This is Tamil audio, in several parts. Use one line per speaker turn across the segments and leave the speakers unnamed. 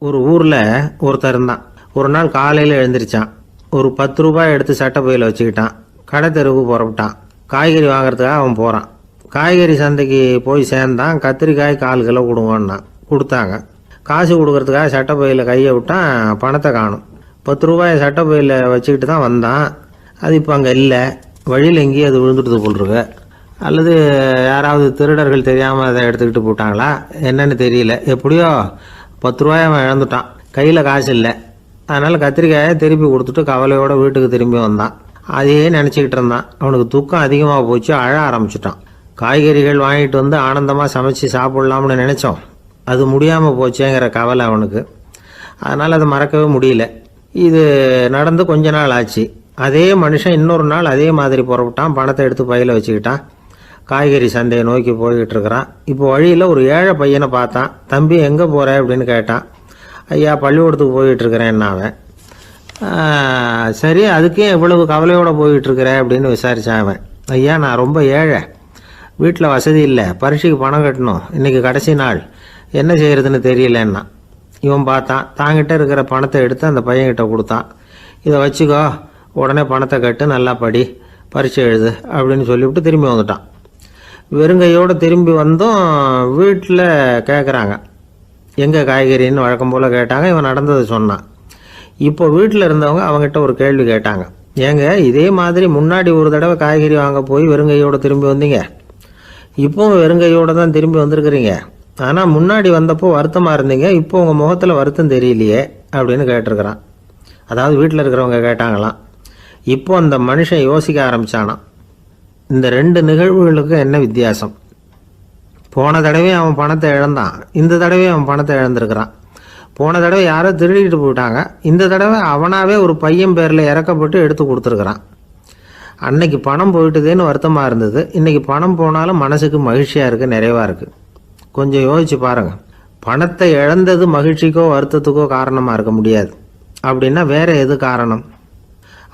ஒரு ஊரில் ஒருத்தர் இருந்தான். ஒரு நாள் காலையில் எழுந்திரிச்சான். ஒரு 10 ரூபாய் எடுத்து சட்டை பையில் வச்சுக்கிட்டான். கடை தெருவுக்கு புறப்பட்டான். காய்கறி வாங்குறதுக்காக அவன் போகிறான். காய்கறி சந்தைக்கு போய் சேர்ந்தான். கத்திரிக்காய் 1/4 கிலோ கொடுங்கன்னா கொடுத்தாங்க. காசு கொடுக்கறதுக்காக சட்டை பையில் கையை விட்டான். பணத்தை காணும். 10 ரூபாயை சட்டை பையில் வச்சுக்கிட்டு தான் வந்தான். அது இப்போ அங்கே இல்லை. வழியில் எங்கேயும் அது விழுந்துட்டு போட்டிருக்கு. அல்லது யாராவது திருடர்கள் தெரியாமல் அதை எடுத்துக்கிட்டு போட்டாங்களா என்னன்னு தெரியல. எப்படியோ 10 ரூபாய் அவன் இழந்துட்டான். கையில் காசு இல்லை. அதனால் கத்திரிக்காயை திருப்பி கொடுத்துட்டு கவலையோடு வீட்டுக்கு திரும்பி வந்தான். அதையே நினச்சிக்கிட்டு இருந்தான். அவனுக்கு துக்கம் அதிகமாக போச்சு. அழ ஆரம்பிச்சிட்டான். காய்கறிகள் வாங்கிட்டு வந்து ஆனந்தமாக சமைச்சு சாப்பிட்லாம்னு நினச்சோம். அது முடியாமல் போச்சேங்கிற கவலை அவனுக்கு. அதனால் அதை மறக்கவே முடியல. இது நடந்து கொஞ்ச நாள் ஆச்சு. அதே மனுஷன் இன்னொரு நாள் அதே மாதிரி புறப்பட்டான். பணத்தை எடுத்து பையில் வச்சுக்கிட்டான். காய்கறி சந்தையை நோக்கி போய்கிட்டு இருக்கிறான். இப்போ வழியில் ஒரு ஏழை பையனை பார்த்தான். தம்பி எங்கே போகிற அப்படின்னு கேட்டான். ஐயா பள்ளிக்கூடத்துக்கு போய்கிட்டுருக்கிறேன் அவன். சரி, அதுக்கே இவ்வளவு கவலையோடு போய்கிட்டுருக்கிற அப்படின்னு விசாரித்தான் அவன். ஐயா நான் ரொம்ப ஏழை, வீட்டில் வசதி இல்லை, பரீட்சைக்கு பணம் கட்டணும், இன்றைக்கி கடைசி நாள், என்ன செய்கிறதுன்னு தெரியலன்னா. இவன் பார்த்தான். தாங்கிட்ட இருக்கிற பணத்தை எடுத்து அந்த பையன்கிட்ட கொடுத்தான். இதை வச்சுக்கோ, உடனே பணத்தை கட்டு, நல்லா படி, பரீட்சை எழுது அப்படின்னு சொல்லிவிட்டு திரும்பி வந்துட்டான். வெறுங்கையோடு திரும்பி வந்தும் வீட்டில் கேட்குறாங்க எங்கே காய்கறின்னு வழக்கம் போல் கேட்டாங்க. இவன் நடந்ததை சொன்னான். இப்போ வீட்டில் இருந்தவங்க அவங்ககிட்ட ஒரு கேள்வி கேட்டாங்க. ஏங்க இதே மாதிரி முன்னாடி ஒரு தடவை காய்கறி வாங்க போய் வெறுங்கையோடு திரும்பி வந்தீங்க, இப்போவும் வெறுங்கையோடு தான் திரும்பி வந்திருக்கிறீங்க. ஆனால் முன்னாடி வந்தப்போ வருத்தமாக இருந்தீங்க, இப்போ உங்கள் முகத்தில் வருத்தம் தெரியலையே அப்படின்னு கேட்டிருக்கிறான். அதாவது வீட்டில் இருக்கிறவங்க கேட்டாங்களாம். இப்போ அந்த மனுஷன் யோசிக்க ஆரம்பித்தானான். இந்த 2 நிகழ்வுகளுக்கு என்ன வித்தியாசம்? போன தடவை அவன் பணத்தை இழந்தான், இந்த தடவை அவன் பணத்தை இழந்திருக்கிறான். போன தடவை யாரோ திருடிட்டு போயிட்டாங்க, இந்த தடவை அவனாவே ஒரு பையன் பேரில் இறக்கப்பட்டு எடுத்து கொடுத்துருக்குறான். அன்னைக்கு பணம் போயிட்டுதேன்னு வருத்தமாக இருந்தது, இன்றைக்கி பணம் போனாலும் மனசுக்கு மகிழ்ச்சியாக இருக்குது, நிறைவாக இருக்குது. கொஞ்சம் யோசிச்சு பாருங்கள். பணத்தை இழந்தது மகிழ்ச்சிக்கோ வருத்தத்துக்கோ காரணமாக இருக்க முடியாது. அப்படின்னா வேற எது காரணம்?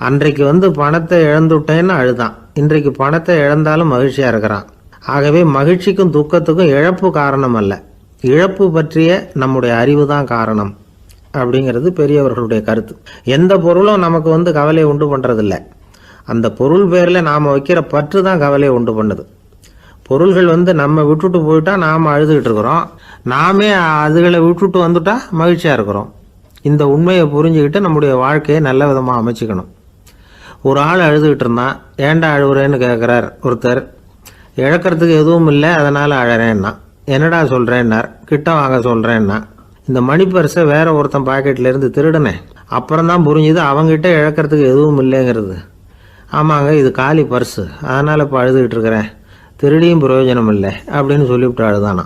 அன்றைக்கு பணத்தை இழந்துட்டேன்னு அழுதான், இன்றைக்கு பணத்தை இழந்தாலும் மகிழ்ச்சியாக இருக்கிறான். ஆகவே மகிழ்ச்சிக்கும் துக்கத்துக்கும் இழப்பு காரணம் அல்ல, இழப்பு பற்றிய நம்முடைய அறிவு தான் காரணம் அப்படிங்கிறது பெரியவர்களுடைய கருத்து. எந்த பொருளும் நமக்கு கவலையை உண்டு பண்ணுறதில்ல, அந்த பொருள் பேரில் நாம் வைக்கிற பற்று தான் கவலையை உண்டு பண்ணுது. பொருள்கள் நம்ம விட்டுட்டு போயிட்டா நாம் அழுதுகிட்டு இருக்கிறோம், நாமே அதுகளை விட்டுட்டு வந்துட்டா மகிழ்ச்சியாக இருக்கிறோம். இந்த உண்மையை புரிஞ்சுக்கிட்டு நம்முடைய வாழ்க்கையை நல்ல விதமாக அமைச்சிக்கணும். ஒரு ஆள் அழுதுகிட்டு இருந்தான். ஏண்டா அழுகுறேன்னு கேட்குறார் ஒருத்தர். இழக்கிறதுக்கு எதுவும் இல்லை, அதனால் அழறேன்னா. என்னடா சொல்கிறேன்னார். கிட்ட வாங்க சொல்கிறேன்னா. இந்த மணி பர்ஸை வேற ஒருத்தன் பாக்கெட்லேருந்து திருடினேன், அப்புறம் தான் புரிஞ்சுது அவங்ககிட்ட இழக்கிறதுக்கு எதுவும் இல்லைங்கிறது. ஆமாங்க இது காலி பர்ஸு, அதனால் இப்போ அழுதுகிட்டு இருக்கிறேன், திருடியும் பிரயோஜனம் இல்லை அப்படின்னு சொல்லிவிட்டு அழுதானா.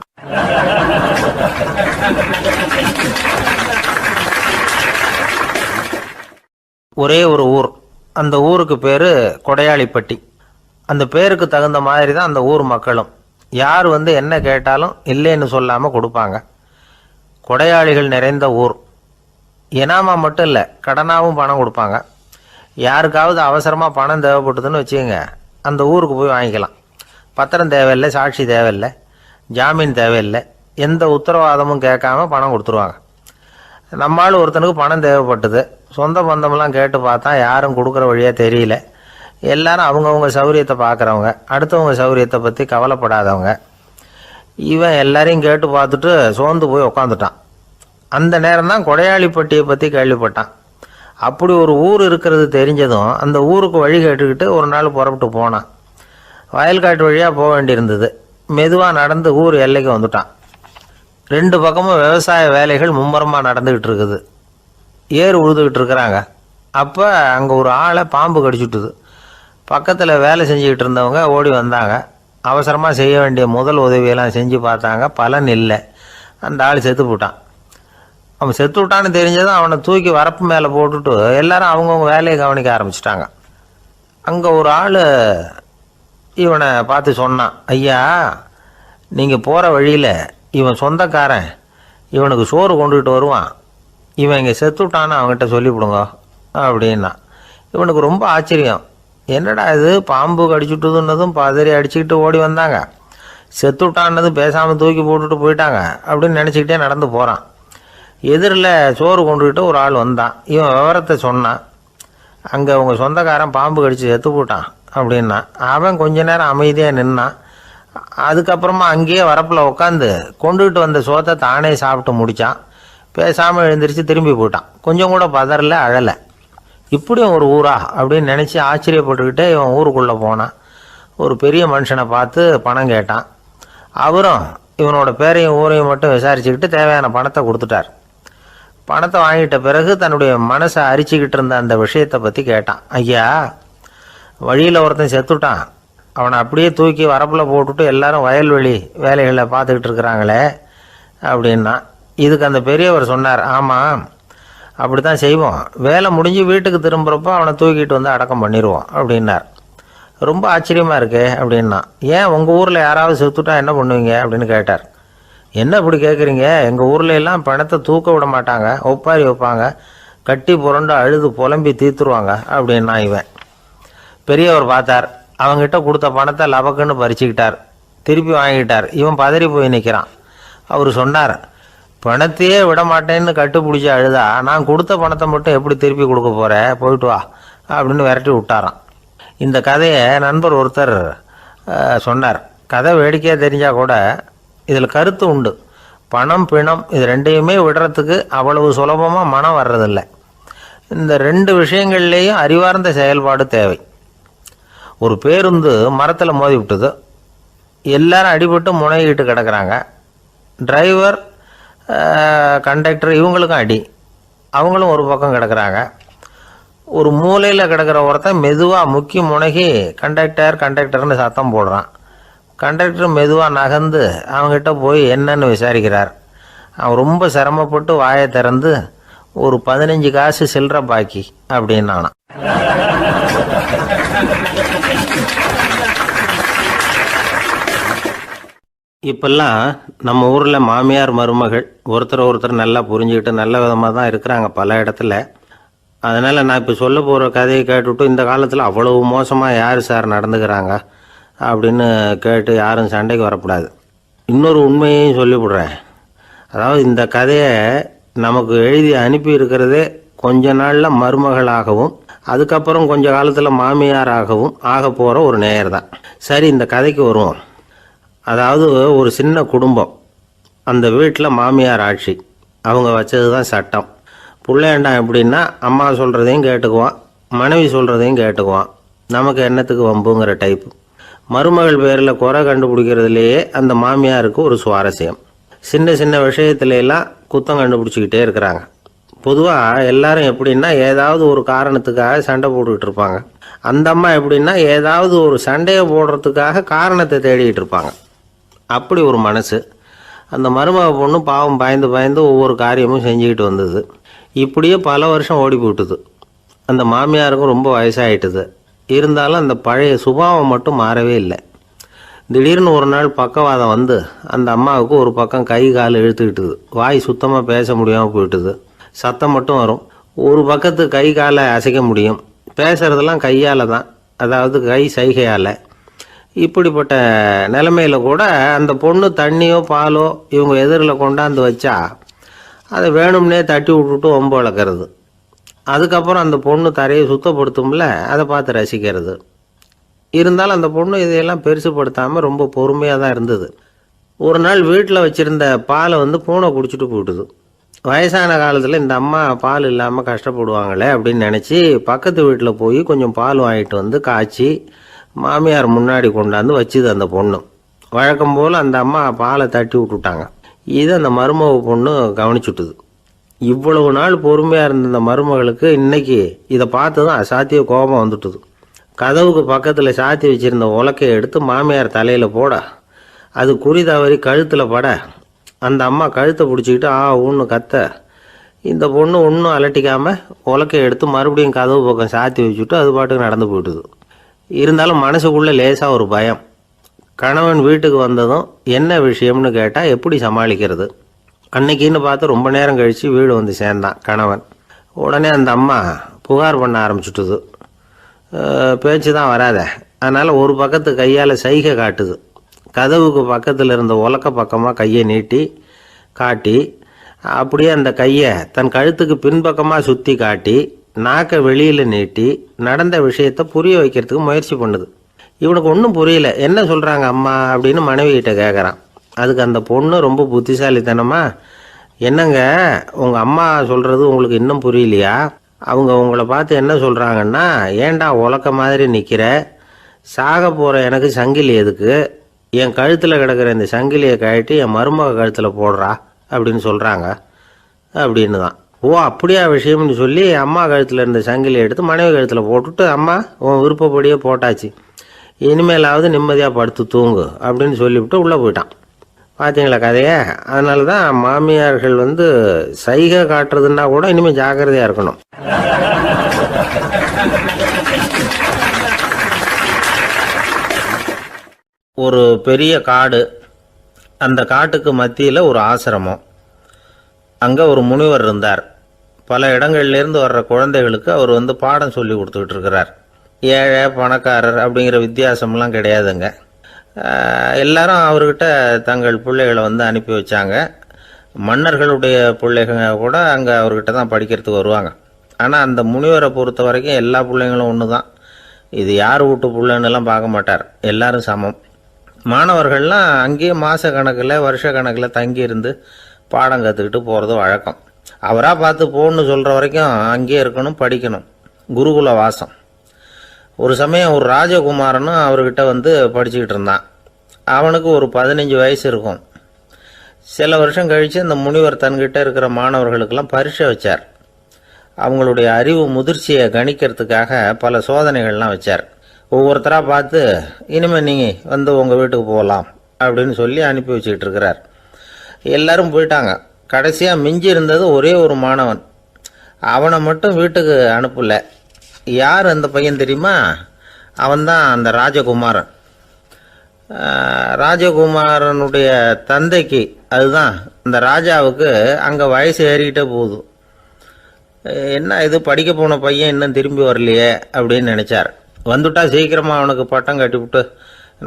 ஒரே ஒரு ஊர். அந்த ஊருக்கு பேர் கொடையாளிப்பட்டி. அந்த பேருக்கு தகுந்த மாதிரி தான் அந்த ஊர் மக்களும். யார் என்ன கேட்டாலும் இல்லைன்னு சொல்லாமல் கொடுப்பாங்க. கொடையாளிகள் நிறைந்த ஊர். இனாமா மட்டும் இல்லை, கடனாகவும் பணம் கொடுப்பாங்க. யாருக்காவது அவசரமாக பணம் தேவைப்பட்டதுன்னு வச்சுக்கோங்க, அந்த ஊருக்கு போய் வாங்கிக்கலாம். பத்திரம் தேவையில்லை, சாட்சி தேவையில்லை, ஜாமீன் தேவையில்லை, எந்த உத்தரவாதமும் கேட்காம பணம் கொடுத்துருவாங்க. நம்மளால் ஒருத்தனுக்கு பணம் தேவைப்பட்டது. சொந்த பந்தமெல்லாம் கேட்டு பார்த்தா யாரும் கொடுக்குற வழியாக தெரியல. எல்லாரும் அவங்கவுங்க சௌரியத்தை பார்க்குறவங்க, அடுத்தவங்க சௌரியத்தை பற்றி கவலைப்படாதவங்க. இவன் எல்லாரையும் கேட்டு பார்த்துட்டு சோர்ந்து போய் உக்காந்துட்டான். அந்த நேரம் தான் கொடையாளிப்பட்டியை பற்றி கேள்விப்பட்டான். அப்படி ஒரு ஊர் இருக்கிறது தெரிஞ்சதும் அந்த ஊருக்கு வழி கேட்டுக்கிட்டு ஒரு நாள் புறப்பட்டு போனான். வயல்காட்டு வழியாக போக வேண்டியிருந்தது. மெதுவாக நடந்து ஊர் எல்லைக்கு வந்துட்டான். 2 பக்கமும் விவசாய வேலைகள் மும்முரமாக நடந்துக்கிட்டு இருக்குது. ஏர் உழுதுகிட்டு இருக்கிறாங்க. அப்போ அங்கே ஒரு ஆளை பாம்பு கடிச்சுட்டுது. பக்கத்தில் வேலை செஞ்சுக்கிட்டு இருந்தவங்க ஓடி வந்தாங்க. அவசரமாக செய்ய வேண்டிய முதல் உதவியெல்லாம் செஞ்சு பார்த்தாங்க, பலன் இல்லை. அந்த ஆள் செத்து போட்டான். அவன் செத்து விட்டான்னு தெரிஞ்சதும் அவனை தூக்கி வரப்பு மேலே போட்டுட்டு எல்லாரும் அவங்கவுங்க வேலையை கவனிக்க ஆரம்பிச்சிட்டாங்க. அங்கே ஒரு ஆள் இவனை பார்த்து சொன்னான், ஐயா நீங்கள் போகிற வழியில் இவன் சொந்தக்காரன், இவனுக்கு சோறு கொண்டுகிட்டு வருவான், இவன் இங்கே செத்துட்டான்னு அவங்ககிட்ட சொல்லிவிடுங்க அப்படின்னா. இவனுக்கு ரொம்ப ஆச்சரியம். என்னடா இது, பாம்பு கடிச்சுட்டுதுன்னதும் பதறி அடிச்சுக்கிட்டு ஓடி வந்தாங்க, செத்துட்டான்னதும் பேசாமல் தூக்கி போட்டுட்டு போயிட்டாங்க அப்படின்னு நினச்சிக்கிட்டே நடந்து போகிறான். எதிரில் சோறு கொண்டுக்கிட்டு ஒரு ஆள் வந்தான். இவன் விவரத்தை சொன்னான். அங்கே உங்கள் சொந்தக்காரன் பாம்பு கடிச்சு செத்து போட்டான் அப்படின்னா. அவன் கொஞ்ச நேரம் அமைதியாக நின்னான். அதுக்கப்புறமா அங்கேயே வரப்பில் உட்காந்து கொண்டுகிட்டு வந்த சோத்தை தானே சாப்பிட்டு முடித்தான். பேசாமல் எழுந்திரிச்சு திரும்பி போயிட்டான். கொஞ்சம் கூட பதறல, அழலை. இப்படியும் ஒரு ஊரா அப்படின்னு நினச்சி ஆச்சரியப்பட்டுக்கிட்டே இவன் ஊருக்குள்ளே போனான். ஒரு பெரிய மனுஷனை பார்த்து பணம் கேட்டான். அவரும் இவனோட பேரையும் ஊரையும் மட்டும் விசாரிச்சுக்கிட்டு தேவையான பணத்தை கொடுத்துட்டார். பணத்தை வாங்கிட்ட பிறகு தன்னுடைய மனசை அரிச்சுக்கிட்டு இருந்த அந்த விஷயத்தை பற்றி கேட்டான். ஐயா, வழியில் ஒருத்தன் செத்துட்டான், அவனை அப்படியே தூக்கி வரப்பில் போட்டுட்டு எல்லாரும் வயல்வெளி வேலைகளை பார்த்துக்கிட்டு இருக்கிறாங்களே அப்படின்னா. இதுக்கு அந்த பெரியவர் சொன்னார், ஆமாம் அப்படி தான் செய்வோம், வேலை முடிஞ்சு வீட்டுக்கு திரும்புகிறப்போ அவனை தூக்கிட்டு வந்து அடக்கம் பண்ணிடுவோம் அப்படின்னார். ரொம்ப ஆச்சரியமாக இருக்கே அப்படின்னா. ஏன் உங்கள் ஊரில் யாராவது செத்துட்டா என்ன பண்ணுவீங்க அப்படின்னு கேட்டார். என்ன இப்படி கேட்குறீங்க, எங்கள் ஊரில் எல்லாம் பணத்தை தூக்க விட மாட்டாங்க, ஒப்பாரி வைப்பாங்க, கட்டி புரண்டு அழுது புலம்பி தீர்த்துருவாங்க அப்படின்னா. இவன் பெரியவர் பார்த்தார். அவங்ககிட்ட கொடுத்த பணத்தை லபக்குன்னு பறிச்சுக்கிட்டார். திருப்பி வாங்கிட்டார். இவன் பதறி போய் நிற்கிறான். அவர் சொன்னார், பணத்தையே விட மாட்டேன்னு கட்டுப்பிடிச்சி அழுதா நான் கொடுத்த பணத்தை மட்டும் எப்படி திருப்பி கொடுக்க போகிறேன், போயிட்டு வா அப்படின்னு விரட்டி விட்டாராம். இந்த கதையை நண்பர் ஒருத்தர் சொன்னார். கதை வேடிக்கையாக தெரிஞ்சால் கூட இதில் கருத்து உண்டு. பணம் பிணம் இது ரெண்டையுமே விடுறதுக்கு அவ்வளவு சுலபமாக மனம் வர்றதில்லை. இந்த ரெண்டு விஷயங்கள்லேயும் அறிவார்ந்த செயல்பாடு தேவை. ஒரு பேருந்து மரத்தில் மோதி விட்டுது. எல்லாரும் அடிபட்டு முனைகிட்டு கிடக்கிறாங்க. டிரைவர், கண்டக்டர் இவங்களுக்கும் அடி. அவங்களும் ஒரு பக்கம் கிடக்கிறாங்க. ஒரு மூலையில் கிடக்கிற ஒருத்தன் மெதுவாக முக்கி முனகி கண்டக்டர்னு சத்தம் போடுறான். கண்டக்டர் மெதுவாக நகர்ந்து அவங்ககிட்ட போய் என்னன்னு விசாரிக்கிறார். அவன் ரொம்ப சிரமப்பட்டு வாயை திறந்து ஒரு 15 காசு சில்லற பாக்கி அப்படின்னானா. இப்பெல்லாம் நம்ம ஊரில் மாமியார் மருமகள் ஒருத்தர் நல்லா புரிஞ்சுக்கிட்டு நல்ல விதமாக தான் இருக்கிறாங்க பல இடத்துல. அதனால் நான் இப்போ சொல்ல போகிற கதையை கேட்டுவிட்டு இந்த காலத்தில் அவ்வளவு மோசமாக யார் சார் நடந்துக்கிறாங்க அப்படின்னு கேட்டு யாரும் சண்டைக்கு வரக்கூடாது. இன்னொரு உண்மையையும் சொல்லிவிடுறேன். அதாவது இந்த கதையை நமக்கு எழுதி அனுப்பி இருக்கிறதே கொஞ்ச நாளில் மருமகளாகவும் அதுக்கப்புறம் கொஞ்ச காலத்தில் மாமியாராகவும் ஆக போகிற ஒரு நேயர் தான். சரி, இந்த கதைக்கு வருவோம். அதாவது ஒரு சின்ன குடும்பம். அந்த வீட்டில் மாமியார் ஆட்சி. அவங்க வச்சது தான் சட்டம். பிள்ளையாண்டான் எப்படின்னா அம்மா சொல்கிறதையும் கேட்டுக்குவான், மனைவி சொல்கிறதையும் கேட்டுக்குவான். நமக்கு என்னத்துக்கு வம்புங்கிற டைப்பு. மருமகள் பேரில் குறை கண்டுபிடிக்கிறதுலையே அந்த மாமியாருக்கு ஒரு சுவாரஸ்யம். சின்ன சின்ன விஷயத்துலாம் குத்தம் கண்டுபிடிச்சிக்கிட்டே இருக்கிறாங்க. பொதுவாக எல்லாரும் எப்படின்னா ஏதாவது ஒரு காரணத்துக்காக சண்டை போட்டுக்கிட்டு இருப்பாங்க. அந்த அம்மா எப்படின்னா ஏதாவது ஒரு சண்டையை போடுறதுக்காக காரணத்தை தேடிக்கிட்டு இருப்பாங்க. அப்படி ஒரு மனசு. அந்த மருமக பொண்ணு பாவம் பயந்து பயந்து ஒவ்வொரு காரியமும் செஞ்சுக்கிட்டு வந்தது. இப்படியே பல வருஷம் ஓடி போட்டுது. அந்த மாமியாருக்கும் ரொம்ப வயசாகிட்டுது. இருந்தாலும் அந்த பழைய சுபாவம் மட்டும் மாறவே இல்லை. திடீர்னு ஒரு நாள் பக்கவாதம் வந்து அந்த அம்மாவுக்கு ஒரு பக்கம் கை கால் இழுத்துக்கிட்டுது. வாய் சுத்தமாக பேச முடியாமல் போயிட்டுது. சத்தம் மட்டும் வரும். ஒரு பக்கத்து கை காலை அசைக்க முடியும். பேசுகிறதெல்லாம் கையால் தான், அதாவது கை சைகையால். இப்படிப்பட்ட நிலைமையில் கூட அந்த பொண்ணு தண்ணியோ பாலோ இவங்க எதிரில் கொண்டாந்து வச்சா அதை வேணும்னே தட்டி விட்டுட்டு ஒம்பு வளர்க்குறது. அதுக்கப்புறம் அந்த பொண்ணு தரையை சுத்தப்படுத்தும்ல, அதை பார்த்து ரசிக்கிறது. இருந்தாலும் அந்த பொண்ணு இதையெல்லாம் பெருசுப்படுத்தாமல் ரொம்ப பொறுமையாக தான் இருந்தது. ஒரு நாள் வீட்டில் வச்சுருந்த பாலை பூனை குடிச்சிட்டு போயிட்டுது. வயசான காலத்தில் இந்த அம்மா பால் இல்லாமல் கஷ்டப்படுவாங்களே அப்படின்னு நினச்சி பக்கத்து வீட்டில் போய் கொஞ்சம் பால் வாங்கிட்டு வந்து காய்ச்சி மாமியார் முன்னாடி கொண்டாந்து வச்சுது அந்த பொண்ணு. வழக்கம் போல் அந்த அம்மா பாலை தட்டி விட்டுட்டாங்க. இதை அந்த மருமக பொண்ணு கவனிச்சுட்டுது. இவ்வளவு நாள் பொறுமையாக இருந்த அந்த மருமகளுக்கு இன்னைக்கு இதை பார்த்து தான் அசாத்திய கோபம் வந்துட்டுது. கதவுக்கு பக்கத்தில் சாத்தி வச்சுருந்த உலக்கையை எடுத்து மாமியார் தலையில் போட அது குறி தவறி கழுத்தில் பட அந்த அம்மா கழுத்தை பிடிச்சிக்கிட்டு ஊன்னு கத்த இந்த பொண்ணு ஒன்றும் அலட்டிக்காமல் உலக்கையை எடுத்து மறுபடியும் கதவு பக்கம் சாத்தி வச்சுட்டு அது பாட்டுக்கு நடந்து போயிட்டுது. இருந்தாலும் மனசுக்குள்ளே லேசாக ஒரு பயம். கணவன் வீட்டுக்கு வந்ததும் என்ன விஷயம்னு கேட்டால் எப்படி சமாளிக்கிறது. அன்னைக்குன்னு பார்த்து ரொம்ப நேரம் கழித்து வீடு வந்து சேர்ந்தான் கணவன். உடனே அந்த அம்மா புகார் பண்ண ஆரம்பிச்சுட்டுது. பேச்சு தான் வராத, அதனால் ஒரு பக்கத்து கையால் சைகை காட்டுது. கதவுக்கு பக்கத்தில் இருந்த உலக்க பக்கமாக கையை நீட்டி காட்டி அப்படியே அந்த கையை தன் கழுத்துக்கு பின்பக்கமாக சுற்றி காட்டி நாக்கை வெளியில் நீட்டி நடந்த விஷயத்த புரிய வைக்கிறதுக்கு முயற்சி பண்ணுது. இவனுக்கு ஒன்றும் புரியல. என்ன சொல்கிறாங்க அம்மா அப்படின்னு மனைவிகிட்ட கேட்குறான். அதுக்கு அந்த பொண்ணு ரொம்ப புத்திசாலித்தனமா, என்னங்க உங்கள் அம்மா சொல்கிறது உங்களுக்கு இன்னும் புரியலையா? அவங்க உங்களை பார்த்து என்ன சொல்கிறாங்கன்னா, ஏன்டா உலக்க மாதிரி நிற்கிற, சாக போகிற எனக்கு சங்கிலி எதுக்கு, என் கழுத்தில் கிடக்கிற இந்த சங்கிலியை கழட்டி என் மருமக கழுத்தில் போடுறா அப்படின்னு சொல்கிறாங்க அப்படின்னு தான். ஓ அப்படியா விஷயம்னு சொல்லி அம்மா கழுத்தில் இருந்த சங்கிலியை எடுத்து மனைவி கழுத்தில் போட்டுட்டு, அம்மா உன் விருப்பப்படியே போட்டாச்சு, இனிமேலாவது நிம்மதியாக படுத்து தூங்கு அப்படின்னு சொல்லிவிட்டு உள்ளே போயிட்டான். பார்த்தீங்களா கதையை? அதனால தான் மாமியார்கள் சைகை காட்டுறதுன்னா கூட இனிமேல் ஜாக்கிரதையாக இருக்கணும். ஒரு பெரிய காடு, அந்த காட்டுக்கு மத்தியில் ஒரு ஆசிரமம். அங்கே ஒரு முனிவர் இருந்தார். பல இடங்கள்லேருந்து வர்ற குழந்தைகளுக்கு அவர் பாடம் சொல்லி கொடுத்துக்கிட்டு இருக்கிறார். ஏழை பணக்காரர் அப்படிங்கிற வித்தியாசம்லாம் கிடையாதுங்க. எல்லாரும் அவர்கிட்ட தங்கள் பிள்ளைகளை அனுப்பி வச்சாங்க. மன்னர்களுடைய பிள்ளைங்க கூட அங்கே அவர்கிட்ட தான் படிக்கிறதுக்கு வருவாங்க. ஆனால் அந்த முனிவரை பொறுத்த வரைக்கும் எல்லா பிள்ளைங்களும் ஒன்று தான். இது யார் வீட்டு பிள்ளைன்னெல்லாம் பார்க்க மாட்டார், எல்லாரும் சமம். மாணவர்கள்லாம் அங்கேயே மாத கணக்கில் வருஷ கணக்கில் தங்கியிருந்து பாடம் கற்றுக்கிட்டு போகிறது வழக்கம். அவராக பார்த்து போகணுன்னு சொல்கிற வரைக்கும் அங்கேயே இருக்கணும், படிக்கணும். குருகுல வாசம். ஒரு சமயம் ஒரு ராஜகுமாரனும் அவர்கிட்ட படிச்சுக்கிட்டு இருந்தான். அவனுக்கு ஒரு 15 வயசு இருக்கும். சில வருஷம் கழித்து அந்த முனிவர் தன்கிட்ட இருக்கிற மாணவர்களுக்கெல்லாம் பரீட்சை வச்சார். அவங்களுடைய அறிவு முதிர்ச்சியை கணிக்கிறதுக்காக பல சோதனைகள்லாம் வச்சார். ஒவ்வொருத்தராக பார்த்து, இனிமேல் நீங்கள் உங்கள் வீட்டுக்கு போகலாம் அப்படின்னு சொல்லி அனுப்பி வச்சுக்கிட்டு இருக்கிறார். எல்லாரும் போயிட்டாங்க. கடைசியாக மிஞ்சி இருந்தது ஒரே ஒரு மாணவன். அவனை மட்டும் வீட்டுக்கு அனுப்பலை. யார் அந்த பையன் தெரியுமா? அவன்தான் அந்த ராஜகுமாரன். ராஜகுமாரனுடைய தந்தைக்கு, அதுதான் அந்த ராஜாவுக்கு, அங்கே வயசு ஏறிக்கிட்டே போகுது. என்ன இது, படிக்க போன பையன் இன்னும் திரும்பி வரலையே அப்படின்னு நினச்சார். வந்துட்டா சீக்கிரமாக அவனுக்கு பட்டம் கட்டிவிட்டு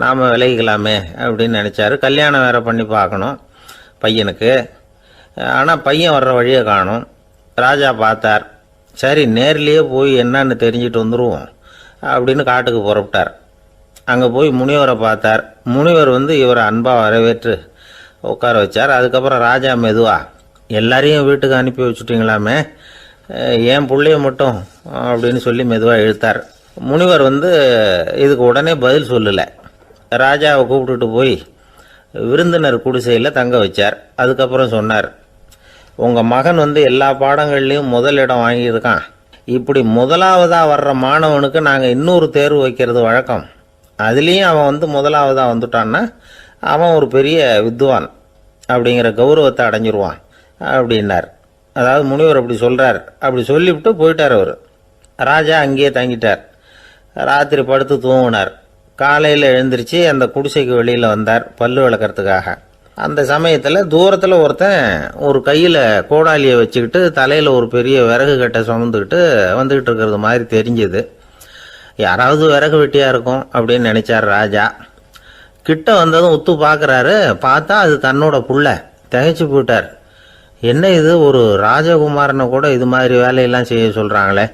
நாம் விலகிக்கலாமே அப்படின்னு நினச்சார். கல்யாணம் வேறு பண்ணி பார்க்கணும் பையனுக்கு. ஆனால் பையன் வர்ற வழியை காணும். ராஜா பார்த்தார். சரி நேர்லேயே போய் என்னன்னு தெரிஞ்சுட்டு வந்துடுவோம் அப்படின்னு காட்டுக்கு புறப்பட்டார். அங்கே போய் முனிவரை பார்த்தார். முனிவர் இவரை அன்பாக வரவேற்று உட்கார வச்சார். அதுக்கப்புறம் ராஜா மெதுவா, எல்லாரையும் வீட்டுக்கு அனுப்பி வச்சுட்டிங்களாமே, ஏன் பிள்ளைய மட்டும் அப்படின்னு சொல்லி மெதுவாக இழுத்தார். முனிவர் இதுக்கு உடனே பதில் சொல்லலை. ராஜாவை கூப்பிட்டுட்டு போய் விருந்தினர் குடிசையில் தங்க வச்சார். அதுக்கப்புறம் சொன்னார், உங்கள் மகன் எல்லா பாடங்கள்லேயும் முதல் இடம் வாங்கியிருக்கான். இப்படி முதலாவதாக வர்ற மாணவனுக்கு நாங்கள் இன்னொரு தேர்வு வைக்கிறது வழக்கம். அதுலேயும் அவன் முதலாவதாக வந்துட்டான்னா அவன் ஒரு பெரிய வித்வான் அப்படிங்கிற கௌரவத்தை அடைஞ்சிருவான் அப்படின்னார். அதாவது முனிவர் அப்படி சொல்கிறார். அப்படி சொல்லிவிட்டு போயிட்டார் அவர். ராஜா அங்கேயே தங்கிட்டார். ராத்திரி படுத்து தூங்கினார். காலையில் எழுந்திரிச்சு அந்த குடிசைக்கு வெளியில் வந்தார் பல்லு விளக்கிறதுக்காக. அந்த சமயத்தில் தூரத்தில் ஒருத்தன் ஒரு கையில் கோடாலியை வச்சுக்கிட்டு தலையில் ஒரு பெரிய விறகு கட்டை சுமந்துக்கிட்டு வந்துக்கிட்டு இருக்கிறது மாதிரி தெரிஞ்சுது. யாராவது விறகு வெட்டியாக இருக்கும் அப்படின்னு நினச்சார் ராஜா. கிட்ட வந்ததும் உத்து பார்க்குறாரு. பார்த்தா அது தன்னோட புள்ள. திகைச்சு போயிட்டார். என்ன இது, ஒரு ராஜகுமாரனை கூட இது மாதிரி வேலையெல்லாம் செய்ய சொல்கிறாங்களே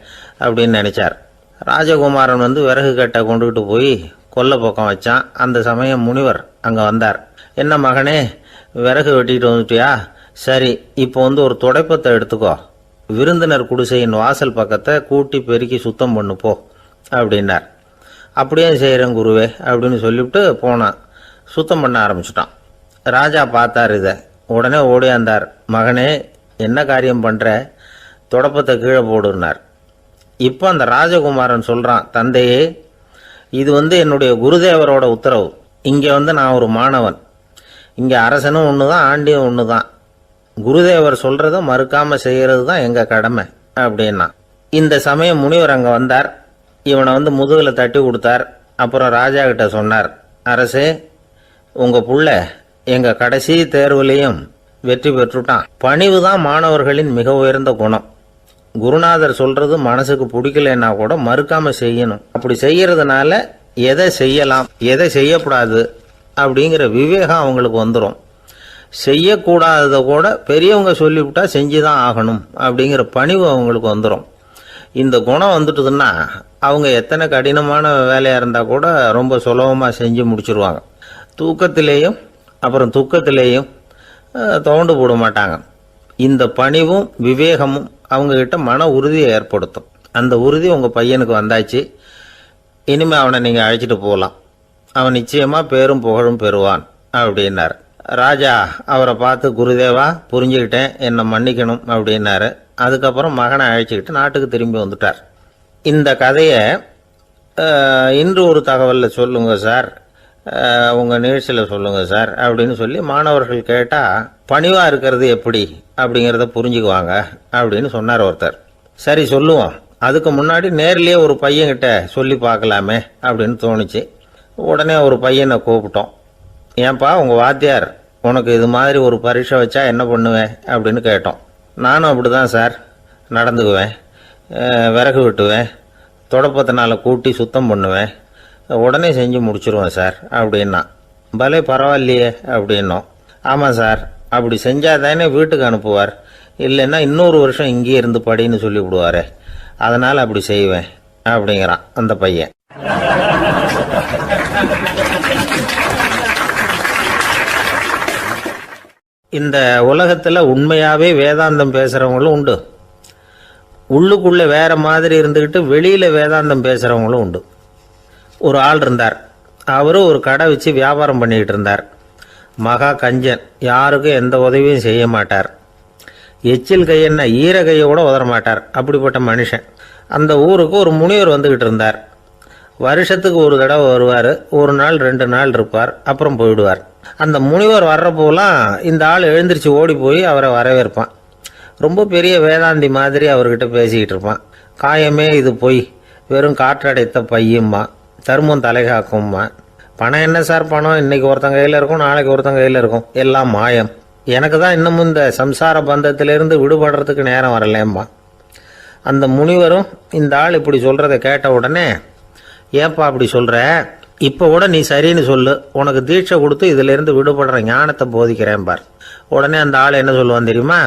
அப்படின்னு நினச்சார். ராஜகுமாரன் விறகு கட்டை கொண்டுகிட்டு போய் கொல்லை பக்கம் வச்சான். அந்த சமயம் முனிவர் அங்கே வந்தார். என்ன மகனே, விறகு வெட்டிட்டு வந்துட்டியா? சரி, இப்போ ஒரு துடைப்பத்தை எடுத்துக்கோ, விருந்தினர் குடிசையின் வாசல் பக்கத்தை கூட்டி பெருக்கி சுத்தம் பண்ணு போ அப்படின்னார். அப்படியே செய்கிறேன் குருவே அப்படின்னு சொல்லிவிட்டு போனான். சுத்தம் பண்ண ஆரம்பிச்சிட்டான். ராஜா பார்த்தார் இதை. உடனே ஓடியாந்தார். மகனே, என்ன காரியம் பண்ணுற, துடைப்பத்தை கீழே போடுனார். இப்போ அந்த ராஜகுமாரன் சொல்கிறான், தந்தையே, இது என்னுடைய குருதேவரோட உத்தரவு. இங்கே நான் ஒரு மாணவன். இங்கே அரசனும் ஒன்று தான், ஆண்டியும் ஒன்று தான். குருதேவர் சொல்கிறத மறுக்காமல் செய்கிறது தான் எங்கள் கடமை அப்படின்னா. இந்த சமயம் முனிவர் அங்கே வந்தார். இவனை முதுகில் தட்டி கொடுத்தார். அப்புறம் ராஜா கிட்ட சொன்னார், அரசே, உங்கள் புள்ள எங்கள் கடைசி தேர்வுலையும் வெற்றி பெற்றுட்டான். பணிவு தான் மாணவர்களின் மிக உயர்ந்த குணம். குருநாதர் சொல்றது மனசுக்கு பிடிக்கலன்னா கூட மறுக்காம செய்யணும். அப்படி செய்யறதுனால எதை செய்யலாம் எதை செய்யக்கூடாது அப்படிங்கிற விவேகம் அவங்களுக்கு வந்துடும். செய்யக்கூடாததை கூட பெரியவங்க சொல்லிவிட்டா செஞ்சு தான் ஆகணும் அப்படிங்கிற பணிவு அவங்களுக்கு வந்துடும். இந்த குணம் வந்துட்டுதுன்னா அவங்க எத்தனை கடினமான வேலையாக இருந்தால் கூட ரொம்ப சுலபமாக செஞ்சு முடிச்சிருவாங்க. தூக்கத்திலேயும் அப்புறம் துக்கத்திலேயும் தோண்டு போட மாட்டாங்க. இந்த பணிவும் விவேகமும் அவங்கக்கிட்ட மன உறுதியை ஏற்படுத்தும். அந்த உறுதி உங்கள் பையனுக்கு வந்தாச்சு. இனிமேல் அவனை நீங்கள் அழைச்சிட்டு போகலாம். அவன் நிச்சயமாக பேரும் புகழும் பெறுவான் அப்படின்னார். ராஜா அவரை பார்த்து, குருதேவா புரிஞ்சுக்கிட்டேன், என்னை மன்னிக்கணும் அப்படின்னாரு. அதுக்கப்புறம் மகனை அழைச்சிக்கிட்டு நாட்டுக்கு திரும்பி வந்துட்டார். இந்த கதையை இன்று ஒரு தகவலில் சொல்லுங்கள் சார், உங்கள் நிகழ்ச்சியில் சொல்லுங்கள் சார் அப்படின்னு சொல்லி மாணவர்கள் கேட்டால் பணிவாக இருக்கிறது எப்படி அப்படிங்கிறத புரிஞ்சுக்குவாங்க அப்படின்னு சொன்னார் ஒருத்தர். சரி சொல்லுவோம், அதுக்கு முன்னாடி நேர்லேயே ஒரு பையன்கிட்ட சொல்லி பார்க்கலாமே அப்படின்னு தோணுச்சு. உடனே ஒரு பையனை கூப்பிட்டோம். ஏன்பா உங்கள் வாத்தியார் உனக்கு இது மாதிரி ஒரு பரீட்சை வச்சா என்ன பண்ணுவேன் அப்படின்னு கேட்டோம். நானும் அப்படி தான் சார் நடந்துக்குவேன், விறகு வெட்டுவேன், தொடப்பத்தினால கூட்டி சுத்தம் பண்ணுவேன், உடனே செஞ்சு முடிச்சிருவேன் சார் அப்படின்னா. பலே பரவாயில்லையே அப்படின்னோம். ஆமாம் சார், அப்படி செஞ்சால் தானே வீட்டுக்கு அனுப்புவார், இல்லைன்னா இன்னொரு வருஷம் இங்கேயே இருந்து படின்னு சொல்லி விடுவார், அதனால் அப்படி செய்வேன் அப்படிங்கிறான் அந்த பையன். இந்த உலகத்தில் உண்மையாகவே வேதாந்தம் பேசுகிறவங்களும் உண்டு, உள்ளுக்குள்ளே வேற மாதிரி இருந்துக்கிட்டு வெளியில் வேதாந்தம் பேசுகிறவங்களும் உண்டு. ஒரு ஆள் இருந்தார். அவரும் ஒரு கடை வச்சு வியாபாரம் பண்ணிக்கிட்டு இருந்தார். மகா கஞ்சன், யாருக்கும் எந்த உதவியும் செய்ய மாட்டார். எச்சில் கையென்ன ஈர கையை கூட உதற மாட்டார். அப்படிப்பட்ட மனுஷன். அந்த ஊருக்கு ஒரு முனிவர் வந்துக்கிட்டு இருந்தார். வருஷத்துக்கு ஒரு தடவை வருவார். ஒரு நாள் 2 நாள் இருப்பார், அப்புறம் போயிடுவார். அந்த முனிவர் வர்றப்போலாம் இந்த ஆள் எழுந்திரிச்சு ஓடி போய் அவரை வரவேற்பான். ரொம்ப பெரிய வேதாந்தி மாதிரி அவர்கிட்ட பேசிக்கிட்டு இருப்பான். காயமே இது பொய், வெறும் காற்றடைத்த பையும்மா, தர்மம் தலைகாக்கும்மா. பணம் என்ன சார் பணம், இன்னைக்கு ஒருத்தன் கையில் இருக்கும், நாளைக்கு ஒருத்தன் கையில் இருக்கும், எல்லாம் மாயம். எனக்கு தான் இன்னமும் இந்த சம்சார பந்தத்திலிருந்து விடுபடுறதுக்கு நேரம் வரலேம்மா. அந்த முனிவரும் இந்த ஆள் இப்படி சொல்கிறத கேட்ட உடனே, ஏப்பா அப்படி சொல்கிற, இப்போ கூட நீ சரின்னு சொல்லு, உனக்கு தீட்சை கொடுத்து இதிலேருந்து விடுபடுற ஞானத்தை போதிக்கிறேன் பார். உடனே அந்த ஆள் என்ன சொல்லுவான் தெரியுமா?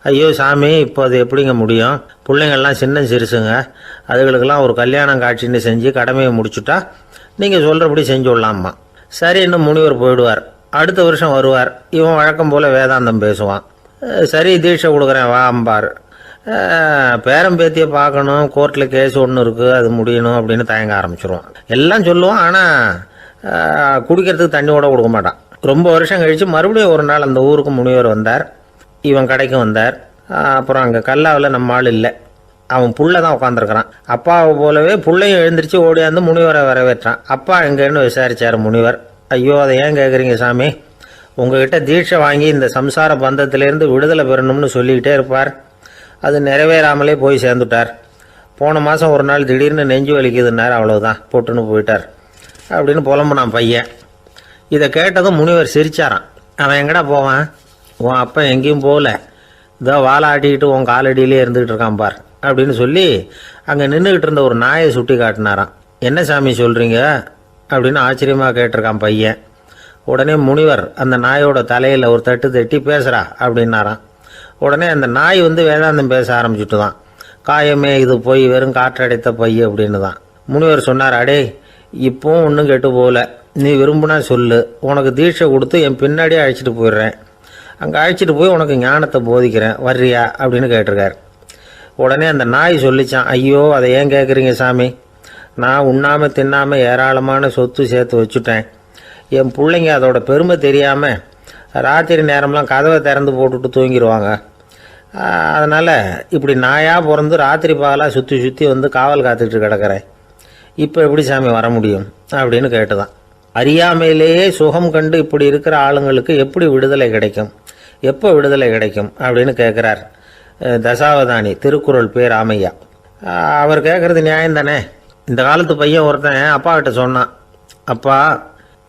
ஐயோ சாமி, இப்போ அது எப்படிங்க முடியும், பிள்ளைங்கள்லாம் சின்ன சிறுசுங்க, அதுகளுக்கெல்லாம் ஒரு கல்யாணம் காட்சின்னு செஞ்சு கடமையை முடிச்சுட்டா நீங்கள் சொல்கிறபடி செஞ்சு விடலாமா. சரி, இன்னும் முனிவர் போயிடுவார். அடுத்த வருஷம் வருவார். இவன் வழக்கம் போல் வேதாந்தம் பேசுவான். சரி தீட்சை கொடுக்குறேன் வா அம்பார். பேரம்பேத்தியை பார்க்கணும், கோர்ட்டில் கேஸ் ஒன்று இருக்குது, அது முடியணும் அப்படின்னு தயங்க ஆரம்பிச்சிருவான். எல்லாம் சொல்லுவான், ஆனால் குடிக்கிறதுக்கு தண்ணி கூட கொடுக்க மாட்டான். ரொம்ப வருஷம் கழித்து மறுபடியும் ஒரு நாள் அந்த ஊருக்கு முனிவர் வந்தார். இவன் கடைக்கும் வந்தார். அப்புறம் அங்கே கல்லாவில் நம்ம ஆள் இல்லை, அவன் புள்ள தான் உட்காந்துருக்கிறான். அப்பாவை போலவே புள்ளையும் எழுந்திரிச்சு ஓடியாந்து முனிவரை வரவேற்றான். அப்பா எங்கேன்னு விசாரிச்சார் முனிவர். ஐயோ அதை ஏன் கேட்குறீங்க சாமி, உங்ககிட்ட தீட்சை வாங்கி இந்த சம்சார பந்தத்திலேருந்து விடுதலை பெறணும்னு சொல்லிக்கிட்டே இருப்பார், அது நிறைவேறாமலே போய் சேர்ந்துட்டார். போன மாதம் ஒரு நாள் திடீர்னு நெஞ்சு வலிக்குதுன்னார், அவ்வளவுதான் போட்டுன்னு போயிட்டார் அப்படின்னு புலம்புனான் பையன். இதை கேட்டதும் முனிவர் சிரிச்சாரான். அவன் எங்கடா போவான், உன் அப்பா எங்கேயும் போகல, இதோ வாழை ஆட்டிக்கிட்டு உன் காலடியிலே இருந்துக்கிட்டு இருக்கான் பார் அப்படின்னு சொல்லி அங்கே நின்றுக்கிட்டு இருந்த ஒரு நாயை சுட்டி காட்டினாரான். என்ன சாமி சொல்கிறீங்க அப்படின்னு ஆச்சரியமாக கேட்டிருக்கான் பையன். உடனே முனிவர் அந்த நாயோட தலையில் ஒரு தட்டு தட்டி பேசுகிறா அப்படின்னாரான். உடனே அந்த நாய் வேதாந்தம் பேச ஆரம்பிச்சுட்டு தான். காயமே இது போய் வெறும் காற்றடைத்த பை அப்படின்னு தான். முனிவர் சொன்னார், அடே இப்போவும் ஒன்றும் கெட்டு போகல, நீ விரும்புனா சொல்லு, உனக்கு தீட்சை கொடுத்து என் பின்னாடியே அழைச்சிட்டு போயிடுறேன், அங்கே அழைச்சிட்டு போய் உனக்கு ஞானத்தை போதிக்கிறேன், வர்றியா அப்படின்னு கேட்டிருக்கார். உடனே அந்த நாய் சொல்லிச்சான், ஐயோ அதை ஏன் கேட்குறீங்க சாமி, நான் உண்ணாமல் தின்னாமல் ஏராளமான சொத்து சேர்த்து வச்சுட்டேன். என் பிள்ளைங்க அதோட பெருமை தெரியாமல் ராத்திரி நேரம்லாம் கதவை திறந்து போட்டுட்டு தூங்கிடுவாங்க. அதனால் இப்படி நாயாக பிறந்து ராத்திரி பகலாக சுற்றி சுற்றி காவல் காத்துக்கிட்டு கிடக்கிறேன். இப்போ எப்படி சாமி வர முடியும் அப்படின்னு கேட்டுதான். அறியாமையிலேயே சுகம் கண்டு இப்படி இருக்கிற ஆளுங்களுக்கு எப்படி விடுதலை கிடைக்கும், எப்போ விடுதலை கிடைக்கும் அப்படின்னு கேட்குறார் தசாவதானி, திருக்குறள் பேர் ராமையா. அவர் கேட்குறது நியாயம் தானே. இந்த காலத்து பையன் ஒருத்தன் அப்பா கிட்ட சொன்னான், அப்பா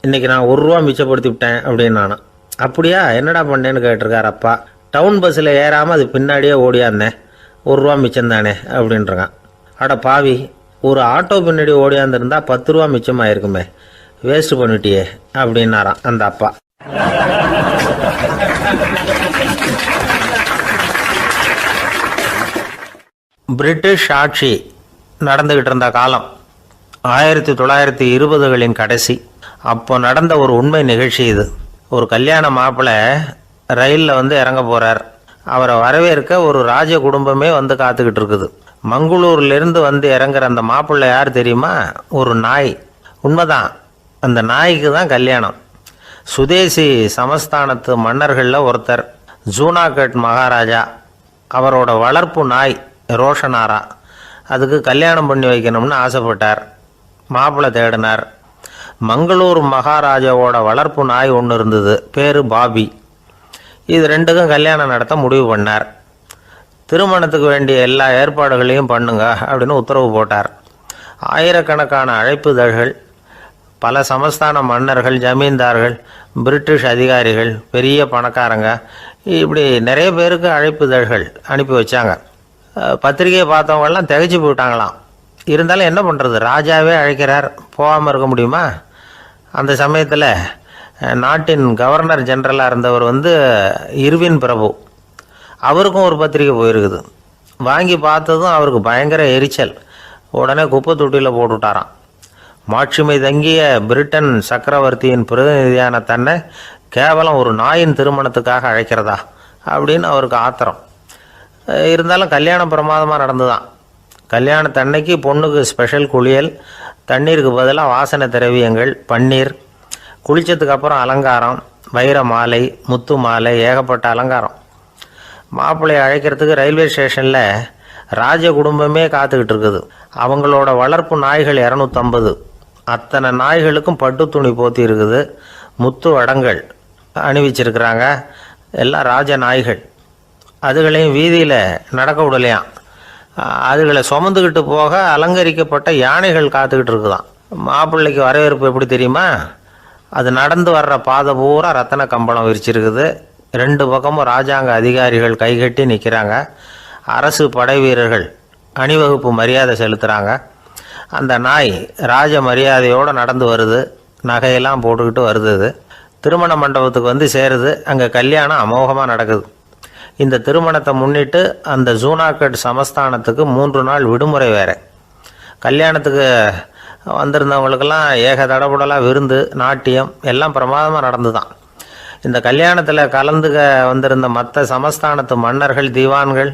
இன்றைக்கி நான் 1 ரூபா மிச்சப்படுத்தி விட்டேன் அப்படின்னு. நானும் அப்படியா, என்னடா பண்ணேன்னு கேட்டிருக்கார் அப்பா. டவுன் பஸ்ஸில் ஏறாமல் அது பின்னாடியே ஓடியாந்தேன், 1 ரூபா மிச்சம் தானே அப்படின்றான். அட பாவி, ஒரு ஆட்டோ பின்னாடி ஓடியாந்துருந்தா 10 ரூபா மிச்சமாயிருக்குமே, வேஸ்ட் பண்ணிட்டியே அப்படின்னாரான் அந்த அப்பா. பிரிட்டிஷ் ஆட்சி நடந்துகிட்டு இருந்த காலம் 1920களின் கடைசி. அப்போ நடந்த ஒரு உண்மை நிகழ்ச்சி இது. ஒரு கல்யாண மாப்பிள்ளை ரயிலில் இறங்க போகிறார். அவரை வரவேற்க ஒரு ராஜ குடும்பமே காத்துக்கிட்டு இருக்குது. மங்களூர்லேருந்து இறங்குற அந்த மாப்பிள்ளை யார் தெரியுமா? ஒரு நாய். உண்மைதான், அந்த நாய்க்கு தான் கல்யாணம். சுதேசி சமஸ்தானத்து மன்னர்களில் ஒருத்தர் ஜூனாகட் மகாராஜா. அவரோட வளர்ப்பு நாய் ரோஷனாரா. அதுக்கு கல்யாணம் பண்ணி வைக்கணும்னு ஆசைப்பட்டார். மாப்பிள்ளை தேடினார். மங்களூர் மகாராஜாவோட வளர்ப்பு நாய் ஒன்று இருந்தது, பேர் பாபி. இது ரெண்டுக்கும் கல்யாணம் நடத்த முடிவு பண்ணார். திருமணத்துக்கு வேண்டிய எல்லா ஏற்பாடுகளையும் பண்ணுங்க அப்படின்னு உத்தரவு போட்டார். ஆயிரக்கணக்கான அழைப்புதழ்கள், பல சமஸ்தான மன்னர்கள், ஜமீன்தார்கள், பிரிட்டிஷ் அதிகாரிகள், பெரிய பணக்காரங்க, இப்படி நிறைய பேருக்கு அழைப்புதழ்கள் அனுப்பி வச்சாங்க. பத்திரிகையை பார்த்தவங்கெல்லாம் திகைச்சு போயிட்டாங்களாம். இருந்தாலும் என்ன பண்ணுறது, ராஜாவே அழைக்கிறார், போகாமல் இருக்க முடியுமா? அந்த சமயத்தில் நாட்டின் கவர்னர் ஜெனரலாக இருந்தவர் இர்வின் பிரபு. அவருக்கும் ஒரு பத்திரிக்கை போயிருக்குது. வாங்கி பார்த்ததும் அவருக்கு பயங்கர எரிச்சல். உடனே குப்பை தொட்டியில் போட்டுவிட்டாராம். மாட்சிமை தங்கிய பிரிட்டன் சக்கரவர்த்தியின் பிரதிநிதியான தன்னை கேவலம் ஒரு நாயின் திருமணத்துக்காக அழைக்கிறதா அப்படின்னு அவருக்கு ஆத்திரம். இருந்தாலும் கல்யாணம் பிரமாதமாக நடந்துதான். கல்யாணத்தன்னைக்கு பொண்ணுக்கு ஸ்பெஷல் குளியல், தண்ணீருக்கு பதிலாக வாசனை திரவியங்கள், பன்னீர், குளித்ததுக்கு அப்புறம் அலங்காரம், வைர மாலை, முத்து மாலை, ஏகப்பட்ட அலங்காரம். மாப்பிள்ளையை அழைக்கிறதுக்கு ரயில்வே ஸ்டேஷனில் ராஜ குடும்பமே காத்துக்கிட்டு இருக்குது. அவங்களோட வளர்ப்பு நாய்கள் 250. அத்தனை நாய்களுக்கும் பட்டு துணி போத்தி இருக்குது. முத்து வடங்கள் அணிவிச்சிருக்கிறாங்க. எல்லாம் ராஜ நாய்கள். அதுகளையும் வீதியில் நடக்க விடலையாம். அதுகளை சுமந்துக்கிட்டு போக அலங்கரிக்கப்பட்ட யானைகள் காத்துக்கிட்டு இருக்குதான். மாப்பிள்ளைக்கு வரவேற்பு எப்படி தெரியுமா? அது நடந்து வர்ற பாதை பூரா ரத்தன கம்பளம் விரிச்சிருக்குது. 2 பக்கமும் ராஜாங்க அதிகாரிகள் கைகட்டி நிற்கிறாங்க. அரசு படை வீரர்கள் அணிவகுப்பு மரியாதை செலுத்துகிறாங்க. அந்த நாய் ராஜ மரியாதையோடு நடந்து வருது. நகையெல்லாம் போட்டுக்கிட்டு வருது. திருமண மண்டபத்துக்கு சேருது. அங்கே கல்யாணம் அமோகமாக நடக்குது. இந்த திருமணத்தை முன்னிட்டு அந்த ஜூனாகட் சமஸ்தானத்துக்கு 3 நாள் விடுமுறை வேறு. கல்யாணத்துக்கு வந்திருந்தவங்களுக்கெல்லாம் ஏக தடபுடலாக விருந்து, நாட்டியம் எல்லாம் பிரமாதமாக நடந்து தான். இந்த கல்யாணத்தில் கலந்துக்க வந்திருந்த மற்ற சமஸ்தானத்து மன்னர்கள், தீவான்கள்,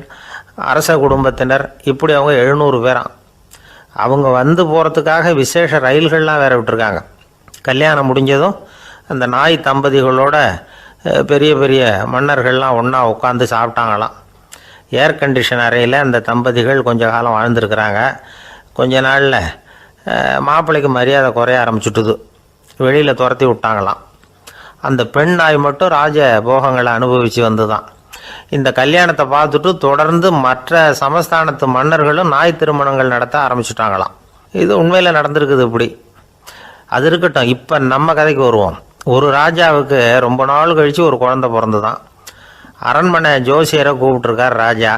அரச குடும்பத்தினர், இப்படி அவங்க 700 பேராம். அவங்க போகிறதுக்காக விசேஷ ரயில்கள்லாம் வேற விட்டுருக்காங்க. கல்யாணம் முடிஞ்சதும் அந்த நாய் தம்பதிகளோட பெரிய பெரிய மன்னர்கள்லாம் ஒன்றா உட்காந்து சாப்பிட்டாங்களாம். ஏர் கண்டிஷன் அறையில் அந்த தம்பதிகள் கொஞ்ச காலம் வாழ்ந்துருக்கிறாங்க. கொஞ்ச நாளில் மாப்பிள்ளைக்கு மரியாதை குறைய ஆரம்பிச்சுட்டுது. வெளியில் துரத்தி விட்டாங்களாம். அந்த பெண் நாய் மட்டும் ராஜ போகங்களை அனுபவித்து வந்து தான். இந்த கல்யாணத்தை பார்த்துட்டு தொடர்ந்து மற்ற சமஸ்தானத்து மன்னர்களும் நாய் திருமணங்கள் நடத்த ஆரம்பிச்சுட்டாங்களாம். இது உண்மையில் நடந்திருக்குது. இப்படி அது இருக்கட்டும். இப்போ நம்ம கதைக்கு வருவோம். ஒரு ராஜாவுக்கு ரொம்ப நாள் கழித்து ஒரு குழந்தை பிறந்து தான். அரண்மனை ஜோசியரை கூப்பிட்ருக்கார் ராஜா.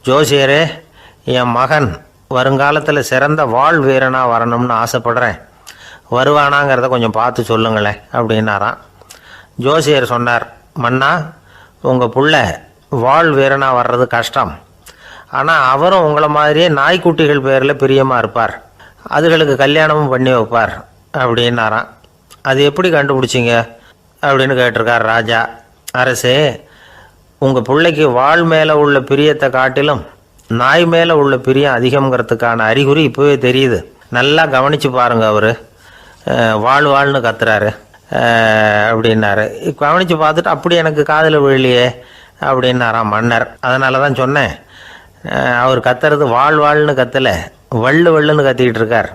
ஜோசியரே, என் மகன் வருங்காலத்தில் சிறந்த வாள் வீரனாக வரணும்னு ஆசைப்படுறேன், வருவானாங்கிறத கொஞ்சம் பார்த்து சொல்லுங்களேன் அப்படின்னாராம். ஜோசியர் சொன்னார், மன்னா, உங்கள் புள்ள வாள் வீரனாக வர்றது கஷ்டம். ஆனால் அவரும் உங்களை மாதிரியே நாய்க்குட்டிகள் பேரில் பிரியமாக இருப்பார். அதுகளுக்கு கல்யாணமும் பண்ணி வைப்பார் அப்படின்னாராம். அது எப்படி கண்டுபிடிச்சிங்க அப்படின்னு கேட்டிருக்கார் ராஜா. அரசே, உங்கள் பிள்ளைக்கு வாள் மேலே உள்ள பிரியத்தை காட்டிலும் நாய் மேலே உள்ள பிரியம் அதிகங்கிறதுக்கான அறிகுறி இப்போவே தெரியுது. நல்லா கவனித்து பாருங்கள். அவர் வாழ்னு கத்துறாரு அப்படின்னாரு. கவனித்து பார்த்துட்டு அப்படி எனக்கு காதில் விழலையே அப்படின்னாராம் மன்னர். அதனால தான் சொன்னேன், அவர் கத்துறது வாழ்னு கத்தலை, வள்ளுன்னு கத்திக்கிட்டு இருக்கார்,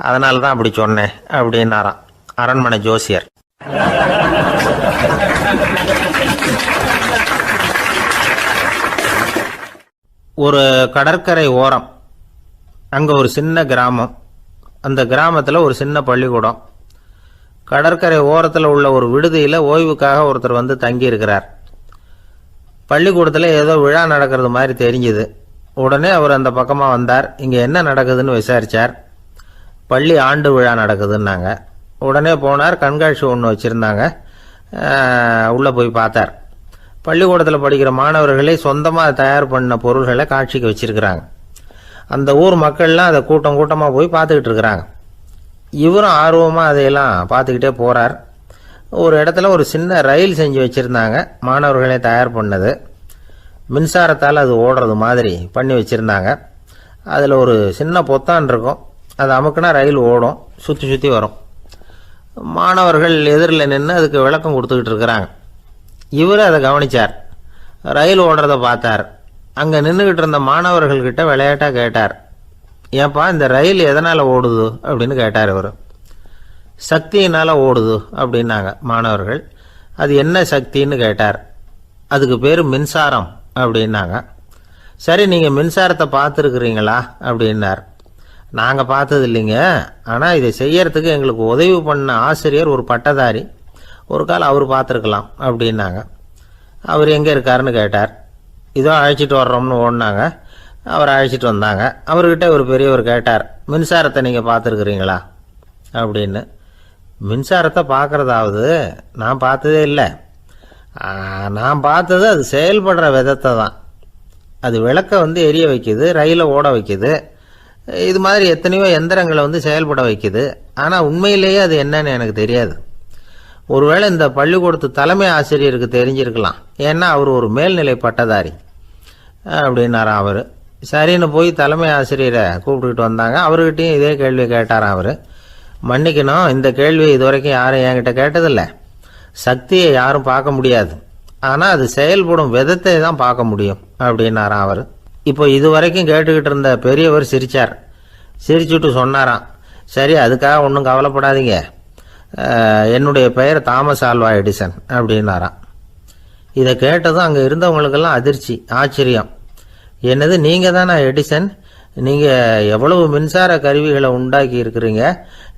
அதனால தான் அப்படி சொன்னேன் அப்படின்னாராம் அரண்மனை ஜோசியர். ஒரு கடற்கரை ஓரம், அங்கே ஒரு சின்ன கிராமம். அந்த கிராமத்தில் ஒரு சின்ன பள்ளிக்கூடம். கடற்கரை ஓரத்தில் உள்ள ஒரு விடுதியில் ஓய்வுக்காக ஒருத்தர் தங்கி இருக்கிறார். பள்ளிக்கூடத்தில் ஏதோ விழா நடக்கிறது மாதிரி தெரிஞ்சுது. உடனே அவர் அந்த பக்கமாக வந்தார். இங்கே என்ன நடக்குதுன்னு விசாரித்தார். பள்ளி ஆண்டு விழா நடக்குதுன்னாங்க. உடனே போனார். கண்காட்சி ஒன்று வச்சுருந்தாங்க. உள்ளே போய் பார்த்தார். பள்ளிக்கூடத்தில் படிக்கிற மாணவர்களே சொந்தமாக தயார் பண்ண பொருள்களை காட்சிக்கு வச்சுருக்கிறாங்க. அந்த ஊர் மக்கள்லாம் அதை கூட்டம் கூட்டமாக போய் பார்த்துக்கிட்டு இருக்கிறாங்க. இவரும் ஆர்வமாக அதையெல்லாம் பார்த்துக்கிட்டே போகிறார். ஒரு இடத்துல ஒரு சின்ன ரயில் செஞ்சு வச்சுருந்தாங்க, மாணவர்களே தயார் பண்ணது. மின்சாரத்தால் அது ஓடுறது மாதிரி பண்ணி வச்சுருந்தாங்க. அதில் ஒரு சின்ன பொத்தான் இருக்கும், அது அமுக்குனா ரயில் ஓடும், சுற்றி சுற்றி வரும். மாணவர்கள் எதிரில் நின்று அதுக்கு விளக்கம் கொடுத்துக்கிட்டு இருக்கிறாங்க. இவர் அதை கவனித்தார், ரயில் ஓடுறத பார்த்தார். அங்கே நின்றுக்கிட்டு இருந்த மாணவர்கள்கிட்ட விளையாட்டாக கேட்டார், ஏப்பா இந்த ரயில் எதனால் ஓடுது அப்படின்னு கேட்டார். இவர் சக்தியினால் ஓடுது அப்படின்னாங்க மாணவர்கள். அது என்ன சக்தின்னு கேட்டார். அதுக்கு பேர் மின்சாரம் அப்படின்னாங்க. சரி, நீங்கள் மின்சாரத்தை பார்த்துருக்குறீங்களா அப்படின்னார். நாங்கள் பார்த்தது இல்லைங்க, ஆனால் இதை செய்யறதுக்கு எங்களுக்கு உதவி பண்ண ஆசிரியர் ஒரு பட்டதாரி, ஒரு கால் அவர் பார்த்துருக்கலாம் அப்படின்னாங்க. அவர் எங்கே இருக்காருன்னு கேட்டார். இதோ அழைச்சிட்டு வர்றோம்னு ஓடினாங்க. அவர் அழைச்சிட்டு வந்தாங்க. அவர்கிட்ட ஒரு பெரியவர் கேட்டார், மின்சாரத்தை நீங்கள் பார்த்துருக்குறீங்களா அப்படின்னு. மின்சாரத்தை பார்க்குறதாவது நான் பார்த்ததே இல்லை. நான் பார்த்தது அது செயல்படுற விதத்தை தான். அது விளக்கை எரிய வைக்குது, ரயிலை ஓட வைக்குது, இது மாதிரி எத்தனையோ எந்திரங்களை செயல்பட வைக்குது. ஆனால் உண்மையிலேயே அது என்னன்னு எனக்கு தெரியாது. ஒருவேளை இந்த பள்ளிக்கூடத்து தலைமை ஆசிரியருக்கு தெரிஞ்சிருக்கலாம், ஏன்னா அவர் ஒரு மேல்நிலை பட்டதாரி அப்படின்னாராம் அவர். சரின்னு போய் தலைமை ஆசிரியரை கூப்பிட்டுக்கிட்டு வந்தாங்க. அவர்கிட்டையும் இதே கேள்வி கேட்டாராம் அவர். மன்னிக்கணும், இந்த கேள்வி இதுவரைக்கும் யாரும் என்கிட்ட கேட்டதில்லை. சக்தியை யாரும் பார்க்க முடியாது, ஆனால் அது செயல்படும் விதத்தை தான் பார்க்க முடியும் அப்படின்னாராம் அவர். இப்போ இதுவரைக்கும் கேட்டுக்கிட்டு இருந்த பெரியவர் சிரித்தார். சிரிச்சுட்டு சொன்னாராம், சரி அதுக்காக ஒன்றும் கவலைப்படாதீங்க, என்னுடைய பெயர் தாமஸ் ஆல்வா எடிசன் அப்படின்னாராம். இதை கேட்டதும் அங்கே இருந்தவங்களுக்கெல்லாம் அதிர்ச்சி, ஆச்சரியம். என்னது, நீங்கள் தானே எடிசன்? நீங்கள் எவ்வளவு மின்சார கருவிகளை உண்டாக்கி இருக்கிறீங்க,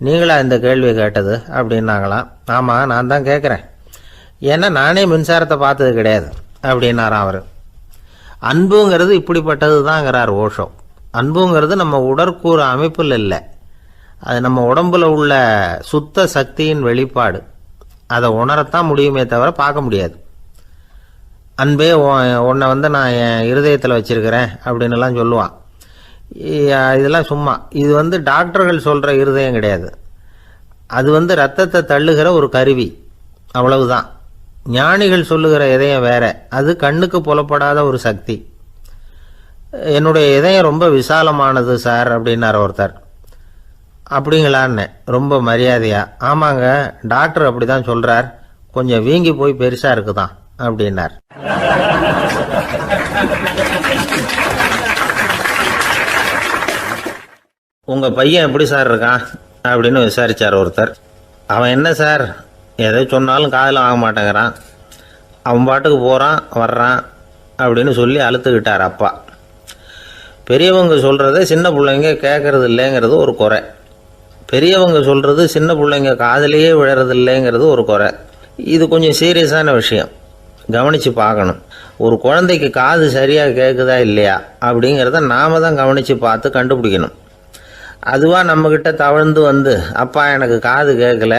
நீங்களா இந்த கேள்வியை கேட்டது அப்படின்னாங்களாம். ஆமாம், நான் தான் கேட்குறேன், ஏன்னா நானே மின்சாரத்தை பார்த்தது கிடையாது அப்படின்னாராம் அவர். அன்புங்கிறது இப்படிப்பட்டது தாங்கிறார் ஓஷோ. அன்புங்கிறது நம்ம உடற்கூறு அமைப்பில் இல்லை, அது நம்ம உடம்புல உள்ள சுத்த சக்தியின் வெளிப்பாடு. அதை உணரத்தான் முடியுமே தவிர பார்க்க முடியாது. அன்பே உன்னை நான் என் இருதயத்தில் வச்சிருக்கிறேன் அப்படின்னுலாம் சொல்லுவான். இதெல்லாம் சும்மா. இது டாக்டர்கள் சொல்கிற இருதயம் கிடையாது. அது ரத்தத்தை தள்ளுகிற ஒரு கருவி, அவ்வளவுதான். ஞானிகள் சொல்லுகிற இதயம் வேற, அது கண்ணுக்கு புலப்படாத ஒரு சக்தி. என்னுடைய இதயம் ரொம்ப விசாலமானது சார் அப்படின்னார் ஒருத்தர். அப்படிங்களான்னு ரொம்ப மரியாதையா, ஆமாங்க டாக்டர் அப்படி தான் சொல்கிறார், கொஞ்சம் வீங்கி போய் பெருசாக இருக்குதான் அப்படின்னார். உங்கள் பையன் எப்படி சார் இருக்கான் அப்படின்னு விசாரித்தார் ஒருத்தர். அவன் என்ன சார், எதை சொன்னாலும் காதில் ஆக மாட்டேங்கிறான், அவன் பாட்டுக்கு போகிறான் வர்றான் அப்படின்னு சொல்லி அழுத்துக்கிட்டார் அப்பா. பெரியவங்க சொல்கிறத சின்ன பிள்ளைங்க கேட்கறது இல்லைங்கிறது ஒரு குறை. பெரியவங்க சொல்கிறது சின்ன பிள்ளைங்க காதலையே விழறது இல்லைங்கிறது ஒரு குறை. இது கொஞ்சம் சீரியஸான விஷயம், கவனித்து பார்க்கணும். ஒரு குழந்தைக்கு காது சரியாக கேட்குதா இல்லையா அப்படிங்கிறத நாம் தான் கவனித்து பார்த்து கண்டுபிடிக்கணும். அதுவாக நம்மக்கிட்ட தவழ்ந்து அப்பா எனக்கு காது கேட்கல,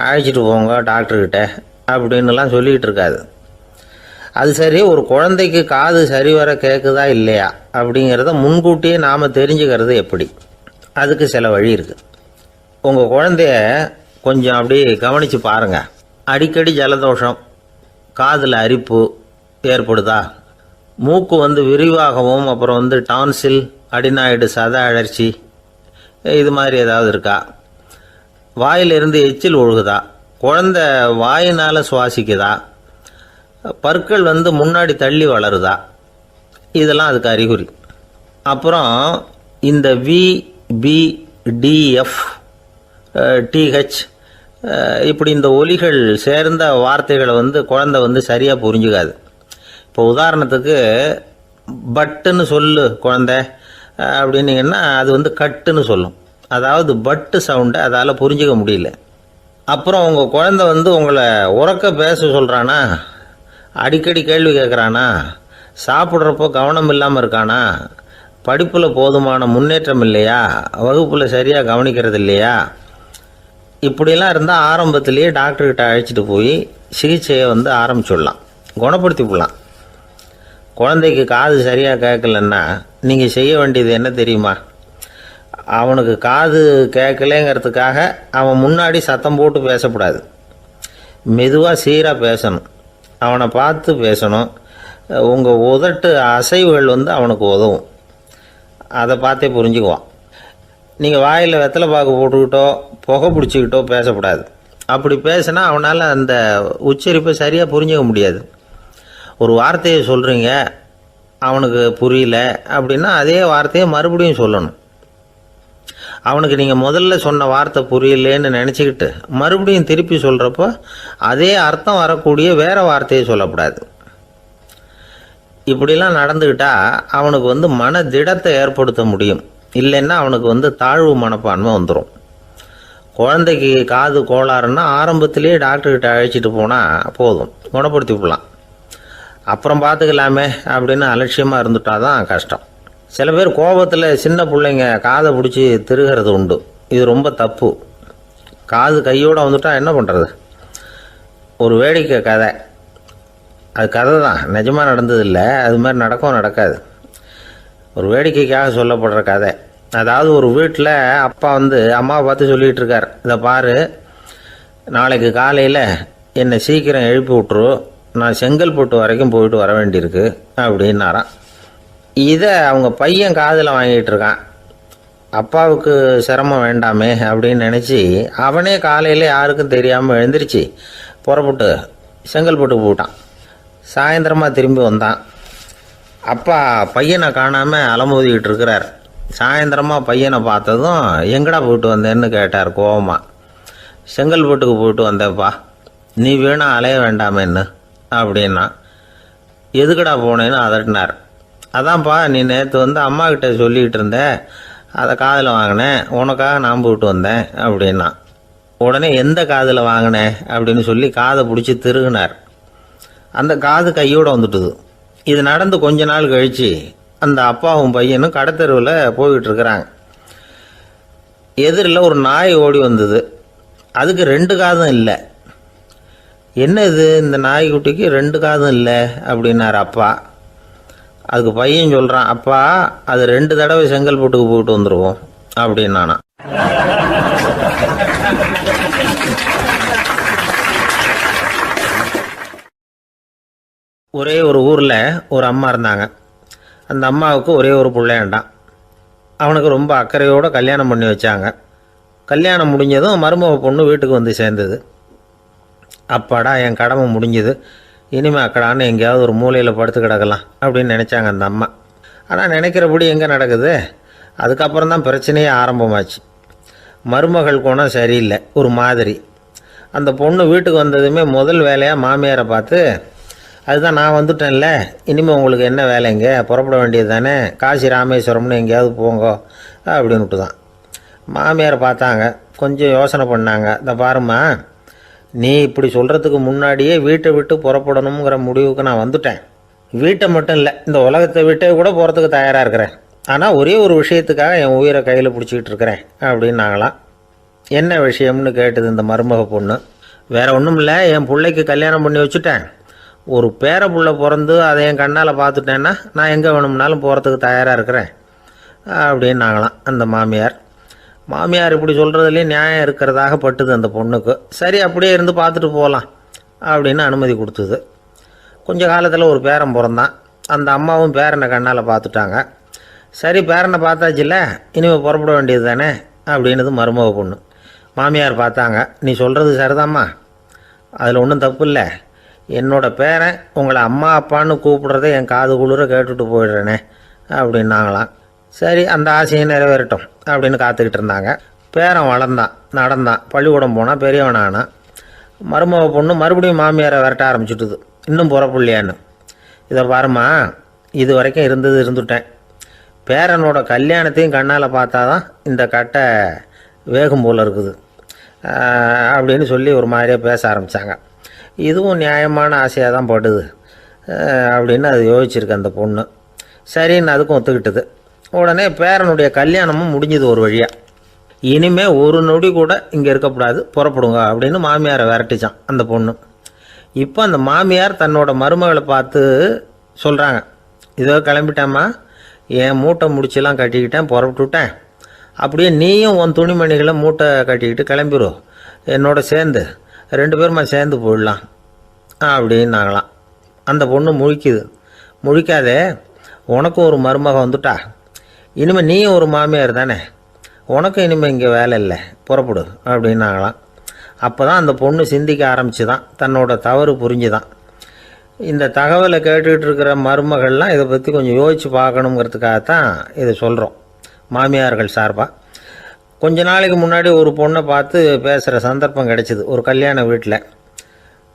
அழைச்சிட்டு போங்க டாக்டர்கிட்ட அப்படின்னுலாம் சொல்லிகிட்டு இருக்காது. அது சரி, ஒரு குழந்தைக்கு காது சரிவர கேட்குதா இல்லையா அப்படிங்கிறத முன்கூட்டியே நாம் தெரிஞ்சுக்கிறது எப்படி? அதுக்கு சில வழி இருக்குது. உங்கள் குழந்தைய கொஞ்சம் அப்படி கவனித்து பாருங்கள். அடிக்கடி ஜலதோஷம், காதில் அரிப்பு ஏற்படுதா, மூக்கு விரிவாகவும், அப்புறம் டான்சில், அடினாய்டு, சத அழற்சி, இது மாதிரி ஏதாவது இருக்கா, வாயிலிருந்து எச்சில் ஒழுகுதா, குழந்தை வாயினால் சுவாசிக்குதா, பற்கள் முன்னாடி தள்ளி வளருதா, இதெல்லாம் அதுக்கு அறிகுறி. அப்புறம் இந்த VBDF TH இப்படி இந்த ஒலிகள் சேர்ந்த வார்த்தைகளை குழந்தை சரியாக புரிஞ்சுக்காது. இப்போ உதாரணத்துக்கு பட்டுன்னு சொல்லு குழந்தை அப்படின்னீங்கன்னா அது கட்டுன்னு சொல்லும். அதாவது பட்டு சவுண்டை அதால் புரிஞ்சிக்க முடியல. அப்புறம் உங்கள் குழந்தை உங்களை உறக்க பேச சொல்கிறானா, அடிக்கடி கேள்வி கேட்குறானா, சாப்பிட்றப்போ கவனம் இல்லாமல் இருக்கானா, படிப்பில் போதுமான முன்னேற்றம் இல்லையா, வகுப்பில் சரியாக கவனிக்கிறது இல்லையா, இப்படிலாம் இருந்தால் ஆரம்பத்திலேயே டாக்டர்கிட்ட அழைச்சிட்டு போய் சிகிச்சையை ஆரம்பிச்சுடலாம், குணப்படுத்தி விடலாம். குழந்தைக்கு காது சரியாக கேட்கலன்னா நீங்கள் செய்ய வேண்டியது என்ன தெரியுமா? அவனுக்கு காது கேட்கலேங்கிறதுக்காக அவன் முன்னாடி சத்தம் போட்டு பேசக்கூடாது. மெதுவாக சீராக பேசணும், அவனை பார்த்து பேசணும். உங்கள் உதட்டு அசைவுகள் அவனுக்கு உதவும். அதை பார்த்தே புரிஞ்சுக்குவான். நீங்கள் வாயில் வெத்தலை பாக்கு போட்டுக்கிட்டோ புகை பிடிச்சிக்கிட்டோ பேசக்கூடாது. அப்படி பேசினா அவனால் அந்த உச்சரிப்பை சரியாக புரிஞ்சிக்க முடியாது. ஒரு வார்த்தையை சொல்கிறீங்க, அவனுக்கு புரியல அப்படின்னா அதே வார்த்தையை மறுபடியும் சொல்லணும். அவனுக்கு நீங்கள் முதல்ல சொன்ன வார்த்தை புரியலேன்னு நினச்சிக்கிட்டு மறுபடியும் திருப்பி சொல்கிறப்போ அதே அர்த்தம் வரக்கூடிய வேறு வார்த்தையை சொல்லக்கூடாது. இப்படிலாம் நடந்துக்கிட்டால் அவனுக்கு மன திடத்தை ஏற்படுத்த முடியும். இல்லைன்னா அவனுக்கு தாழ்வு மனப்பான்மை வந்துடும். குழந்தைக்கு காது கோளாறுன்னா ஆரம்பத்திலேயே டாக்டர்கிட்ட அழைச்சிட்டு போனால் போதும், குணப்படுத்தி விடலாம். அப்புறம் பார்த்துக்கலாமே அப்படின்னு அலட்சியமாக இருந்துட்டா தான் கஷ்டம். சில பேர் கோபத்தில் சின்ன பிள்ளைங்க காதை பிடிச்சி திருகிறது உண்டு. இது ரொம்ப தப்பு. காது கையோடு வந்துட்டால் என்ன பண்ணுறது? ஒரு வேடிக்கை கதை, அது கதை தான், நிஜமாக நடந்ததில்லை. அது மாதிரி நடக்காது. ஒரு வேடிக்கைக்காக சொல்லப்படுற கதை. அதாவது ஒரு வீட்டில் அப்பா அம்மாவை பார்த்து சொல்லிகிட்டு இருக்கார், இதை பாரு, நாளைக்கு காலையில் என்னை சீக்கிரம் எழுப்பி விட்ரு, நான் செங்கல்பட்டு வரைக்கும் போயிட்டு வர வேண்டியிருக்கு அப்படின்னாராம். இதை அவங்க பையன் காதில் வாங்கிட்டு இருக்கான். அப்பாவுக்கு சிரமம் வேண்டாமே அப்படின்னு நினச்சி அவனே காலையில் யாருக்கும் தெரியாமல் எழுந்திரிச்சு புறப்பட்டு செங்கல்பட்டு போட்டான். சாயந்தரமாக திரும்பி வந்தான். அப்பா பையனை காணாமல் அலமோதிக்கிட்டு இருக்கிறார். சாயந்தரமாக பையனை பார்த்ததும் எங்கடா போயிட்டு வந்தேன்னு கேட்டார் கோவமாக. செங்கல்பட்டுக்கு போயிட்டு வந்தேப்பா, நீ வேணா அலைய வேண்டாமேன்னு அப்படின்னா. எதுக்கடா போனேன்னு அதட்டினார். அதான்ப்பா, நீ நேற்று அம்மா கிட்ட சொல்லிக்கிட்டு இருந்த, அதை காதில் வாங்கினேன், உனக்காக நான் போயிட்டு வந்தேன் அப்படின்னா. உடனே எந்த காதில் வாங்கினேன் அப்படின்னு சொல்லி காதை பிடிச்சி திருகினார். அந்த காது கையோடு வந்துட்டுது. இது நடந்து கொஞ்ச நாள் கழித்து அந்த அப்பாவும் பையனும் கடத்தெருவில் போய்கிட்டு இருக்கிறாங்க. எதிரில் ஒரு நாய் ஓடி வந்தது. அதுக்கு 2 காதும் இல்லை. என்ன இது, இந்த நாய்க்குட்டிக்கு 2 காதும் இல்லை அப்படின்னார் அப்பா. அதுக்கு பையன் சொல்கிறான், அப்பா அது 2 தடவை செங்கல்பட்டுக்கு போயிட்டு வந்துடுவோம் அப்படின்னானா. ஒரே ஒரு ஊரில் ஒரு அம்மா இருந்தாங்க. அந்த அம்மாவுக்கு ஒரே ஒரு பிள்ளையாண்டான். அவனுக்கு ரொம்ப அக்கறையோடு கல்யாணம் பண்ணி வச்சாங்க. கல்யாணம் முடிஞ்சதும் மருமக பொண்ணு வீட்டுக்கு சேர்ந்தது. அப்பாடா, என் கடமை முடிஞ்சது, இனிமேல் அக்கடான்னு எங்கேயாவது ஒரு மூலையில் படுத்து கிடக்கலாம் அப்படின்னு நினச்சாங்க அந்த அம்மா. ஆனால் நினைக்கிறபடி எங்கே நடக்குது? அதுக்கப்புறம் தான் பிரச்சனையே ஆரம்பமாச்சு. மருமகள் குணம் சரியில்லை, ஒரு மாதிரி. அந்த பொண்ணு வீட்டுக்கு வந்ததுமே முதல் வேலையாக மாமியாரை பார்த்து, அதுதான் நான் வந்துட்டேன்ல, இனிமேல் உங்களுக்கு என்ன வேலைங்க, புறப்பட வேண்டியது தானே, காசி ராமேஸ்வரம்னு எங்கேயாவது போங்க அப்படின்ட்டு தான். மாமியார் பார்த்தாங்க, கொஞ்சம் யோசனை பண்ணாங்க. இந்த பாருமா, நீ இப்படி சொல்கிறதுக்கு முன்னாடியே வீட்டை விட்டு புறப்படணுங்கிற முடிவுக்கு நான் வந்துட்டேன். வீட்டை மட்டும் இல்லை, இந்த உலகத்தை விட்டே கூட போகிறதுக்கு தயாராக இருக்கிறேன். ஆனால் ஒரே ஒரு விஷயத்துக்காக என் உயிரை கையில் பிடிச்சிக்கிட்டு இருக்கிறேன் அப்படின்னாங்களாம். என்ன விஷயம்னு கேட்டது இந்த மருமக பொண்ணு. வேறு ஒன்றும் இல்லை, என் பிள்ளைக்கு கல்யாணம் பண்ணி வச்சுட்டேன். ஒரு பேர புள்ள பிறந்து அதை என் கண்ணால் பார்த்துட்டேன்னா நான் எங்கே வேணும்னாலும் போகிறதுக்கு தயாராக இருக்கிறேன் அப்படின்னாங்களாம் அந்த மாமியார். மாமியார் இப்படி சொல்கிறதுலேயும் நியாயம் இருக்கிறதாக பட்டுது அந்த பொண்ணுக்கு. சரி, அப்படியே இருந்து பார்த்துட்டு போகலாம் அப்படின்னு அனுமதி கொடுத்தது. கொஞ்ச காலத்தில் ஒரு பேரன் பிறந்தான். அந்த அம்மாவும் பேரனை கண்ணால் பார்த்துட்டாங்க. சரி, பேரனை பார்த்தாச்சுல்ல, இனிமேல் புறப்பட வேண்டியது தானே அப்படின்னது மருமக பொண்ணு. மாமியார் பார்த்தாங்க, நீ சொல்கிறது சரிதாம்மா, அதில் ஒன்றும் தப்பு இல்லை. என்னோட பேரன் உங்களை அம்மா அப்பான்னு கூப்பிடுறதை என் காது குளிர கேட்டுட்டு போயிடுறேனே அப்படின்னாங்களாம். சரி, அந்த ஆசையை நிறைவேறட்டும் அப்படின்னு காத்துக்கிட்டு இருந்தாங்க. பேரன் வளர்ந்தான், நடந்தான், பள்ளிக்கூடம் போனால் பெரியவனானான். மருமக பொண்ணு மறுபடியும் மாமியாரை விரட்ட ஆரம்பிச்சுட்டுது, இன்னும் புறப்புள்ளையான்னு. இதை பாருமா, இது வரைக்கும் இருந்துட்டேன். பேரனோட கல்யாணத்தையும் கண்ணால் பார்த்தா தான் இந்த கட்டை வேகும் போல் இருக்குது அப்படின்னு சொல்லி ஒரு மாதிரியாக பேச ஆரம்பித்தாங்க. இதுவும் நியாயமான ஆசையாக தான் படுது அப்படின்னு அது யோசிச்சிருக்கு அந்த பொண்ணு. சரின்னு அதுக்கும் ஒத்துக்கிட்டது. உடனே பேரனுடைய கல்யாணமும் முடிஞ்சது ஒரு வழியாக. இனிமேல் ஒரு நொடி கூட இங்கே இருக்கக்கூடாது, புறப்படுங்க அப்படின்னு மாமியாரை விரட்டிச்சான் அந்த பொண்ணு. இப்போ அந்த மாமியார் தன்னோட மருமகளை பார்த்து சொல்கிறாங்க, இதோ கிளம்பிட்டாம்மா, என் மூட்டை முடிச்செல்லாம் கட்டிக்கிட்டேன், புறப்பட்டுவிட்டேன். அப்படியே நீயும் உன் துணிமணிகளை மூட்டை கட்டிக்கிட்டு கிளம்பிடும் என்னோட சேர்ந்து, 2 பேருமா சேர்ந்து போயிடலாம் அப்படின்னாங்களாம். அந்த பொண்ணு முழிக்குது. முழிக்காதே, உனக்கும் ஒரு மருமக வந்துட்டா, இனிமேல் நீயும் ஒரு மாமியார் தானே, உனக்கும் இனிமேல் இங்கே வேலை இல்லை, புறப்படு அப்படின்னாங்களாம். அப்போ தான் அந்த பொண்ணு சிந்திக்க ஆரம்பிச்சு தான், தன்னோட தவறு புரிஞ்சுதான். இந்த தகவலை கேட்டுக்கிட்டு இருக்கிற மருமகள்லாம் இதை பற்றி கொஞ்சம் யோசித்து பார்க்கணுங்கிறதுக்காகத்தான் இதை சொல்கிறோம் மாமியார்கள் சார்பாக. கொஞ்ச நாளைக்கு முன்னாடி ஒரு பொண்ணை பார்த்து பேசுகிற சந்தர்ப்பம் கிடைச்சிது ஒரு கல்யாண வீட்டில்.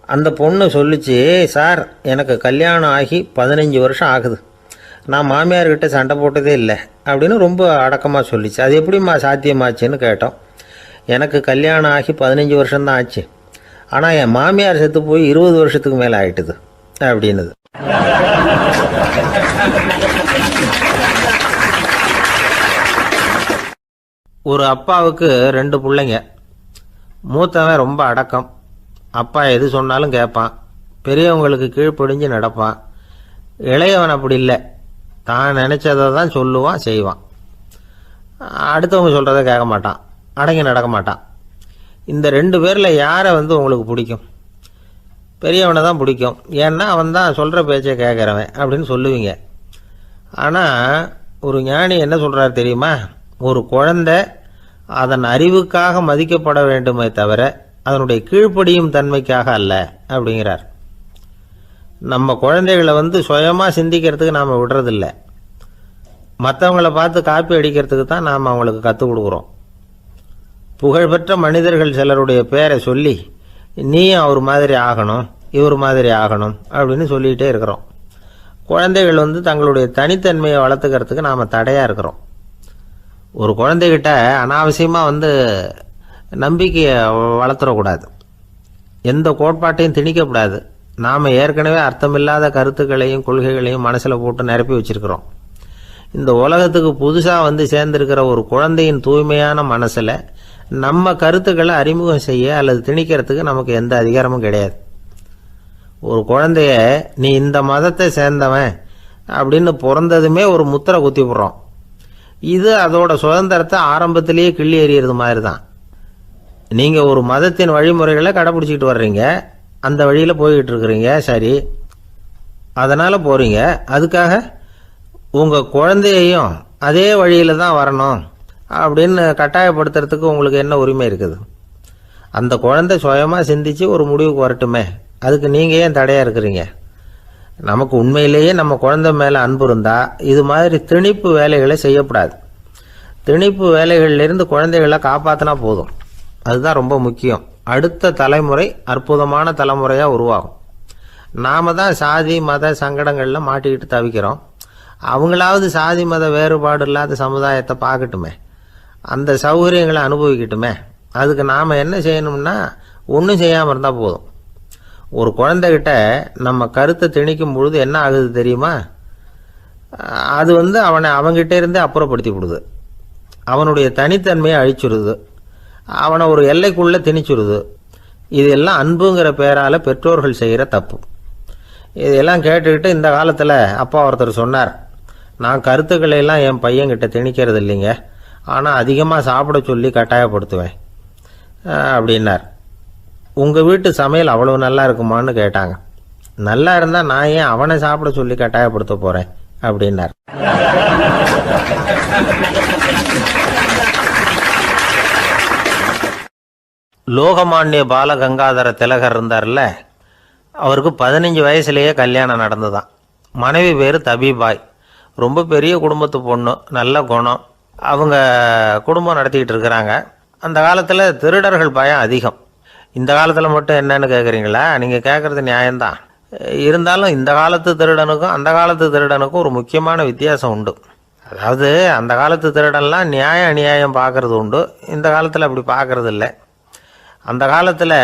அந்த பொண்ணு சொல்லிச்சு, சார் எனக்கு கல்யாணம் ஆகி 15 வருஷம் ஆகுது, நான் மாமியார்கிட்ட சண்டை போட்டதே இல்லை அப்படின்னு ரொம்ப அடக்கமாக சொல்லிச்சு. அது எப்படிம்மா சாத்தியமாச்சுன்னு கேட்டோம். எனக்கு கல்யாணம் ஆகி 15 வருஷம்தான் ஆச்சு, ஆனால் என் மாமியார் செத்து போய் 20 வருஷத்துக்கு மேலே ஆயிட்டுது அப்படின்னுது. ஒரு அப்பாவுக்கு 2 பிள்ளைங்க. மூத்தவன் ரொம்ப அடக்கம், அப்பா எது சொன்னாலும் கேட்பான், பெரியவங்களுக்கு கீழ்ப்படிஞ்சு நடப்பான். இளையவன் அப்படி இல்லை, தான் நினச்சதை தான் சொல்லுவான், செய்வான். அடுத்தவங்க சொல்கிறத கேட்க மாட்டான், அடங்கி நடக்க மாட்டான். இந்த 2 பேரில் யாரை உங்களுக்கு பிடிக்கும்? பெரியவனை தான் பிடிக்கும், ஏன்னா அவன் தான் சொல்கிற பேச்சை கேட்குறவன் அப்படின்னு சொல்லுவீங்க. ஆனால் ஒரு ஞானி என்ன சொல்கிறார் தெரியுமா? ஒரு குழந்தை அதன் அறிவுக்காக மதிக்கப்பட வேண்டுமே தவிர அதனுடைய கீழ்ப்படியும் தன்மைக்காக அல்ல அப்படிங்கிறார். நம்ம குழந்தைகளை சுயமாக சிந்திக்கிறதுக்கு நாம் விடுறதில்ல, மற்றவங்களை பார்த்து காப்பி அடிக்கிறதுக்கு தான் நாம் அவங்களுக்கு கற்றுக் கொடுக்குறோம். புகழ்பெற்ற மனிதர்கள் சிலருடைய பேரை சொல்லி நீயும் அவர் மாதிரி ஆகணும், இவர் மாதிரி ஆகணும் அப்படின்னு சொல்லிகிட்டே இருக்கிறோம். குழந்தைகள் தங்களுடைய தனித்தன்மையை வளர்த்துக்கிறதுக்கு நாம் தடையாக இருக்கிறோம். ஒரு குழந்தைகிட்ட அனாவசியமாக நம்பிக்கையை வளர்த்துடக்கூடாது, எந்த கோட்பாட்டையும் திணிக்கக்கூடாது. நாம் ஏற்கனவே அர்த்தமில்லாத கருத்துக்களையும் கொள்கைகளையும் மனசில் போட்டு நிரப்பி வச்சுருக்கிறோம். இந்த உலகத்துக்கு புதுசாக சேர்ந்திருக்கிற ஒரு குழந்தையின் தூய்மையான மனசில் நம்ம கருத்துக்களை அறிமுகம் செய்ய அல்லது திணிக்கிறதுக்கு நமக்கு எந்த அதிகாரமும் கிடையாது. ஒரு குழந்தைய நீ இந்த மதத்தை சேர்ந்தவன் அப்படின்னு பிறந்ததுமே ஒரு முத்திரை குத்தி விடுறோம். இது அதோட சுதந்திரத்தை ஆரம்பத்திலேயே கிள்ளி எறிகிறது மாதிரி தான். நீங்கள் ஒரு மதத்தின் வழிமுறைகளை கடைப்பிடிச்சிக்கிட்டு வர்றீங்க, அந்த வழியில் போய்கிட்டு இருக்கிறீங்க, சரி, அதனால் போகிறீங்க. அதுக்காக உங்கள் குழந்தையையும் அதே வழியில் தான் வரணும் அப்படின்னு கட்டாயப்படுத்துறதுக்கு உங்களுக்கு என்ன உரிமை இருக்குது? அந்த குழந்தை சுயமாக சிந்திச்சு ஒரு முடிவுக்கு வரட்டுமே, அதுக்கு நீங்கள் ஏன் தடையாக இருக்கிறீங்க? நமக்கு உண்மையிலேயே நம்ம குழந்தை மேலே அன்பு இருந்தால் இது மாதிரி திணிப்பு வேலைகளை செய்யக்கூடாது. திணிப்பு வேலைகளிலிருந்து குழந்தைகளை காப்பாற்றினா போதும், அதுதான் ரொம்ப முக்கியம். அடுத்த தலைமுறை அற்புதமான தலைமுறையாக உருவாகும். நாம் தான் சாதி மத சங்கடங்களில் மாட்டிக்கிட்டு தவிக்கிறோம். அவங்களாவது சாதி மத வேறுபாடு இல்லாத சமுதாயத்தை பார்க்கட்டுமே, அந்த சௌகரியங்களை அனுபவிக்கட்டுமே. அதுக்கு நாம் என்ன செய்யணும்னா ஒன்றும் செய்யாமல் இருந்தால் போதும். ஒரு குழந்தைகிட்ட நம்ம கருத்தை திணிக்கும் பொழுது என்ன ஆகுது தெரியுமா? அது அவனை அவங்ககிட்ட இருந்தே அப்புறப்படுத்தி விடுது, அவனுடைய தனித்தன்மையை அழிச்சுடுது, அவனை ஒரு எல்லைக்குள்ளே திணிச்சுடுது. இதெல்லாம் அன்புங்கிற பேரால் பெற்றோர்கள் செய்கிற தப்பு. இதெல்லாம் கேட்டுக்கிட்டு இந்த காலத்தில் அப்பா ஒருத்தர் சொன்னார், நான் கருத்துக்களை எல்லாம் என் பையன்கிட்ட திணிக்கிறது இல்லைங்க, ஆனால் அதிகமாக சாப்பிட சொல்லி கட்டாயப்படுத்துவேன் அப்படின்னார். உங்கள் வீட்டு சமையல் அவ்வளவு நல்லா இருக்குமான்னு கேட்டாங்க. நல்லா இருந்தால் நான் ஏன் அவனை சாப்பிட சொல்லி கட்டாயப்படுத்த போகிறேன் அப்படின்னார். லோகமானிய பாலகங்காதர திலகர் இருந்தார்ல, அவருக்கு 15 வயசுலேயே கல்யாணம் நடந்துதான். மனைவி பேர் தபிபாய், ரொம்ப பெரிய குடும்பத்து பொண்ணு, நல்ல குணம். அவங்க குடும்பம் நடத்திக்கிட்டு இருக்கிறாங்க. அந்த காலத்தில் திருடர்கள் பயம் அதிகம். இந்த காலத்தில் மட்டும் என்னன்னு கேட்குறீங்களா? நீங்கள் கேட்குறது நியாயம்தான். இருந்தாலும் இந்த காலத்து திருடனுக்கும் அந்த காலத்து திருடனுக்கும் ஒரு முக்கியமான வித்தியாசம் உண்டு. அதாவது அந்த காலத்து திருடன்லாம் நியாயம் அநியாயம் பார்க்குறது உண்டு, இந்த காலத்தில் அப்படி பார்க்குறது இல்லை. அந்த காலத்தில்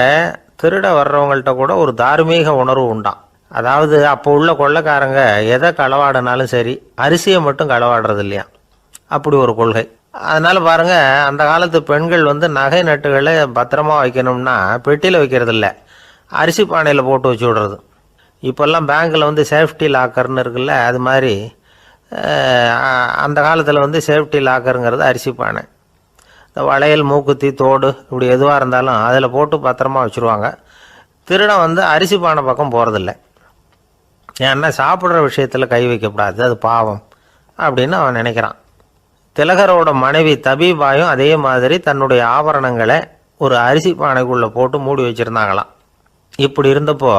திருட வர்றவங்கள்ட்ட கூட ஒரு தார்மீக உணர்வு உண்டாம். அதாவது அப்போ உள்ள கொள்ளைக்காரங்க எதை களவாடினாலும் சரி, அரிசியை மட்டும் களவாடுறது இல்லையா, அப்படி ஒரு கொள்கை. அதனால் பாருங்கள், அந்த காலத்து பெண்கள் நகை நட்டுகளை பத்திரமா வைக்கணும்னா பெட்டியில் வைக்கிறது இல்லை, அரிசி பானையில் போட்டு வச்சு விடுறது. இப்போல்லாம் பேங்க்கில் வந்து சேஃப்டி லாக்கர்னு இருக்குல்ல, அது மாதிரி அந்த காலத்தில் வந்து சேஃப்டி லாக்கருங்கிறது அரிசி பானை. இந்த வளையல், மூக்குத்தி, தோடு இப்படி எதுவாக இருந்தாலும் அதில் போட்டு பத்திரமா வச்சுருவாங்க. திருடன் வந்து அரிசி பானை பக்கம் போகிறதில்ல. ஏன்னா சாப்பிட்ற விஷயத்தில் கை வைக்கக்கூடாது, அது பாவம் அப்படின்னு அவன் நினைக்கிறான். திலகரோட மனைவி தபீபாயும் அதே மாதிரி தன்னுடைய ஆபரணங்களை ஒரு அரிசி பானைக்குள்ளே போட்டு மூடி வச்சுருந்தாங்களாம். இப்படி இருந்தப்போ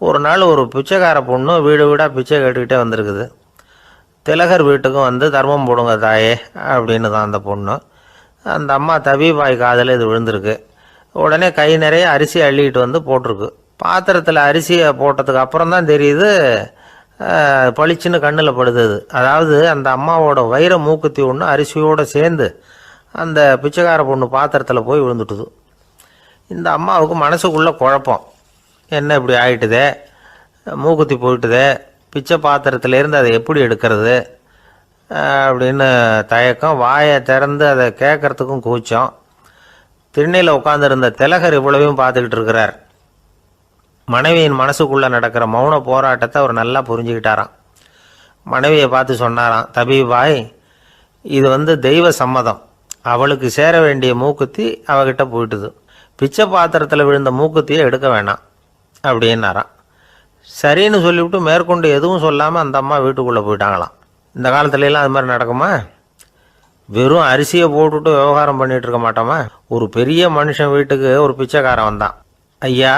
ஒரு நாள் ஒரு பிச்சைக்கார பொண்ணு வீடு வீடாக பிச்சை கேட்டுக்கிட்டே வந்திருக்குது. திலகர் வீட்டுக்கும் வந்து தர்மம் போடுங்க தாயே அப்படின்னு தான் அந்த பொண்ணு. அந்த அம்மா தபீபாய் காதில் இது விழுந்திருக்கு. உடனே கை நிறைய அரிசி அள்ளிக்கிட்டு வந்து போட்டிருக்கு. பாத்திரத்தில் அரிசியை போட்டதுக்கு அப்புறம் தான் தெரியுது பளிச்சுன்னு கண்ணில் படுது. அதாவது அந்த அம்மாவோட வைர மூக்குத்தி ஒன்று அரிசியோடு சேர்ந்து அந்த பிச்சைக்கார பொண்ணு பாத்திரத்தில் போய் விழுந்துட்டுது. இந்த அம்மாவுக்கு மனசுக்குள்ளே குழப்பம், என்ன இப்படி ஆகிட்டுதே, மூக்குத்தி போயிட்டுதே, பிச்சை பாத்திரத்துலேருந்து அதை எப்படி எடுக்கிறது அப்படின்னு தயக்கம். வாயை திறந்து அதை கேட்கறதுக்கும் கூச்சம். திண்ணையில் உட்காந்துருந்த திலகர் இவ்வளவையும் பார்த்துக்கிட்டு இருக்கிறார். மனைவியின் மனசுக்குள்ளே நடக்கிற மௌன போராட்டத்தை அவர் நல்லா புரிஞ்சுக்கிட்டாராம். மனைவியை பார்த்து சொன்னாராம், தபீபாய், இது வந்து தெய்வ சம்மதம். அவளுக்கு சேர வேண்டிய மூக்குத்தி அவகிட்ட போயிட்டுது. பிச்சை பாத்திரத்தில் விழுந்த மூக்குத்தியை எடுக்க வேணாம் அப்படின்னாராம். சரின்னு சொல்லிவிட்டு மேற்கொண்டு எதுவும் சொல்லாமல் அந்த அம்மா வீட்டுக்குள்ளே போயிட்டாங்களாம். இந்த காலத்துலலாம் அது மாதிரி நடக்குமா? வெறும் அரிசியை போட்டுவிட்டு விவகாரம் பண்ணிகிட்டு இருக்க மாட்டோமா? ஒரு பெரிய மனுஷன் வீட்டுக்கு ஒரு பிச்சைக்காரன் வந்தான். ஐயா,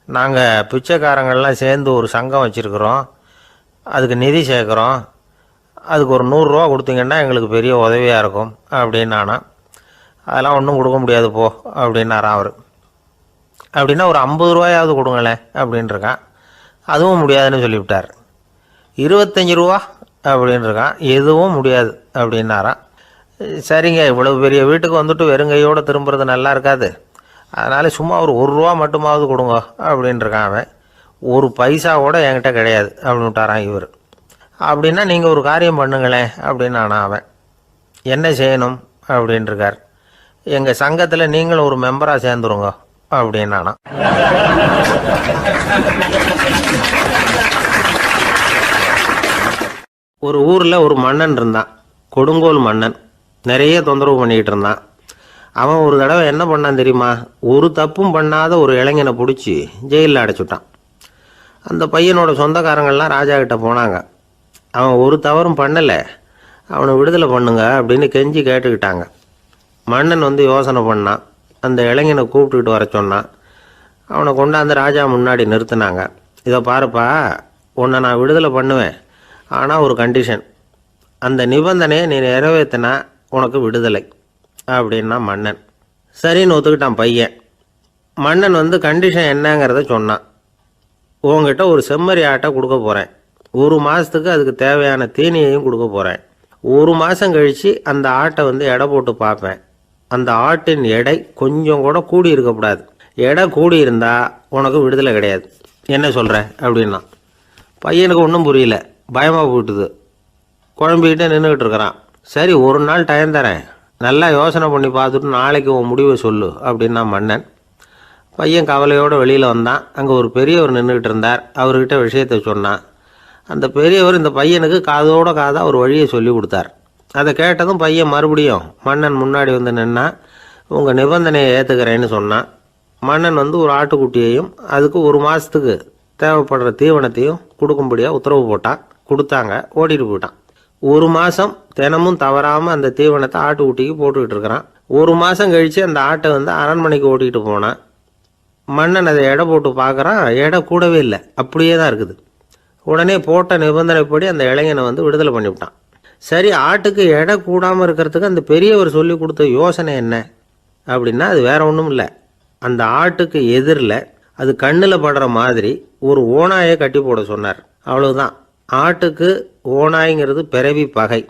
நாங்கள் பிச்சைக்காரங்கள்லாம் சேர்ந்து ஒரு சங்கம் வச்சுருக்குறோம், அதுக்கு நிதி சேர்க்குறோம், அதுக்கு ஒரு 100 ரூபா கொடுத்தீங்கன்னா எங்களுக்கு பெரிய உதவியாக இருக்கும் அப்படின்னானா. அதெல்லாம் ஒன்றும் கொடுக்க முடியாது போ அப்படின்னாரான் அவர். அப்படின்னா ஒரு 50 ரூபாயாவது கொடுங்களேன் அப்படின்ட்டுருக்கான். அதுவும் முடியாதுன்னு சொல்லிவிட்டார். 25 ரூபா அப்படின்ட்டுருக்கான். எதுவும் முடியாது அப்படின்னாரான். சரிங்க, இவ்வளவு பெரிய வீட்டுக்கு வந்துட்டு வெறுங்கையோடு திரும்புறது நல்லா இருக்காது, அதனால் சும்மா ஒரு 1 ரூபா மட்டுமாவது கொடுங்க அப்படின்ட்டுருக்கான் அவன். ஒரு பைசா கூட என்கிட்ட கிடையாது அப்படின்னு விட்டாரான் இவர். அப்படின்னா நீங்கள் ஒரு காரியம் பண்ணுங்களேன் அப்படின்னானா அவன். என்ன செய்யணும் அப்படின்ட்டுருக்கார். எங்கள் சங்கத்தில் நீங்களும் ஒரு மெம்பராக சேர்ந்துருங்க அப்படின்னானா. ஒரு ஊரில் ஒரு மன்னன் இருந்தான், கொடுங்கோல் மன்னன். நிறைய தொந்தரவு பண்ணிக்கிட்டு இருந்தான். அவன் ஒரு தடவை என்ன பண்ணான் தெரியுமா? ஒரு தப்பும் பண்ணாத ஒரு இளைஞனை பிடிச்சி ஜெயிலில் அடைச்சுட்டான். அந்த பையனோட சொந்தக்காரங்கள்லாம் ராஜா கிட்ட போனாங்க. அவன் ஒரு தவறும் பண்ணலை, அவனை விடுதலை பண்ணுங்க அப்படின்னு கெஞ்சி கேட்டுக்கிட்டாங்க. மன்னன் வந்து யோசனை பண்ணான். அந்த இளைஞனை கூப்பிட்டுக்கிட்டு வர சொன்னான். அவனை கொண்டாந்து ராஜா முன்னாடி நிறுத்தினாங்க. இதை பாருப்பா, உன்னை நான் விடுதலை பண்ணுவேன், ஆனால் ஒரு கண்டிஷன். அந்த நிபந்தனையை நீ நிறைவேற்றினா உனக்கு விடுதலை அப்படின்னா மன்னன். சரின்னு ஒத்துக்கிட்டான் பையன். மன்னன் வந்து கண்டிஷன் என்னங்கிறத சொன்னான். உங்ககிட்ட ஒரு செம்மறி ஆட்டை கொடுக்க போகிறேன், 1 மாதத்துக்கு அதுக்கு தேவையான தீனியையும் கொடுக்க போகிறேன். 1 மாதம் கழித்து அந்த ஆட்டை வந்து எடை போட்டு பார்ப்பேன். அந்த ஆட்டின் எடை கொஞ்சம் கூட கூடி இருக்கக்கூடாது. எடை கூடி இருந்தால் உனக்கு விடுதலை கிடையாது. என்ன சொல்கிற அப்படின்னா. பையனுக்கு ஒன்றும் புரியல, பயமாக போயிட்டுது. குழம்பிக்கிட்டே நின்றுக்கிட்டு இருக்கிறான். சரி, 1 நாள் டைம் தரேன், நல்லா யோசனை பண்ணி பார்த்துட்டு நாளைக்கு உன் முடிவை சொல்லு அப்படின்னா மன்னன். பையன் கவலையோடு வெளியில் வந்தான். அங்கே ஒரு பெரியவர் நின்றுக்கிட்டு இருந்தார். அவர்கிட்ட விஷயத்தை சொன்னான். அந்த பெரியவர் இந்த பையனுக்கு காதோட காதாக ஒரு வழியை சொல்லி கொடுத்தார். அதை கேட்டதும் பையன் மறுபடியும் மன்னன் முன்னாடி வந்து நின்னா. உங்கள் நிபந்தனையை ஏற்றுக்கிறேன்னு சொன்னான். மன்னன் வந்து ஒரு ஆட்டுக்குட்டியையும் அதுக்கு 1 மாதத்துக்கு தேவைப்படுற தீவனத்தையும் கொடுக்கும்படியாக உத்தரவு போட்டான். கொடுத்தாங்க, ஓடிட்டு போயிட்டான். 1 மாதம் தினமும் தவறாமல் அந்த தீவனத்தை ஆட்டுக்குட்டிக்கு போட்டுக்கிட்டு இருக்கிறான். 1 மாதம் கழித்து அந்த ஆட்டை வந்து அரண்மனைக்கு ஓட்டிகிட்டு போனான். மன்னன் அதை எடை போட்டு பார்க்குறான், எடை கூடவே இல்லை, அப்படியே தான் இருக்குது. உடனே போட்ட நிபந்தனைப்படி அந்த இளைஞனை வந்து விடுதலை பண்ணிவிட்டான். சரி, ஆட்டுக்கு எடை கூடாமல் இருக்கிறதுக்கு அந்த பெரியவர் சொல்லி கொடுத்த யோசனை என்ன அப்படின்னா, அது வேற ஒன்றும் இல்லை. அந்த ஆட்டுக்கு எதிரில் அது கண்ணில் படுற மாதிரி ஒரு ஓநாயை கட்டி போட சொன்னார். அவ்வளவுதான். ஆட்டுக்கு ஓநாய்ங்கிறது பிறவி பகை.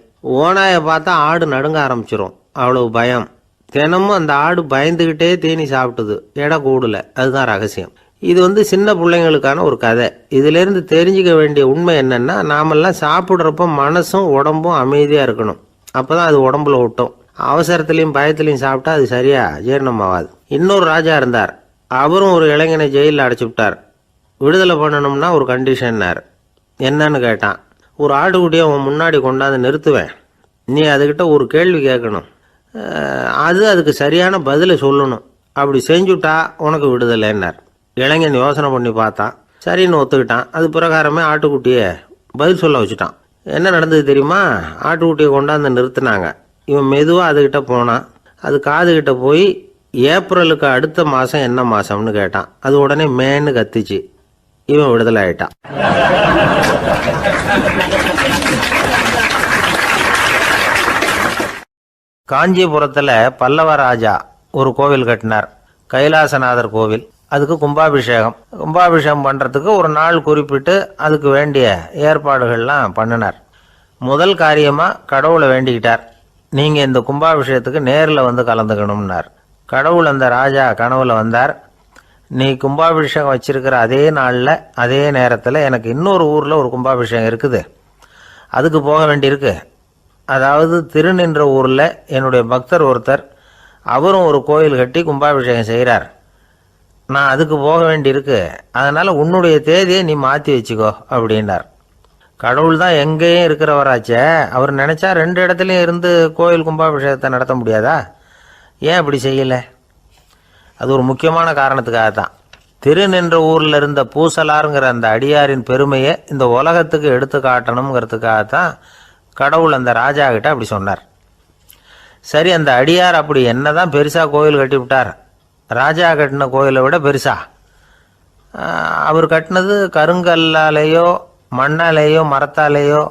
ஓநாயை பார்த்தா ஆடு நடுங்க ஆரம்பிச்சிடும், அவ்வளவு பயம். தினமும் அந்த ஆடு பயந்துக்கிட்டே தீனி சாப்பிட்டுது, எடை கூடல. அதுதான் ரகசியம். இது வந்து சின்ன பிள்ளைங்களுக்கான ஒரு கதை. இதிலேருந்து தெரிஞ்சிக்க வேண்டிய உண்மை என்னென்னா, நாமெல்லாம் சாப்பிட்றப்ப மனசும் உடம்பும் அமைதியாக இருக்கணும். அப்போ தான் அது உடம்புல ஒட்டும். அவசரத்துலேயும் பயத்துலையும் சாப்பிட்டா அது சரியாக ஜீரணமாகாது. இன்னொரு ராஜா இருந்தார். அவரும் ஒரு இளைஞனை ஜெயிலில் அடைச்சி விட்டார். விடுதலை பண்ணணும்னா ஒரு கண்டிஷன்னார். என்னன்னு கேட்டான். ஒரு ஆட்டுக்குட்டியை அவன் முன்னாடி கொண்டாந்து நிறுத்துவேன், நீ அதுக்கிட்ட ஒரு கேள்வி கேட்கணும், அதுக்கு சரியான பதிலை சொல்லணும், அப்படி செஞ்சுட்டா உனக்கு விடுதலைன்னார். இளைஞன் யோசனை பண்ணி பார்த்தான், சரின்னு ஒத்துக்கிட்டான். அது பிரகாரமே ஆட்டுக்குட்டியை பதில் சொல்ல வச்சுட்டான். என்ன நடந்தது தெரியுமா? ஆட்டுக்குட்டியை கொண்டாந்து நிறுத்தினாங்க. இவன் மெதுவாக அதுக்கிட்ட போனான். அது காதுகிட்ட போய் ஏப்ரலுக்கு அடுத்த மாதம் என்ன மாதம்னு கேட்டான். அது உடனே மேன்னு கத்திச்சு. இவன் விடுதலை ஆயிட்டான். காஞ்சிபுரத்தில் பல்லவ ராஜா ஒரு கோவில் கட்டினார், கைலாசநாதர் கோவில். அதுக்கு கும்பாபிஷேகம் பண்ணுறதுக்கு ஒரு நாள் குறிப்பிட்டு அதுக்கு வேண்டிய ஏற்பாடுகள்லாம் பண்ணினார். முதல் காரியமாக கடவுளை வேண்டிக்கிட்டார், நீங்கள் இந்த கும்பாபிஷேகத்துக்கு நேரில் வந்து கலந்துக்கணும்னார். கடவுள் அந்த ராஜா கனவுல வந்தார். நீ கும்பாபிஷேகம் வச்சிருக்கிற அதே நாளில் அதே நேரத்தில் எனக்கு இன்னொரு ஊரில் ஒரு கும்பாபிஷேகம் இருக்குது, அதுக்கு போக வேண்டியிருக்கு. அதாவது திருநின்ற ஊரில் என்னுடைய பக்தர் ஒருத்தர், அவரும் ஒரு கோயில் கட்டி கும்பாபிஷேகம் செய்கிறார், நான் அதுக்கு போக வேண்டியிருக்கு, அதனால் உன்னுடைய தேதியை நீ மாற்றி வச்சுக்கோ அப்படின்னார். கடவுள் தான் எங்கேயும் இருக்கிறவராச்சே, அவர் நினச்சா 2 இடத்துலையும் இருந்து கோயில் கும்பாபிஷேகத்தை நடத்த முடியாதா? ஏன் அப்படி செய்யலை? அது ஒரு முக்கியமான காரணத்துக்காகத்தான். திருநின்ற ஊரில் இருந்த பூசலாருங்கிற அந்த அடியாரின் பெருமையை இந்த உலகத்துக்கு எடுத்து காட்டணுங்கிறதுக்காகத்தான் கடவுள் அந்த ராஜா கிட்ட அப்படி சொன்னார். சரி, அந்த அடியார் அப்படி என்னதான் பெருசாக கோயில் கட்டி விட்டார்? ராஜா கட்டின கோயிலை விட பெருசா? அவர் கட்டினது கருங்கல்லாலேயோ மண்ணாலேயோ மரத்தாலேயோ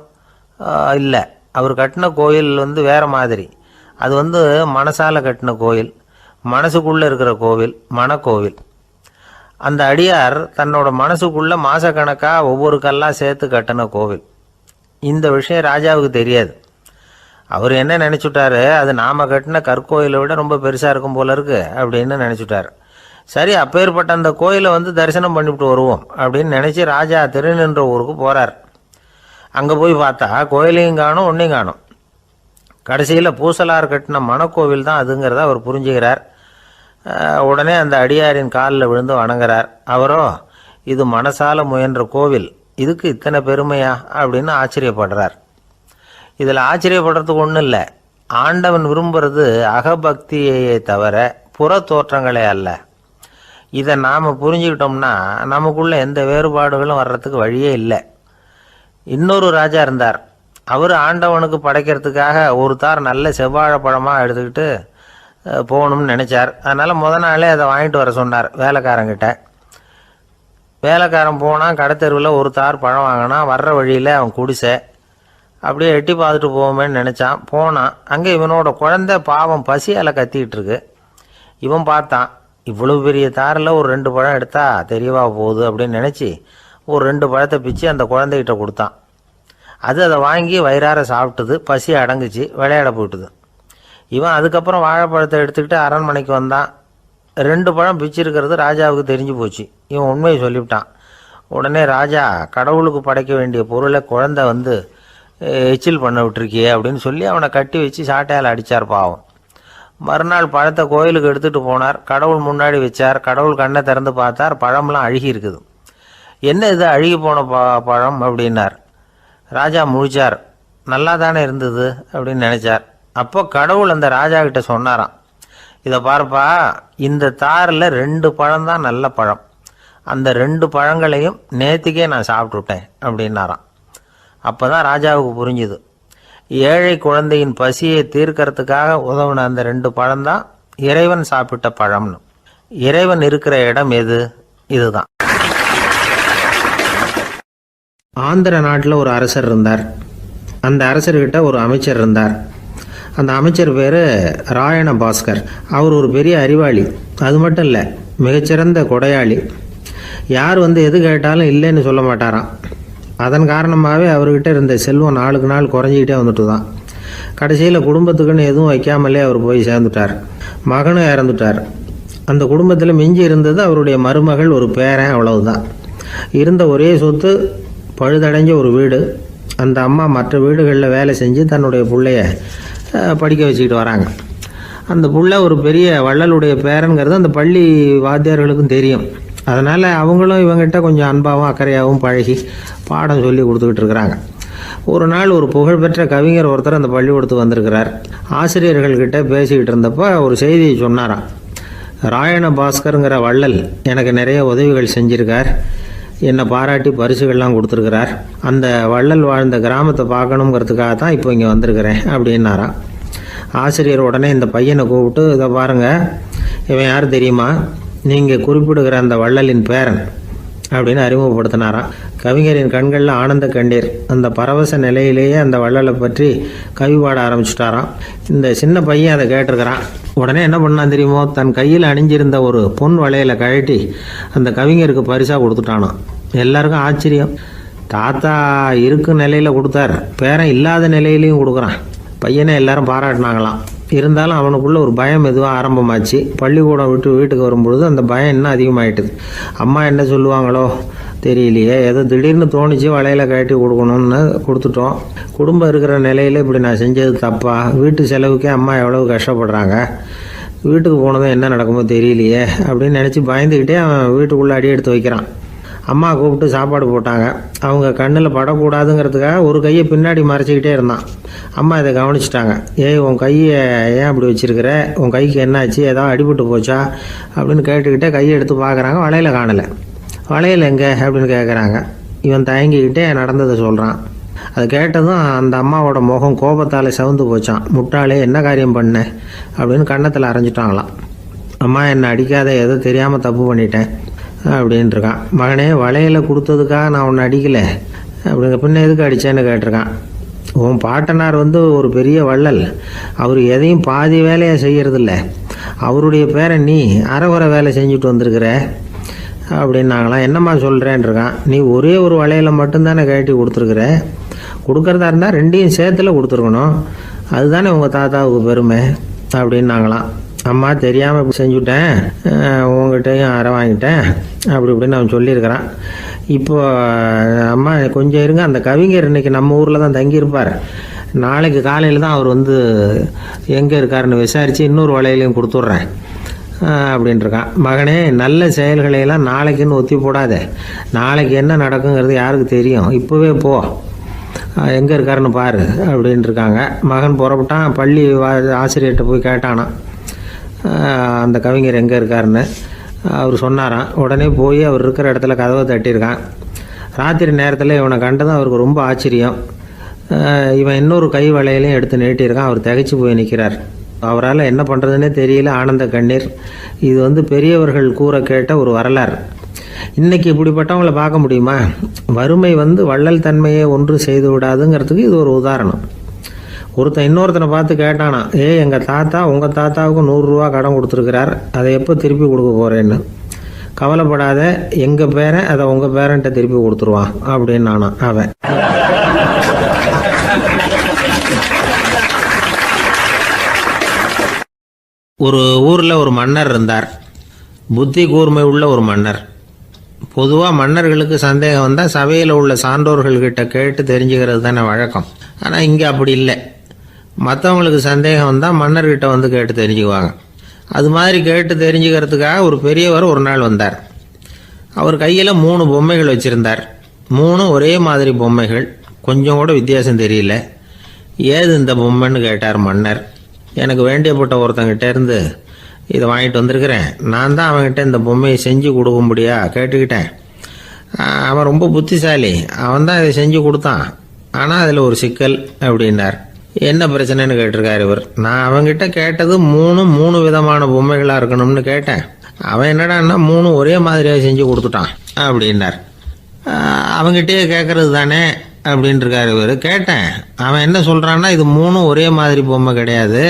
இல்லை. அவர் கட்டின கோயில் வேறு மாதிரி. அது மனசால கட்டின கோயில், மனசுக்குள்ளே இருக்கிற கோவில், மனக்கோவில். அந்த அடியார் தன்னோட மனசுக்குள்ளே மாதக்கணக்காக ஒவ்வொரு கல்லாக சேர்த்து கட்டின கோவில். இந்த விஷயம் ராஜாவுக்கு தெரியாது. அவர் என்ன நினச்சுட்டாரு, அது நாம் கட்டின கற்கோயிலை விட ரொம்ப பெருசாக இருக்கும் போல இருக்கு அப்படின்னு நினச்சுட்டார். சரி, அப்பேற்பட்ட அந்த கோயிலை தரிசனம் பண்ணிவிட்டு வருவோம் அப்படின்னு நினச்சி ராஜா திருநின்ற ஊருக்கு போகிறார். அங்கே போய் பார்த்தா கோயிலையும் காணும், ஒன்றையும் காணும். கடைசியில் பூசலார் கட்டின மணக்கோவில் தான் அதுங்கிறத அவர் புரிஞ்சுக்கிறார். உடனே அந்த அடியாரின் காலில் விழுந்து வணங்குறார். அவரோ, இது மனசால முயன்ற கோவில், இதுக்கு இத்தனை பெருமையா அப்படின்னு ஆச்சரியப்படுறார். இதில் ஆச்சரியப்படுறதுக்கு ஒன்றும் இல்லை. ஆண்டவன் விரும்புறது அகபக்தியையே தவிர புற தோற்றங்களே அல்ல. இதை நாம் புரிஞ்சுக்கிட்டோம்னா நமக்குள்ள எந்த வேறுபாடுகளும் வர்றதுக்கு வழியே இல்லை. இன்னொரு ராஜா இருந்தார். அவர் ஆண்டவனுக்கு படைக்கிறதுக்காக ஒரு தார் நல்ல செவ்வாழை பழமாக எடுத்துக்கிட்டு போகணும்னு நினச்சார். அதனால் முத நாளே அதை வாங்கிட்டு வர சொன்னார் வேலைக்காரங்கிட்ட. வேலைக்காரன் போனால் கடைத்தெருவில் ஒரு தார் பழம் வாங்கினான். வர்ற வழியில் அவன் குடிசை. அப்படியே எட்டி பார்த்துட்டு போவோமேன்னு நினச்சான். போனான். அங்கே இவனோட குழந்தை பாவம் பசியால் கத்திக்கிட்டு இருக்கு. இவன் பார்த்தான், இவ்வளோ பெரிய தாரில் ஒரு 2 பழம் எடுத்தா தெரியவா போகுது அப்படின்னு நினச்சி ஒரு 2 பழத்தை பிச்சு அந்த குழந்தைகிட்ட கொடுத்தான். அது அதை வாங்கி வயிறார சாப்பிட்டுது. பசி அடங்குச்சு, விளையாட போயிட்டுது. இவன் அதுக்கப்புறம் வாழைப்பழத்தை எடுத்துக்கிட்டு அரண்மனைக்கு வந்தான். 2 பழம் பிச்சிருக்கிறது ராஜாவுக்கு தெரிஞ்சு போச்சு. இவன் உண்மையை சொல்லிவிட்டான். உடனே ராஜா, கடவுளுக்கு படைக்க வேண்டிய பொருளை குழந்தை எச்சில் பண்ண விட்டுருக்கியே அப்படின்னு சொல்லி அவனை கட்டி வச்சு சாட்டையால் அடித்தார் பாவம். மறுநாள் பழத்தை கோயிலுக்கு எடுத்துகிட்டு போனார். கடவுள் முன்னாடி வச்சார். கடவுள் கண்ணை திறந்து பார்த்தார், பழம்லாம் அழுகி இருக்குது. என்ன இது அழுகி போன பழம் அப்படின்னார். ராஜா முழிச்சார். நல்லா தானே இருந்தது அப்படின்னு நினச்சார். அப்போ கடவுள் அந்த ராஜா கிட்ட சொன்னாராம், இதை பார்ப்பா, இந்த தாரில் 2 பழம் தான் நல்ல பழம், அந்த 2 பழங்களையும் நேற்றுக்கே நான் சாப்பிட்டுட்டேன் அப்படின்னாராம். அப்போ தான் ராஜாவுக்கு புரிஞ்சுது, ஏழை குழந்தையின் பசியை தீர்க்கறதுக்காக உதவுன அந்த 2 பழம்தான் இறைவன் சாப்பிட்ட பழம்னு. இறைவன் இருக்கிற இடம் எது? இதுதான். ஆந்திர நாட்டில் ஒரு அரசர் இருந்தார். அந்த அரசர்கிட்ட ஒரு அமைச்சர் இருந்தார். அந்த அமைச்சர் பேர் ராயண பாஸ்கர். அவர் ஒரு பெரிய அறிவாளி. அது மட்டும் இல்லை, மிகச்சிறந்த கொடையாளி. யார் எது கேட்டாலும் இல்லைன்னு சொல்ல மாட்டாராம். அதன் காரணமாகவே அவர்கிட்ட இருந்த செல்வம் நாளுக்கு நாள் குறைஞ்சிக்கிட்டே வந்துட்டு தான். கடைசியில் குடும்பத்துக்குன்னு எதுவும் வைக்காமலே அவர் போய் சேர்ந்துட்டார். மகனும் இறந்துட்டார். அந்த குடும்பத்தில் மிஞ்சி இருந்தது அவருடைய மருமகள், ஒரு பேரன், அவ்வளவுதான். இருந்த ஒரே சொத்து பழுதடைஞ்ச ஒரு வீடு. அந்த அம்மா மற்ற வீடுகளில் வேலை செஞ்சு தன்னுடைய பிள்ளைய படிக்க வச்சுக்கிட்டு வராங்க. அந்த புள்ள ஒரு பெரிய வள்ளலுடைய பேரன்கிறது அந்த பள்ளி வாத்தியார்களுக்கும் தெரியும். அதனால் அவங்களும் இவங்ககிட்ட கொஞ்சம் அன்பாகவும் அக்கறையாகவும் பழகி பாடம் சொல்லி கொடுத்துக்கிட்டு இருக்கிறாங்க. ஒரு நாள் ஒரு புகழ்பெற்ற கவிஞர் ஒருத்தர் அந்த பள்ளிக்கூடத்துக்கு வந்திருக்கிறார். ஆசிரியர்கள்கிட்ட பேசிக்கிட்டு இருந்தப்போ ஒரு செய்தியை சொன்னாராம். ராயண பாஸ்கருங்கிற வள்ளல் எனக்கு நிறைய உதவிகள் செஞ்சிருக்கார், என்னை பாராட்டி பரிசுகள்லாம் கொடுத்துருக்கிறார். அந்த வள்ளல் வாழ்ந்த கிராமத்தை பார்க்கணுங்கிறதுக்காக தான் இப்போ இங்கே வந்திருக்கிறேன் அப்படின்னாராம். ஆசிரியர் உடனே இந்த பையனை கூப்பிட்டு, இதை பாருங்கள், இவன் யார் தெரியுமா, நீங்கள் குறிப்பிடுகிற அந்த வள்ளலின் பேரன் அப்படின்னு அறிமுகப்படுத்தினாராம். கவிஞரின் கண்களில் ஆனந்த கண்ணீர். அந்த பரவச நிலையிலேயே அந்த வள்ளலை பற்றி கவி பாட ஆரம்பிச்சுட்டாராம். இந்த சின்ன பையன் அதை கேட்டிருக்கிறான். உடனே என்ன பண்ணான் தெரியுமோ, தன் கையில் அணிஞ்சிருந்த ஒரு பொன் வளையலை கழட்டி அந்த கவிஞருக்கு பரிசாக கொடுத்துட்டானான். எல்லாருக்கும் ஆச்சரியம். தாத்தா இருக்கும் நிலையில் கொடுத்தார், பேரன் இல்லாத நிலையிலையும் கொடுக்குறான். பையனை எல்லாரும் பாராட்டினாங்களாம். இருந்தாலும் அவனுக்குள்ள ஒரு பயம் எதுவும் ஆரம்பமாச்சு. பள்ளிக்கூடம் விட்டு வீட்டுக்கு வரும்பொழுது அந்த பயம் இன்னும் அதிகமாயிட்டுது. அம்மா என்ன சொல்லுவாங்களோ தெரியலையே, ஏதோ திடீர்னு தோணிச்சு வளையல கட்டி கொடுக்கணும்னு கொடுத்துட்டோம். குடும்பம் இருக்கிற நிலையில் இப்படி நான் செஞ்சது தப்பா, வீட்டு செலவுக்கே அம்மா எவ்வளவு கஷ்டப்படுறாங்க, வீட்டுக்கு போனதும் என்ன நடக்குமோ தெரியலையே அப்படின்னு நினச்சி பயந்துக்கிட்டே அவன் வீட்டுக்குள்ளே அடி எடுத்து வைக்கிறான். அம்மா கூப்பிட்டு சாப்பாடு போட்டாங்க. அவங்க கண்ணில் படக்கூடாதுங்கிறதுக்காக ஒரு கையை பின்னாடி மறைச்சிக்கிட்டே இருந்தான். அம்மா இதை கவனிச்சிட்டாங்க. ஏய், உன் கையை ஏன் அப்படி வச்சிருக்கிற, உன் கைக்கு என்னாச்சு, ஏதாவது அடிபட்டு போச்சா அப்படின்னு கேட்டுக்கிட்டே கையை எடுத்து பார்க்குறாங்க. வளையல காணலை. வளையல் எங்கே அப்படின்னு கேட்குறாங்க. இவன் தயங்கிக்கிட்டே நடந்ததை சொல்கிறான். அதை கேட்டதும் அந்த அம்மாவோட முகம் கோபத்தால் சவுந்து போச்சான். முட்டாளே, என்ன காரியம் பண்ண அப்படின்னு கன்னத்தில் அரைஞ்சிட்டாங்களாம். அம்மா, என்னை அடிக்காத, ஏதோ தெரியாமல் தப்பு பண்ணிட்டேன் அப்படின்ட்டுருக்கான். மகனே, வளையலை கொடுத்ததுக்காக நான் உன்னை அடிக்கலை, அப்படிங்க பின்ன எதுக்கு அடித்தேன்னு கேட்டிருக்கான். உன் பாட்டனார் ஒரு பெரிய வள்ளல், அவர் எதையும் பாதி வேலையை செய்யறதில்ல, அவருடைய பேரை நீ அரைகுறை வேலை செஞ்சுட்டு வந்திருக்கிற அப்படின்னாங்களாம். என்னம்மா சொல்கிறேன்ருக்கான். நீ ஒரே ஒரு வளையலை மட்டும்தானே கட்டி கொடுத்துருக்குற, கொடுக்குறதா இருந்தால் ரெண்டையும் சேர்த்துல கொடுத்துருக்கணும், அதுதானே உங்கள் தாத்தாவுக்கு பெருமை அப்படின்னாங்களாம். அம்மா, தெரியாமல் செஞ்சுட்டேன், உங்கள்கிட்டையும் அரை வாங்கிட்டேன் அப்படி இப்படின்னு அவன் சொல்லியிருக்கிறான். இப்போ அம்மா கொஞ்சம் இருங்க, அந்த கவிஞர் இன்னைக்கு நம்ம ஊரில் தான் தங்கியிருப்பார், நாளைக்கு காலையில் தான் அவர் எங்கே இருக்காருன்னு விசாரித்து இன்னொரு வளையலையும் கொடுத்துட்றேன் அப்படின்ட்டுருக்கான். மகனே, நல்ல செயல்களையெல்லாம் நாளைக்குன்னு ஒத்தி போடாத, நாளைக்கு என்ன நடக்குங்கிறது யாருக்கு தெரியும், இப்போவே போ, எங்கே இருக்காருன்னு பாரு அப்படின்ட்டுருக்காங்க. மகன் புறப்பட்டான். பள்ளி ஆசிரியர்கிட்ட போய் கேட்டானான் அந்த கவிஞர் எங்கே இருக்காருன்னு. அவர் சொன்னாராம். உடனே போய் அவர் இருக்கிற இடத்துல கதவை தட்டியிருக்கான். ராத்திரி நேரத்தில் இவனை கண்டதும் அவருக்கு ரொம்ப ஆச்சரியம். இவன் இன்னொரு கை வளையலையும் எடுத்து நீட்டியிருக்கான். அவர் திகைச்சு போய் நிற்கிறார். அவரால் என்ன பண்ணுறதுன்னே தெரியல, ஆனந்த கண்ணீர். இது பெரியவர்கள் கூற கேட்ட ஒரு வரலாறு. இன்னைக்கு இப்படிப்பட்டவங்களை பார்க்க முடியுமா? வறுமை வள்ளல் தன்மையை ஒன்று செய்து விடாதுங்கிறதுக்கு இது ஒரு உதாரணம். ஒருத்தன் இன்னொருத்தனை பார்த்து கேட்டானா, எங்கள் தாத்தா உங்கள் தாத்தாவுக்கு 100 ரூபா கடன் கொடுத்துருக்கிறார், அதை எப்போ திருப்பி கொடுக்க போகிறேன்னு. கவலைப்படாத, எங்கள் பேரன் அதை உங்கள் பேரன்ட்ட திருப்பி கொடுத்துருவான் அப்படின்னு நானா அவன். ஒரு ஊரில் ஒரு மன்னர் இருந்தார். புத்தி கூர்மை உள்ள ஒரு மன்னர். பொதுவாக மன்னர்களுக்கு சந்தேகம் வந்தால் சபையில் உள்ள சான்றோர்கள்கிட்ட கேட்டு தெரிஞ்சுக்கிறது தானே வழக்கம். ஆனால் இங்கே அப்படி இல்லை. மற்றவங்களுக்கு சந்தேகம் வந்தால் மன்னர்கிட்ட கேட்டு தெரிஞ்சுக்குவாங்க. அது மாதிரி கேட்டு தெரிஞ்சுக்கிறதுக்காக ஒரு பெரியவர் ஒரு நாள் வந்தார். அவர் கையில் 3 பொம்மைகள் வச்சுருந்தார். 3 ஒரே மாதிரி பொம்மைகள், கொஞ்சம் கூட வித்தியாசம் தெரியல. ஏது இந்த பொம்மைன்னு கேட்டார் மன்னர். எனக்கு வேண்டியப்பட்ட ஒருத்தங்கிட்ட இருந்து இதை வாங்கிட்டு வந்திருக்கிறேன், நான் தான் அவன்கிட்ட இந்த பொம்மையை செஞ்சு கொடுக்கும்படியா கேட்டுக்கிட்டேன். அவன் ரொம்ப புத்திசாலி, அவன் தான் இதை செஞ்சு கொடுத்தான், ஆனால் அதில் ஒரு சிக்கல் அப்படின்னார். என்ன பிரச்சனைன்னு கேட்டிருக்காரு இவர். நான் அவன்கிட்ட கேட்டது 3 விதமான பொம்மைகளாக இருக்கணும்னு கேட்டேன், அவன் என்னடான்னா 3 ஒரே மாதிரியாக செஞ்சு கொடுத்துட்டான் அப்படின்னார். அவங்ககிட்டயே கேட்கறது தானே அப்படின்ட்டுருக்காரு இவர். கேட்டேன், அவன் என்ன சொல்கிறான்னா இது 3 ஒரே மாதிரி பொம்மை கிடையாது,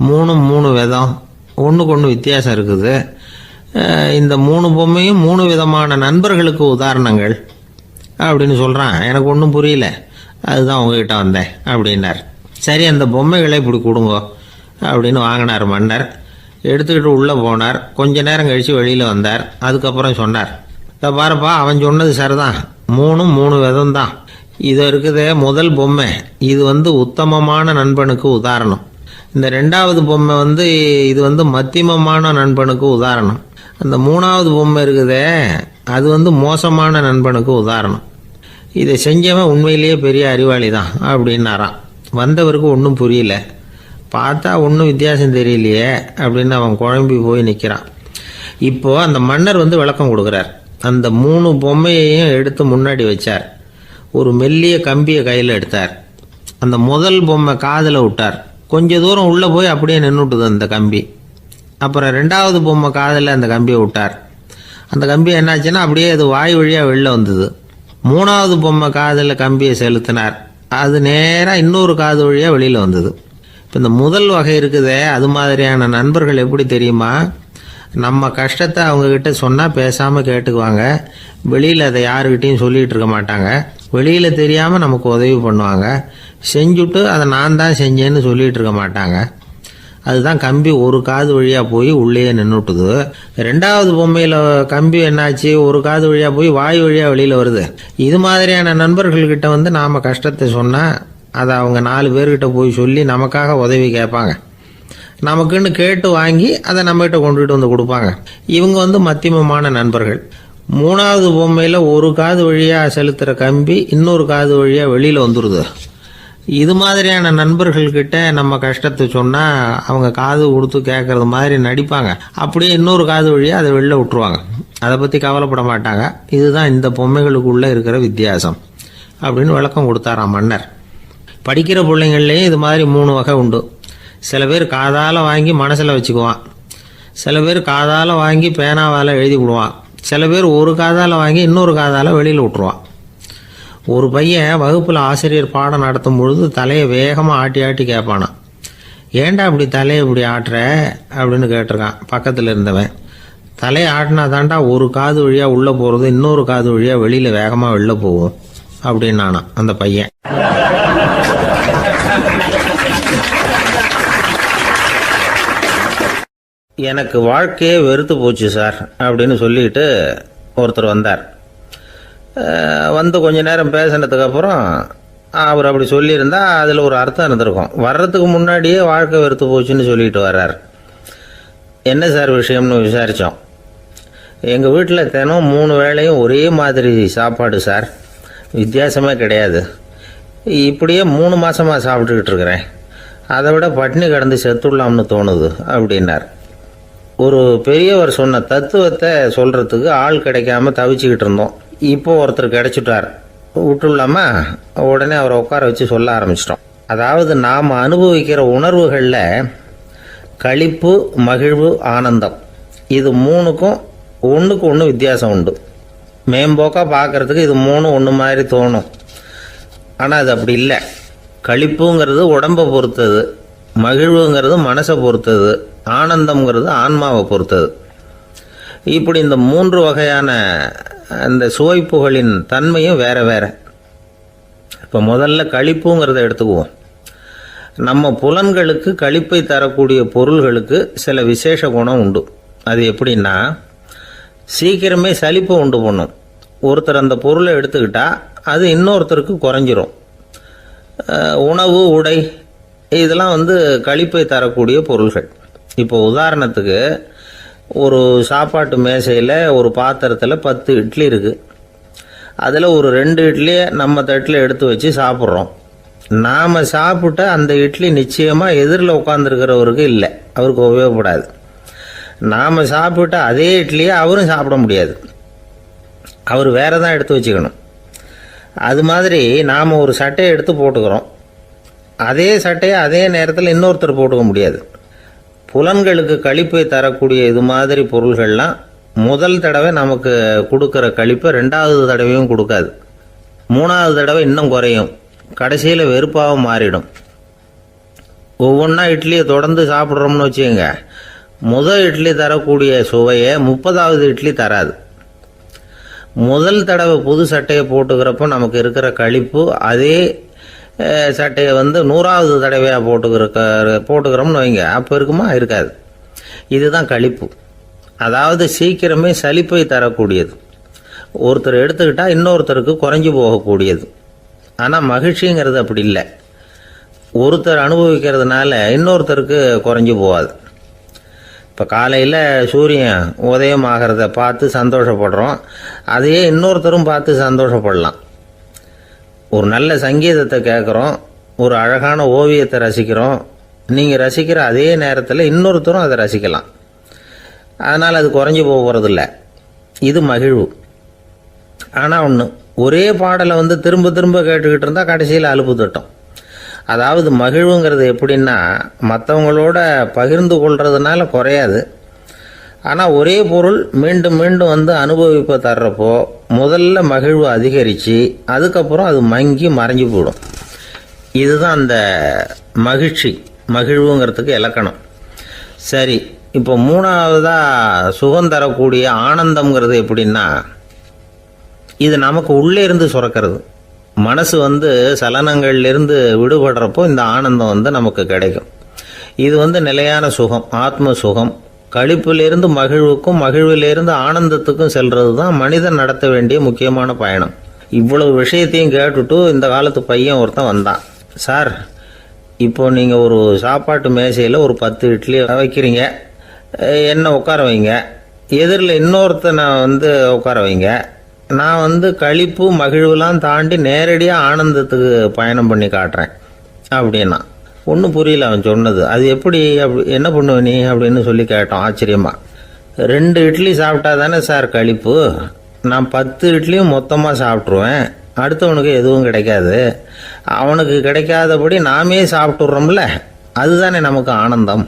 3 விதம், ஒன்றுக்கு ஒன்று வித்தியாசம் இருக்குது. இந்த 3 பொம்மையும் 3 விதமான நண்பர்களுக்கு உதாரணங்கள் அப்படின்னு சொல்கிறான். எனக்கு ஒன்றும் புரியல, அதுதான் உங்ககிட்ட வந்தேன் அப்படின்னார். சரி, அந்த பொம்மைகளை இப்படி கொடுங்க அப்படின்னு வாங்கினார் மன்னர். எடுத்துக்கிட்டு உள்ளே போனார். கொஞ்ச நேரம் கழித்து வெளியில் வந்தார். அதுக்கப்புறம் சொன்னார், இதை பாருப்பா, அவன் சொன்னது சரிதான், 3 விதம் தான். இது இருக்குது முதல் பொம்மை, இது உத்தமமான நண்பனுக்கு உதாரணம். இந்த ரெண்டாவது பொம்மை இது மத்தியமமான நண்பனுக்கு உதாரணம். அந்த மூணாவது பொம்மை இருக்குதே அது மோசமான நண்பனுக்கு உதாரணம். இதை செஞ்சவன் உண்மையிலேயே பெரிய அறிவாளி தான் அப்படின்னாராம். வந்தவருக்கு ஒன்றும் புரியல. பார்த்தா ஒன்றும் வித்தியாசம் தெரியலையே அப்படின்னு அவன் குழம்பி போய் நிற்கிறான். இப்போ அந்த மன்னர் விளக்கம் கொடுக்குறார். அந்த 3 பொம்மையையும் எடுத்து முன்னாடி வச்சார். ஒரு மெல்லிய கம்பியை கையில் எடுத்தார். அந்த முதல் பொம்மை காதில் விட்டார். கொஞ்ச தூரம் உள்ளே போய் அப்படியே நின்றுட்டுது அந்த கம்பி. அப்புறம் ரெண்டாவது பொம்மை காதில் அந்த கம்பியை விட்டார். அந்த கம்பி என்னாச்சுன்னா அப்படியே அது வாய் வழியாக வெளில வந்தது. மூணாவது பொம்மை காதில் கம்பியை செலுத்தினார். அது நேராக இன்னொரு காது வழியாக வெளியில் வந்தது. இப்போ இந்த முதல் வகை இருக்குதே அது மாதிரியான நண்பர்கள் எப்படி தெரியுமா? நம்ம கஷ்டத்தை அவங்கக்கிட்ட சொன்னால் பேசாமல் கேட்டுக்குவாங்க. வெளியில் அதை யாருக்கிட்டையும் சொல்லிகிட்டு இருக்க மாட்டாங்க. வெளியில் தெரியாமல் நமக்கு உதவி பண்ணுவாங்க. செஞ்சுட்டு அதை நான் தான் செஞ்சேன்னு சொல்லிகிட்டு இருக்க மாட்டாங்க. அதுதான் கம்பி ஒரு காது வழியாக போய் உள்ளே நின்றுட்டுது. ரெண்டாவது பொம்மையில் கம்பி என்னாச்சு, ஒரு காது வழியாக போய் வாய் வழியாக வெளியில் வருது. இது மாதிரியான நண்பர்கள்கிட்ட நாம் கஷ்டத்தை சொன்னால் அதை அவங்க 4 பேர்கிட்ட போய் சொல்லி நமக்காக உதவி கேட்பாங்க. நமக்குன்னு கேட்டு வாங்கி அதை நம்மகிட்ட கொண்டுகிட்டு கொடுப்பாங்க. இவங்க மத்தியமமான நண்பர்கள். மூணாவது பொம்மையில் ஒரு காது வழியாக செலுத்துகிற கம்பி இன்னொரு காது வழியாக வெளியில் வந்துடுது. இது மாதிரியான நண்பர்கள்கிட்ட நம்ம கஷ்டத்தை சொன்னால் அவங்க காது கொடுத்து கேட்கறது மாதிரி நடிப்பாங்க. அப்படியே இன்னொரு காது வழியாக அதை வெளில விட்டுருவாங்க. அதை பற்றி கவலைப்பட மாட்டாங்க. இதுதான் இந்த பொம்மைகளுக்குள்ளே இருக்கிற வித்தியாசம் அப்படின்னு விளக்கம் கொடுத்தாராம் மன்னர். படிக்கிற பிள்ளைங்கள்லேயும் இது மாதிரி 3 வகை உண்டு. சில பேர் காதால் வாங்கி மனசில் வச்சுக்குவான். சில பேர் காதால் வாங்கி பேனாவால் எழுதி விடுவான். சில பேர் ஒரு காதால் வாங்கி இன்னொரு காதால் வெளியில் விட்டுருவான். ஒரு பையன் வகுப்பில் ஆசிரியர் பாடம் நடத்தும் பொழுது தலையை வேகமாக ஆட்டி ஆட்டி கேட்பானான். ஏன்டா இப்படி தலையை இப்படி ஆட்டுற அப்படின்னு கேட்டிருக்கான் பக்கத்தில் இருந்தவன். தலையை ஆட்டினா தாண்டா ஒரு காது வழியாக உள்ளே போகிறது இன்னொரு காது வழியாக வெளியில் வேகமாக வெளில போகும் அப்படின்னானான் அந்த பையன். எனக்கு வாழ்க்கையே வெறுத்து போச்சு சார் அப்படின்னு சொல்லிட்டு ஒருத்தர் வந்தார். கொஞ்ச நேரம் பேசினதுக்கப்புறம் அவர் அப்படி சொல்லியிருந்தா அதில் ஒரு அர்த்தம் இருந்திருக்கும். வர்றதுக்கு முன்னாடியே வாழ்க்கை வெறுத்து போச்சுன்னு சொல்லிட்டு வர்றார். என்ன சார் விஷயம்னு விசாரித்தோம். எங்கள் வீட்டில் தினம் 3 வேளையும் ஒரே மாதிரி சாப்பாடு சார், வித்தியாசமே கிடையாது. இப்படியே 3 மாதமாக சாப்பிட்டுக்கிட்டு இருக்கிறேன். அதை விட பட்டினி கிடந்து செத்துடலாம்னு தோணுது அப்படின்னார். ஒரு பெரியவர் சொன்ன தத்துவத்தை சொல்கிறதுக்கு ஆள் கிடைக்காம தவிச்சுக்கிட்டு இருந்தோம். இப்போ ஒருத்தர் கிடைச்சிட்டார். விட்டுலாமா? உடனே அவரை உட்கார வச்சு சொல்ல ஆரம்பிச்சிட்டோம். அதாவது நாம் அனுபவிக்கிற உணர்வுகளில் களிப்பு, மகிழ்வு, ஆனந்தம் இது 3க்கும் ஒன்றுக்கு ஒன்று வித்தியாசம் உண்டு. மேம்போக்காக பார்க்குறதுக்கு இது 3 ஒன்று மாதிரி தோணும். ஆனால் அது அப்படி இல்லை. களிப்புங்கிறது உடம்பை பொறுத்தது, மகிழ்வுங்கிறது மனசை பொறுத்தது, ஆனந்தம்ங்கிறது ஆன்மாவை பொறுத்தது. இப்படி இந்த 3 வகையான அந்த சுவைப்புகளின் தன்மையும் வேற வேற. இப்போ முதல்ல களிப்புங்கிறத எடுத்துக்குவோம். நம்ம புலன்களுக்கு களிப்பை தரக்கூடிய பொருள்களுக்கு சில விசேஷ குணம் உண்டு. அது எப்படின்னா, சீக்கிரமே சலிப்பை உண்டு பண்ணும். ஒருத்தர் அந்த பொருளை எடுத்துக்கிட்டா அது இன்னொருத்தருக்கு குறைஞ்சிரும். உணவு, உடை இதெல்லாம் களிப்பை தரக்கூடிய பொருள்கள். இப்போ உதாரணத்துக்கு ஒரு சாப்பாட்டு மேசையில் ஒரு பாத்திரத்தில் 10 இட்லி இருக்குது. அதில் ஒரு 2 இட்லியை நம்ம தட்டில் எடுத்து வச்சு சாப்பிட்றோம். நாம் சாப்பிட்ட அந்த இட்லி நிச்சயமாக எதிரில் உட்காந்துருக்கிறவருக்கு இல்லை, அவருக்கு உபயோகப்படாது. நாம் சாப்பிட்ட அதே இட்லியை அவரும் சாப்பிட முடியாது, அவர் வேற தான் எடுத்து வச்சுக்கணும். அது மாதிரி நாம் ஒரு சட்டையை எடுத்து போட்டுக்கிறோம். அதே சட்டையை அதே நேரத்தில் இன்னொருத்தர் போட்டுக்க முடியாது. புலன்களுக்கு களிப்பை தரக்கூடிய இது மாதிரி பொருள்கள்லாம் முதல் தடவை நமக்கு கொடுக்குற களிப்பை 2வது தடவையும் கொடுக்காது. 3வது தடவை இன்னும் குறையும். கடைசியில் வெறுப்பாக மாறிடும். ஒவ்வொன்றா இட்லியை தொடர்ந்து சாப்பிட்றோம்னு வச்சுக்கோங்க, முதல் இட்லி தரக்கூடிய சுவையை 30வது இட்லி தராது. முதல் தடவை புது சட்டையை போட்டுக்கிறப்போ நமக்கு இருக்கிற களிப்பு அதே சட்டையை 100வது தடவையாக போட்டுக்கிறோம்னு வைங்க, அப்போ இருக்குமா? இருக்காது. இதுதான் களிப்பு. அதாவது சீக்கிரமே சலிப்பை தரக்கூடியது. ஒருத்தர் எடுத்துக்கிட்டால் இன்னொருத்தருக்கு குறைஞ்சி போகக்கூடியது. ஆனால் மகிழ்ச்சிங்கிறது அப்படி இல்லை. ஒருத்தர் அனுபவிக்கிறதுனால இன்னொருத்தருக்கு குறைஞ்சி போகாது. இப்போ காலையில் சூரியன் உதயம் ஆகிறத பார்த்து சந்தோஷப்படுறோம், அதையே இன்னொருத்தரும் பார்த்து சந்தோஷப்படலாம். ஒரு நல்ல சங்கீதத்தை கேட்குறோம், ஒரு அழகான ஓவியத்தை ரசிக்கிறோம், நீங்கள் ரசிக்கிற அதே நேரத்தில் இன்னொருத்தரும் அதை ரசிக்கலாம். அதனால் அது குறைஞ்சி போகிறதில்ல. இது மகிழ்வு. ஆனால் ஒன்று, ஒரே பாடலை திரும்ப திரும்ப கேட்டுக்கிட்டு இருந்தால் கடைசியில் அலுப்பு தட்டும். அதாவது மகிழ்வுங்கிறது எப்படின்னா, மற்றவங்களோட பகிர்ந்து கொள்றதுனால குறையாது. ஆனால் ஒரே பொருள் மீண்டும் மீண்டும் அனுபவிப்ப தர்றப்போ முதல்ல மகிழ்வு அதிகரித்து அதுக்கப்புறம் அது மங்கி மறைஞ்சு போயிடும். இதுதான் அந்த மகிழ்வுங்கிறதுக்கு இலக்கணம். சரி, இப்போ மூணாவதாக சுகம் தரக்கூடிய ஆனந்தம்ங்கிறது எப்படின்னா, இது நமக்கு உள்ளே இருந்து சுரக்கிறது. மனசு சலனங்கள்லேருந்து விடுபடுறப்போ இந்த ஆனந்தம் நமக்கு கிடைக்கும். இது நிலையான சுகம், ஆத்ம சுகம். களிப்பிலிருந்து மகிழ்வுக்கும் மகிழ்விலிருந்து ஆனந்தத்துக்கும் செல்றது தான் மனிதன் நடத்த வேண்டிய முக்கியமான பயணம். இவ்வளவு விஷயத்தையும் கேட்டுட்டு இந்த காலத்து பையன் ஒருத்தன் வந்தான். சார், இப்போ நீங்கள் ஒரு சாப்பாட்டு மேசையில் ஒரு 10 இட்லி வைக்கிறீங்க, என்ன உட்கார வைங்க, எதிரில் இன்னொருத்தனை உட்கார வைங்க, நான் களிப்பு மகிழ்வுலாம் தாண்டி நேரடியாக ஆனந்தத்துக்கு பயணம் பண்ணி காட்டுறேன் அப்படின்னா. ஒன்றும் புரியல அவன் சொன்னது. அது எப்படி, என்ன பண்ணுவ நீ அப்படின்னு சொல்லி கேட்டோம் ஆச்சரியமாக. 2 இட்லி சாப்பிட்டா தானே சார் களிப்பு, நான் 10 இட்லியும் மொத்தமாக சாப்பிட்ருவேன், அடுத்தவனுக்கு எதுவும் கிடைக்காது, அவனுக்கு கிடைக்காதபடி நாமே சாப்பிட்டுடுறோம்ல, அதுதானே நமக்கு ஆனந்தம்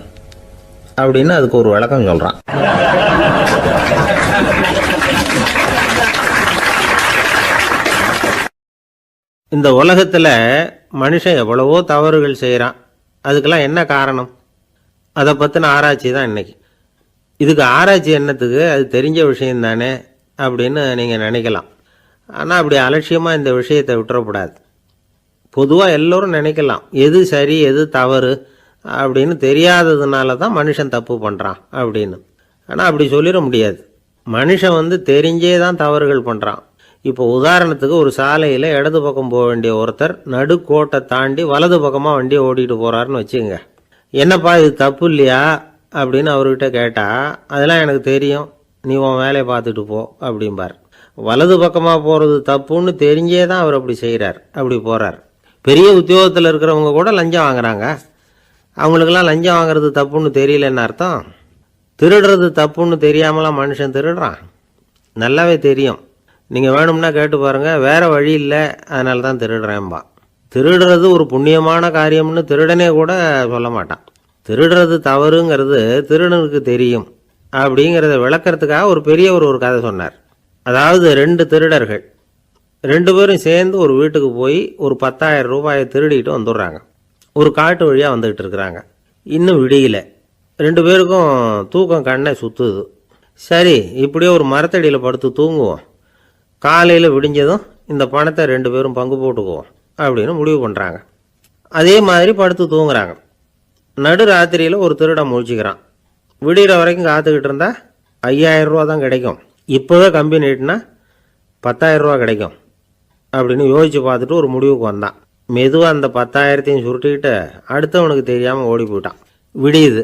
அப்படின்னு அதுக்கு ஒரு விளக்கம் சொல்கிறான். இந்த உலகத்தில் மனுஷன் எவ்வளவோ தவறுகள் செய்கிறான். அதுக்கெல்லாம் என்ன காரணம்? அதை பற்றின ஆராய்ச்சி தான் இன்றைக்கி. இதுக்கு ஆராய்ச்சி என்னத்துக்கு, அது தெரிஞ்ச விஷயம் தானே அப்படின்னு நீங்கள் நினைக்கலாம். ஆனால் அப்படி அலட்சியமாக இந்த விஷயத்தை விட்டுறக்கூடாது. பொதுவாக எல்லோரும் நினைக்கலாம், எது சரி எது தவறு அப்படின்னு தெரியாததுனால தான் மனுஷன் தப்பு பண்ணுறான் அப்படின்னு. ஆனால் அப்படி சொல்லிட முடியாது. மனுஷன் தெரிஞ்சே தான் தவறுகள் பண்ணுறான். இப்போ உதாரணத்துக்கு, ஒரு சாலையில் இடது பக்கம் போக வேண்டிய ஒருத்தர் நடுக்கோட்டை தாண்டி வலது பக்கமாக வண்டியை ஓட்டிகிட்டு போகிறாருன்னு வச்சுங்க. என்னப்பா இது தப்பு இல்லையா அப்படின்னு அவர்கிட்ட கேட்டால், அதெல்லாம் எனக்கு தெரியும், நீ உன் வேலையை பார்த்துட்டு போ அப்படிம்பார். வலது பக்கமாக போகிறது தப்புன்னு தெரிஞ்சே தான் அவர் அப்படி செய்கிறார், அப்படி போகிறார். பெரிய உத்தியோகத்தில் இருக்கிறவங்க கூட லஞ்சம் வாங்குறாங்க. அவங்களுக்கெல்லாம் லஞ்சம் வாங்குறது தப்புன்னு தெரியலன்னு அர்த்தம். திருடுறது தப்புன்னு தெரியாமலாம் மனுஷன் திருடுறான், நல்லாவே தெரியும். நீங்கள் வேணும்னா கேட்டு பாருங்கள், வேறு வழி இல்லை அதனால தான் திருடுறேன்பா. திருடுறது ஒரு புண்ணியமான காரியம்னு திருடனே கூட சொல்ல மாட்டான். திருடுறது தவறுங்கிறது திருடனுக்கு தெரியும் அப்படிங்கிறத விளக்கிறதுக்காக ஒரு பெரியவர் ஒரு கதை சொன்னார். அதாவது 2 திருடர்கள் 2 பேரும் சேர்ந்து ஒரு வீட்டுக்கு போய் ஒரு 10,000 ரூபாயை திருடிட்டு வந்துடுறாங்க. ஒரு காட்டு வழியாக வந்துக்கிட்டு இருக்கிறாங்க. இன்னும் விடியல. 2 பேருக்கும் தூக்கம் கண்ணை சுற்றுது. சரி, இப்படியே ஒரு மரத்தடியில் படுத்து தூங்குவோம், காலையில் விடிஞ்சதும் இந்த பணத்தை 2 பேரும் பங்கு போட்டுக்குவோம் அப்படின்னு முடிவு பண்ணுறாங்க. அதே மாதிரி படுத்து தூங்குறாங்க. நடு ராத்திரியில் ஒரு திருடன் முழிச்சிக்கிறான். விடிகிற வரைக்கும் காத்துக்கிட்டு இருந்தால் 5,000 ரூபா தான் கிடைக்கும், இப்போவே கம்பி நீட்டினா 10,000 ரூபா கிடைக்கும் அப்படின்னு யோசித்து பார்த்துட்டு ஒரு முடிவுக்கு வந்தான். மெதுவாக அந்த 10,000த்தையும் சுருட்டிக்கிட்டு அடுத்தவனுக்கு தெரியாமல் ஓடி போயிட்டான். விடியுது.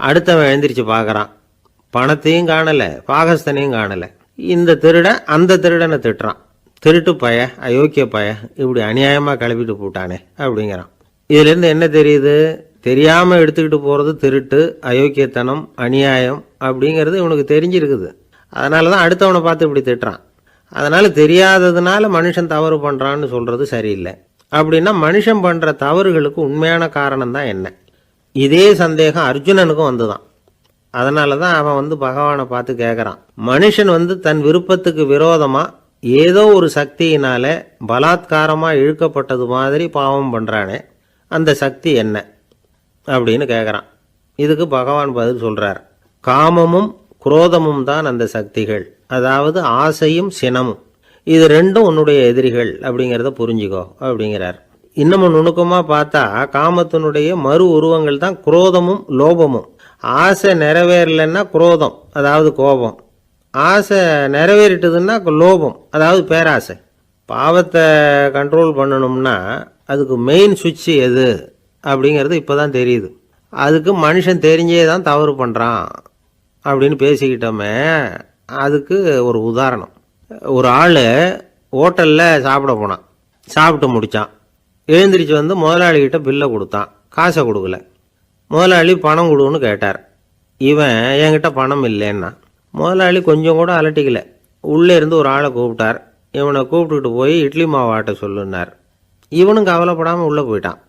அடுத்தவன் எழுந்திரிச்சு பார்க்குறான். பணத்தையும் காணலை, பாகஸ்தனையும் காணலை. இந்த திருடன் அந்த திருடனை திட்டுறான், திருட்டு பய, அயோக்கிய பய, இப்படி அநியாயமாக கிளப்பிட்டு போட்டானே அப்படிங்கிறான். இதுலேருந்து என்ன தெரியுது? தெரியாமல் எடுத்துக்கிட்டு போகிறது திருட்டு, அயோக்கியத்தனம், அநியாயம் அப்படிங்கிறது இவனுக்கு தெரிஞ்சிருக்குது. அதனால தான் அடுத்தவனை பார்த்து இப்படி திட்டுறான். அதனால் தெரியாததுனால மனுஷன் தவறு பண்ணுறான்னு சொல்கிறது சரியில்லை. அப்படின்னா மனுஷன் பண்ணுற தவறுகளுக்கு உண்மையான காரணம் தான் என்ன? இதே சந்தேகம் அர்ஜுனனுக்கும் வந்துதான். அதனால தான் அவன் பகவானை பார்த்து கேட்குறான், மனுஷன் தன் விருப்பத்துக்கு விரோதமாக ஏதோ ஒரு சக்தியினால பலாத்காரமாக இழுக்கப்பட்டது மாதிரி பாவம் பண்ணுறானே, அந்த சக்தி என்ன அப்படின்னு கேட்குறான். இதுக்கு பகவான் பதில் சொல்கிறார், காமமும் குரோதமும் தான் அந்த சக்திகள், அதாவது ஆசையும் சினமும். இது 2ம் உன்னுடைய எதிரிகள் அப்படிங்கிறத புரிஞ்சுக்கோ அப்படிங்கிறார். இன்னமும் நுணுக்கமாக பார்த்தா காமத்தினுடைய மறு உருவங்கள் தான் குரோதமும் லோபமும். ஆசை நிறைவேறலைன்னா குரோதம், அதாவது கோபம். ஆசை நிறைவேறிட்டதுன்னா லோபம், அதாவது பேராசை. பாவத்தை கண்ட்ரோல் பண்ணணும்னா அதுக்கு மெயின் சுவிட்ச் எது அப்படிங்கிறது இப்போ தான் தெரியுது. அதுக்கு மனுஷன் தெரிஞ்சே தான் தவறு பண்ணுறான் அப்படின்னு பேசிக்கிட்டோமே. அதுக்கு ஒரு உதாரணம். ஒரு ஆள் ஹோட்டலில் சாப்பிட போனான். சாப்பிட்டு முடித்தான். எழுந்திரிச்சு வந்து முதலாளிகிட்ட பில்லை கொடுத்தான். காசை கொடுக்கல. முதலாளி பணம் கொடுன்னு கேட்டார். இவன் என்கிட்ட பணம் இல்லைன்னா. முதலாளி கொஞ்சம் கூட அலட்டிக்கல. உள்ளே இருந்து ஒரு ஆளை கூப்பிட்டார். இவனை கூப்பிட்டுக்கிட்டு போய் இட்லி மாவு ஆட்ட சொல்லுன்னார். இவனும் கவலைப்படாமல் உள்ளே போயிட்டான்.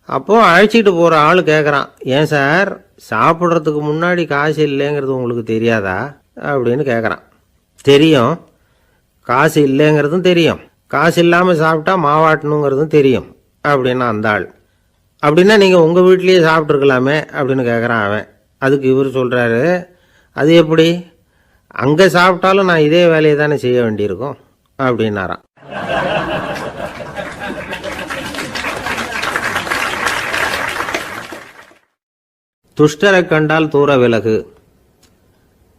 அப்போது அழைச்சிட்டு போகிற ஆள் கேட்குறான், ஏன் சார் சாப்பிட்றதுக்கு முன்னாடி காசு இல்லைங்கிறது உங்களுக்கு தெரியாதா அப்படின்னு கேட்குறான். தெரியும், காசு இல்லைங்கிறதும் தெரியும், காசு இல்லாமல் சாப்பிட்டா மாவாட்டணுங்கிறதும் தெரியும் அப்படின்னா அந்த ஆள். அப்படின்னா நீங்கள் உங்கள் வீட்லேயே சாப்பிட்ருக்கலாமே அப்படின்னு கேட்குறான் அவன். அதுக்கு இவர் சொல்கிறாரு, அது எப்படி, அங்கே சாப்பிட்டாலும் நான் இதே வேலையை தானே செய்ய வேண்டியிருக்கும் அப்படின்னாராம். துஷ்டரை கண்டால் தூர விலகு,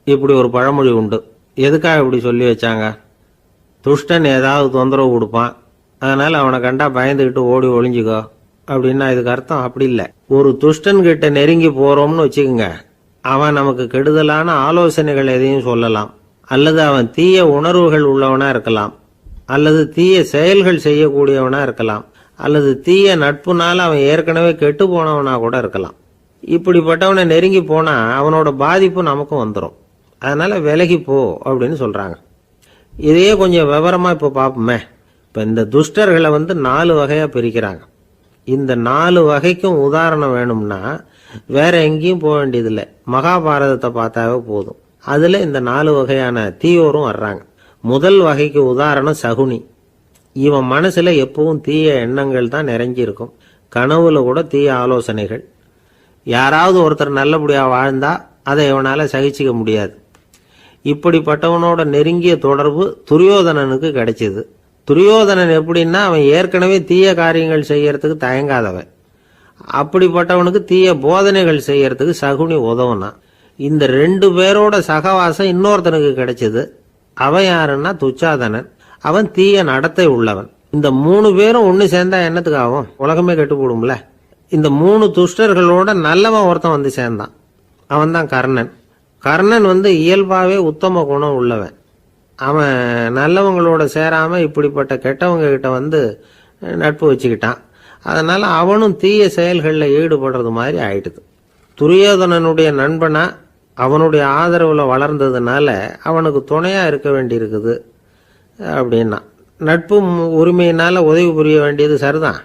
இப்படி ஒரு பழமொழி உண்டு. எதுக்காக இப்படி சொல்லி வச்சாங்க? துஷ்டன் ஏதாவது தொந்தரவு கொடுப்பான், அதனால் அவனை கண்டா பயந்துக்கிட்டு ஓடி ஒளிஞ்சிக்கோ அப்படின்னா இதுக்கு அர்த்தம் அப்படி இல்லை. ஒரு துஷ்டன் கிட்ட நெருங்கி போகிறோம்னு வச்சுக்கோங்க, அவன் நமக்கு கெடுதலான ஆலோசனைகள் எதையும் சொல்லலாம், அல்லது அவன் தீய உணர்வுகள் உள்ளவனா இருக்கலாம், அல்லது தீய செயல்கள் செய்யக்கூடியவனா இருக்கலாம், அல்லது தீய நட்புனால அவன் ஏற்கனவே கெட்டு போனவனா கூட இருக்கலாம். இப்படிப்பட்டவனை நெருங்கி போனா அவனோட பாதிப்பு நமக்கும் வந்துடும். அதனால விலகி போ அப்படின்னு சொல்றாங்க. இதையே கொஞ்சம் விவரமா இப்போ பார்ப்போமே. இப்போ இந்த துஷ்டர்களை 4 வகையா பிரிக்கிறாங்க. இந்த 4 வகைக்கும் உதாரணம் வேணும்னா வேற எங்கேயும் போக வேண்டியதில்லை, மகாபாரதத்தை பார்த்தாவே போதும். அதுல இந்த 4 வகையான தீயோரும் வர்றாங்க. முதல் வகைக்கு உதாரணம் சகுனி. இவன் மனசுல எப்பவும் தீய எண்ணங்கள் தான் நிறைஞ்சி இருக்கும். கனவுல கூட தீய ஆலோசனைகள். யாராவது ஒருத்தர் நல்லபடியா வாழ்ந்தா அதை இவனால சகிச்சிக்க முடியாது. இப்படிப்பட்டவனோட நெருங்கிய தொடர்பு துரியோதனனுக்கு கிடைச்சது. துரியோதனன் எப்படின்னா அவன் ஏற்கனவே தீய காரியங்கள் செய்யறதுக்கு தயங்காதவன். அப்படிப்பட்டவனுக்கு தீய போதனைகள் செய்யறதுக்கு சகுனி உதவுனா. இந்த 2 பேரோட சகவாசம் இன்னொருத்தனுக்கு கிடைச்சது. அவன் யாருன்னா துச்சாதனன். அவன் தீய நடத்தை உள்ளவன். இந்த 3 பேரும் ஒன்று சேர்ந்தா என்னத்துக்கு ஆகும்? உலகமே கெட்டு போடும்ல. இந்த 3 துஷ்டர்களோட நல்லவன் ஒருத்தன் சேர்ந்தான். அவன் தான் கர்ணன். கர்ணன் இயல்பாவே உத்தம குணம் உள்ளவன். அவன் நல்லவங்களோட சேராம இப்படிப்பட்ட கெட்டவங்க கிட்ட நட்பு வச்சுக்கிட்டான். அதனால அவனும் தீய செயல்களில் ஈடுபடுறது மாதிரி ஆயிடுது. துரியோதனனுடைய நண்பனா அவனுடைய ஆதரவுல வளர்ந்ததுனால அவனுக்கு துணையா இருக்க வேண்டி இருக்குது அப்படின்னா. நட்பு உரிமையினால உதவி புரிய வேண்டியது சரிதான்,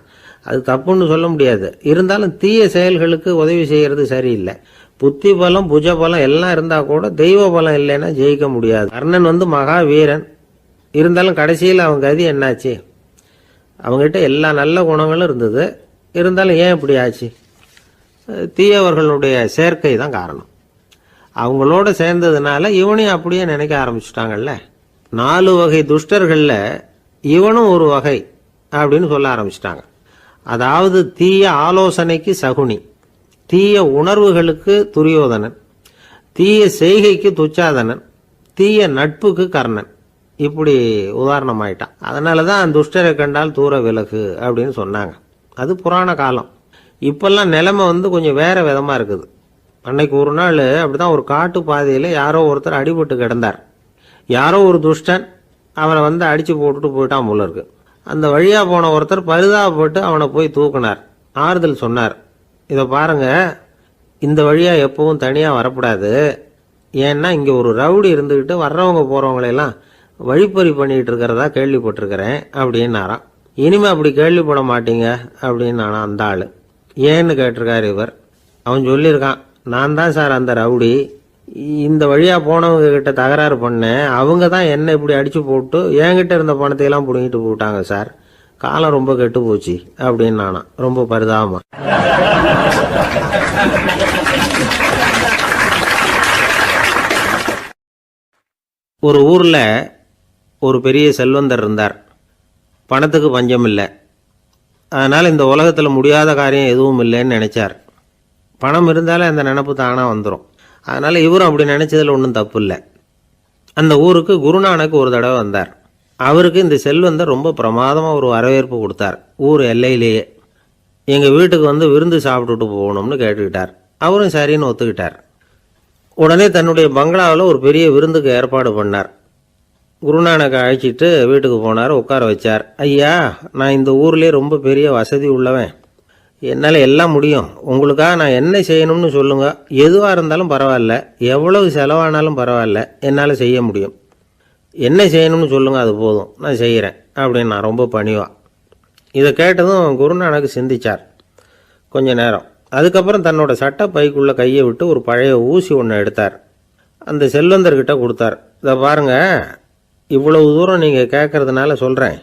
அது தப்புன்னு சொல்ல முடியாது. இருந்தாலும் தீய செயல்களுக்கு உதவி செய்யறது சரியில்லை. புத்தி பலம் புஜ பலம் எல்லாம் இருந்தா கூட தெய்வ பலம் இல்லைன்னா ஜெயிக்க முடியாது. கர்ணன் மகா வீரன். இருந்தாலும் கடைசியில் அவன் கதி என்னாச்சு? அவங்ககிட்ட எல்லா நல்ல குணங்களும் இருந்தது. இருந்தாலும் ஏன் இப்படி ஆச்சு? தீயவர்களுடைய சேர்க்கை தான் காரணம். அவங்களோட சேர்ந்ததுனால இவனையும் அப்படியே நினைக்க ஆரம்பிச்சுட்டாங்கல்ல. 4 வகை துஷ்டர்கள்ல இவனும் ஒரு வகை அப்படின்னு சொல்ல ஆரம்பிச்சிட்டாங்க. அதாவது தீய ஆலோசனைக்கு சகுனி, தீய உணர்வுகளுக்கு துரியோதனன், தீய செய்கைக்கு துச்சாதனன், தீய நட்புக்கு கர்ணன். இப்படி உதாரணமாயிட்டான். அதனாலதான் துஷ்டரை கண்டால் தூர விலகு அப்படின்னு சொன்னாங்க. அது புராண காலம். இப்பெல்லாம் நிலைமை கொஞ்சம் வேற விதமா இருக்குது. அன்னைக்கு ஒரு நாள் அப்படிதான் ஒரு காட்டு பாதையில யாரோ ஒருத்தர் அடிபட்டு கிடந்தார். யாரோ ஒரு துஷ்டன் அவனை அடிச்சு போட்டுட்டு போயிட்டான் போல இருக்கு. அந்த வழியா போன ஒருத்தர் பரிதாபப்பட்டு அவனை போய் தூக்குனார். ஆறுதல் சொன்னார், இதை பாருங்க, இந்த வழியா எப்பவும் தனியா வரக்கூடாது. ஏன்னா இங்க ஒரு ரவுடி இருந்துகிட்டு வர்றவங்க போறவங்களையெல்லாம் வழிப்பறி பண்ணிட்டு இருக்கிறதா கேள்விப்பட்டிருக்கிறேன் அப்படின்னாராம். இனிமே அப்படி கேள்விப்பட மாட்டீங்க அப்படின்னு அந்த ஆளு. ஏன்னு கேட்டிருக்காரு இவர். அவன் சொல்லியிருக்கான், நான் தான் சார் அந்த ரவுடி. இந்த வழியா போனவங்க கிட்ட தகராறு பண்ணேன். அவங்க தான் என்ன இப்படி அடிச்சு போட்டு என்கிட்ட இருந்த பணத்தையெல்லாம் புடுங்கிட்டு போட்டாங்க சார். காலம் ரொம்ப கெட்டு போச்சு அப்படின்னு நானா ரொம்ப பரிதாபமா. ஒரு ஊர்ல ஒரு பெரிய செல்வந்தர் இருந்தார். பணத்துக்கு பஞ்சம் இல்லை. அதனால இந்த உலகத்துல முடியாத காரியம் எதுவும் இல்லைன்னு நினைச்சார். பணம் இருந்தாலே அந்த நினைப்பு தானா வந்துடும். அதனால இவரும் அப்படி நினைச்சதுல ஒன்றும் தப்பு இல்லை. அந்த ஊருக்கு குருநானக் ஒரு தடவை வந்தார். அவருக்கு இந்த செல்வந்தர் ரொம்ப பிரமாதமாக ஒரு வரவேற்பு கொடுத்தார். ஊர் எல்லையிலேயே எங்கள் வீட்டுக்கு வந்து விருந்து சாப்பிட்டுட்டு போகணும்னு கேட்டுக்கிட்டார். அவரும் சரின்னு ஒத்துக்கிட்டார். உடனே தன்னுடைய பங்களாவில் ஒரு பெரிய விருந்துக்கு ஏற்பாடு பண்ணார். குருநானக்கை அழைச்சிட்டு வீட்டுக்கு போனார். உட்கார வச்சார். ஐயா, நான் இந்த ஊர்லேயே ரொம்ப பெரிய வசதி உள்ளவன், என்னால் எல்லாம் முடியும். உங்களுக்காக நான் என்ன செய்யணும்னு சொல்லுங்கள். எதுவாக இருந்தாலும் பரவாயில்ல, எவ்வளவு செலவானாலும் பரவாயில்ல, என்னால் செய்ய முடியும். என்ன செய்யணும்னு சொல்லுங்கள், அது போதும், நான் செய்கிறேன் அப்படின்னு நான் ரொம்ப பணிவா. இதை கேட்டதும் குருநானக் சிந்திச்சார் கொஞ்ச நேரம். அதுக்கப்புறம் தன்னோட சட்டை பைக்குள்ளே கையை விட்டு ஒரு பழைய ஊசி ஒன்று எடுத்தார். அந்த செல்வந்தர்கிட்ட கொடுத்தார். இதை பாருங்கள், இவ்வளவு தூரம் நீங்கள் கேட்கறதுனால சொல்கிறேன்,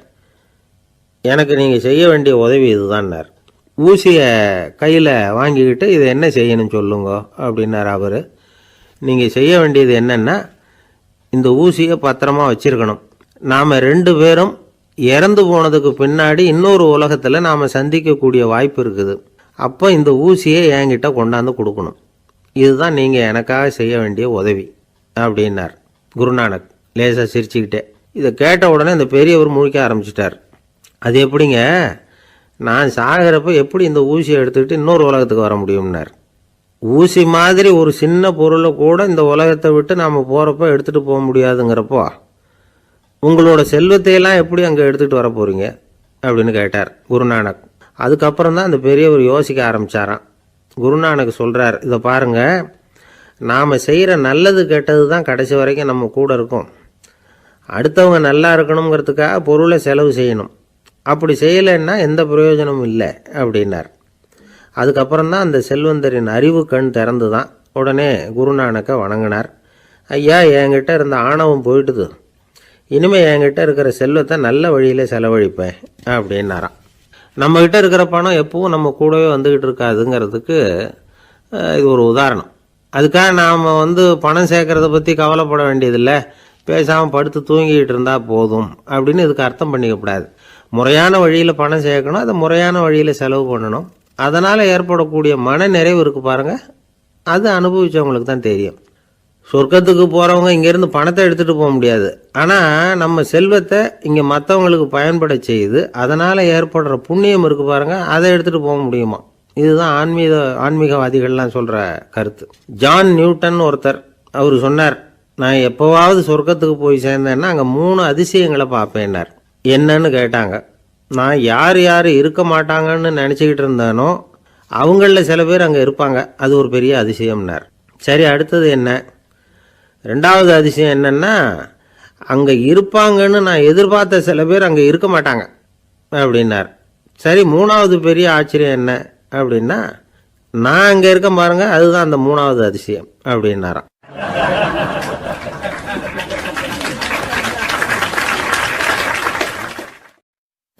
எனக்கு நீங்கள் செய்ய வேண்டிய உதவி இதுதான்னார். ஊசியை கையில் வாங்கிக்கிட்டு இதை என்ன செய்யணும்னு சொல்லுங்க அப்படின்னார் அவர். நீங்கள் செய்ய வேண்டியது என்னென்னா, இந்த ஊசியை பத்திரமா வச்சிருக்கணும். நாம் 2 பேரும் இறந்து போனதுக்கு பின்னாடி இன்னொரு உலகத்தில் நாம் சந்திக்கக்கூடிய வாய்ப்பு இருக்குது. அப்போ இந்த ஊசியை என்கிட்ட கொண்டாந்து கொடுக்கணும். இதுதான் நீங்கள் எனக்காக செய்ய வேண்டிய உதவி அப்படின்னார் குருநானக் லேசாக சிரிச்சுக்கிட்டே. இதை கேட்ட உடனே இந்த பெரியவர் முழிக்க ஆரம்பிச்சிட்டார். அது எப்படிங்க, நான் சாகிறப்ப எப்படி இந்த ஊசியை எடுத்துக்கிட்டு இன்னொரு உலகத்துக்கு வர முடியும்னார். ஊசி மாதிரி ஒரு சின்ன பொருளை கூட இந்த உலகத்தை விட்டு நாம் போகிறப்ப எடுத்துகிட்டு போக முடியாதுங்கிறப்போ உங்களோட செல்வத்தையெல்லாம் எப்படி அங்கே எடுத்துகிட்டு வர போகிறீங்க அப்படின்னு கேட்டார் குருநானக். அதுக்கப்புறம் தான் அந்த பெரியவர் யோசிக்க ஆரம்பித்தாராம். குருநானக் சொல்கிறார், இதை பாருங்கள், நாம் செய்கிற நல்லது கெட்டது தான் கடைசி வரைக்கும் நம்ம கூட இருக்கும். அடுத்தவங்க நல்லா இருக்கணுங்கிறதுக்காக பொருளை செலவு செய்யணும். அப்படி செய்யலைன்னா எந்த பிரயோஜனமும் இல்லை அப்படின்னார். அதுக்கப்புறம் தான் அந்த செல்வந்தரின் அறிவு கண் திறந்து தான். உடனே குருநானக்கை வணங்கினார். ஐயா, என்கிட்ட இருந்த ஆணவம் போயிட்டுது, இனிமேல் என்கிட்ட இருக்கிற செல்வத்தை நல்ல வழியில் செலவழிப்பேன் அப்படின்னாராம். நம்மக்கிட்ட இருக்கிற பணம் எப்பவும் நம்ம கூடவே வந்துக்கிட்டு இருக்காதுங்கிறதுக்கு இது ஒரு உதாரணம். அதுக்காக நாம் பணம் சேர்க்கறத பற்றி கவலைப்பட வேண்டியதில்லை, பேசாமல் படுத்து தூங்கிக்கிட்டு இருந்தால் போதும் அப்படின்னு இதுக்கு அர்த்தம் பண்ணிக்கக்கூடாது. முறையான வழியில் பணம் சேர்க்கணும், அதை முறையான வழியில் செலவு பண்ணணும். அதனால் ஏற்படக்கூடிய மன நிறைவு இருக்குது பாருங்கள், அது அனுபவித்தவங்களுக்கு தான் தெரியும். சொர்க்கத்துக்கு போகிறவங்க இங்கேருந்து பணத்தை எடுத்துகிட்டு போக முடியாது. ஆனால் நம்ம செல்வத்தை இங்கே மற்றவங்களுக்கு பயன்பட செய்து அதனால் ஏற்படுற புண்ணியம் இருக்குது பாருங்கள், அதை எடுத்துகிட்டு போக முடியுமா. இதுதான் ஆன்மீகவாதிகள்லாம் சொல்கிற கருத்து. ஜான் நியூட்டன் ஒருத்தர், அவர் சொன்னார், நான் எப்போவாவது சொர்க்கத்துக்கு போய் சேர்ந்தேன்னா அங்கே 3 அதிசயங்களை பார்ப்பேன்னார். என்னன்னு கேட்டாங்க. நான் யார் யார் இருக்க மாட்டாங்கன்னு நினச்சிக்கிட்டு இருந்தேனோ அவங்களில் சில பேர் அங்கே இருப்பாங்க, அது ஒரு பெரிய அதிசயம்னார். சரி, அடுத்தது என்ன? 2வது அதிசயம் என்னன்னா, அங்கே இருப்பாங்கன்னு நான் எதிர்பார்த்த சில பேர் அங்கே இருக்க மாட்டாங்க அப்படின்னார். சரி, 3வது பெரிய ஆச்சரியம் என்ன அப்படின்னா, நான் அங்கே இருக்க பாருங்க, அதுதான் அந்த 3வது அதிசயம் அப்படின்னாராம்.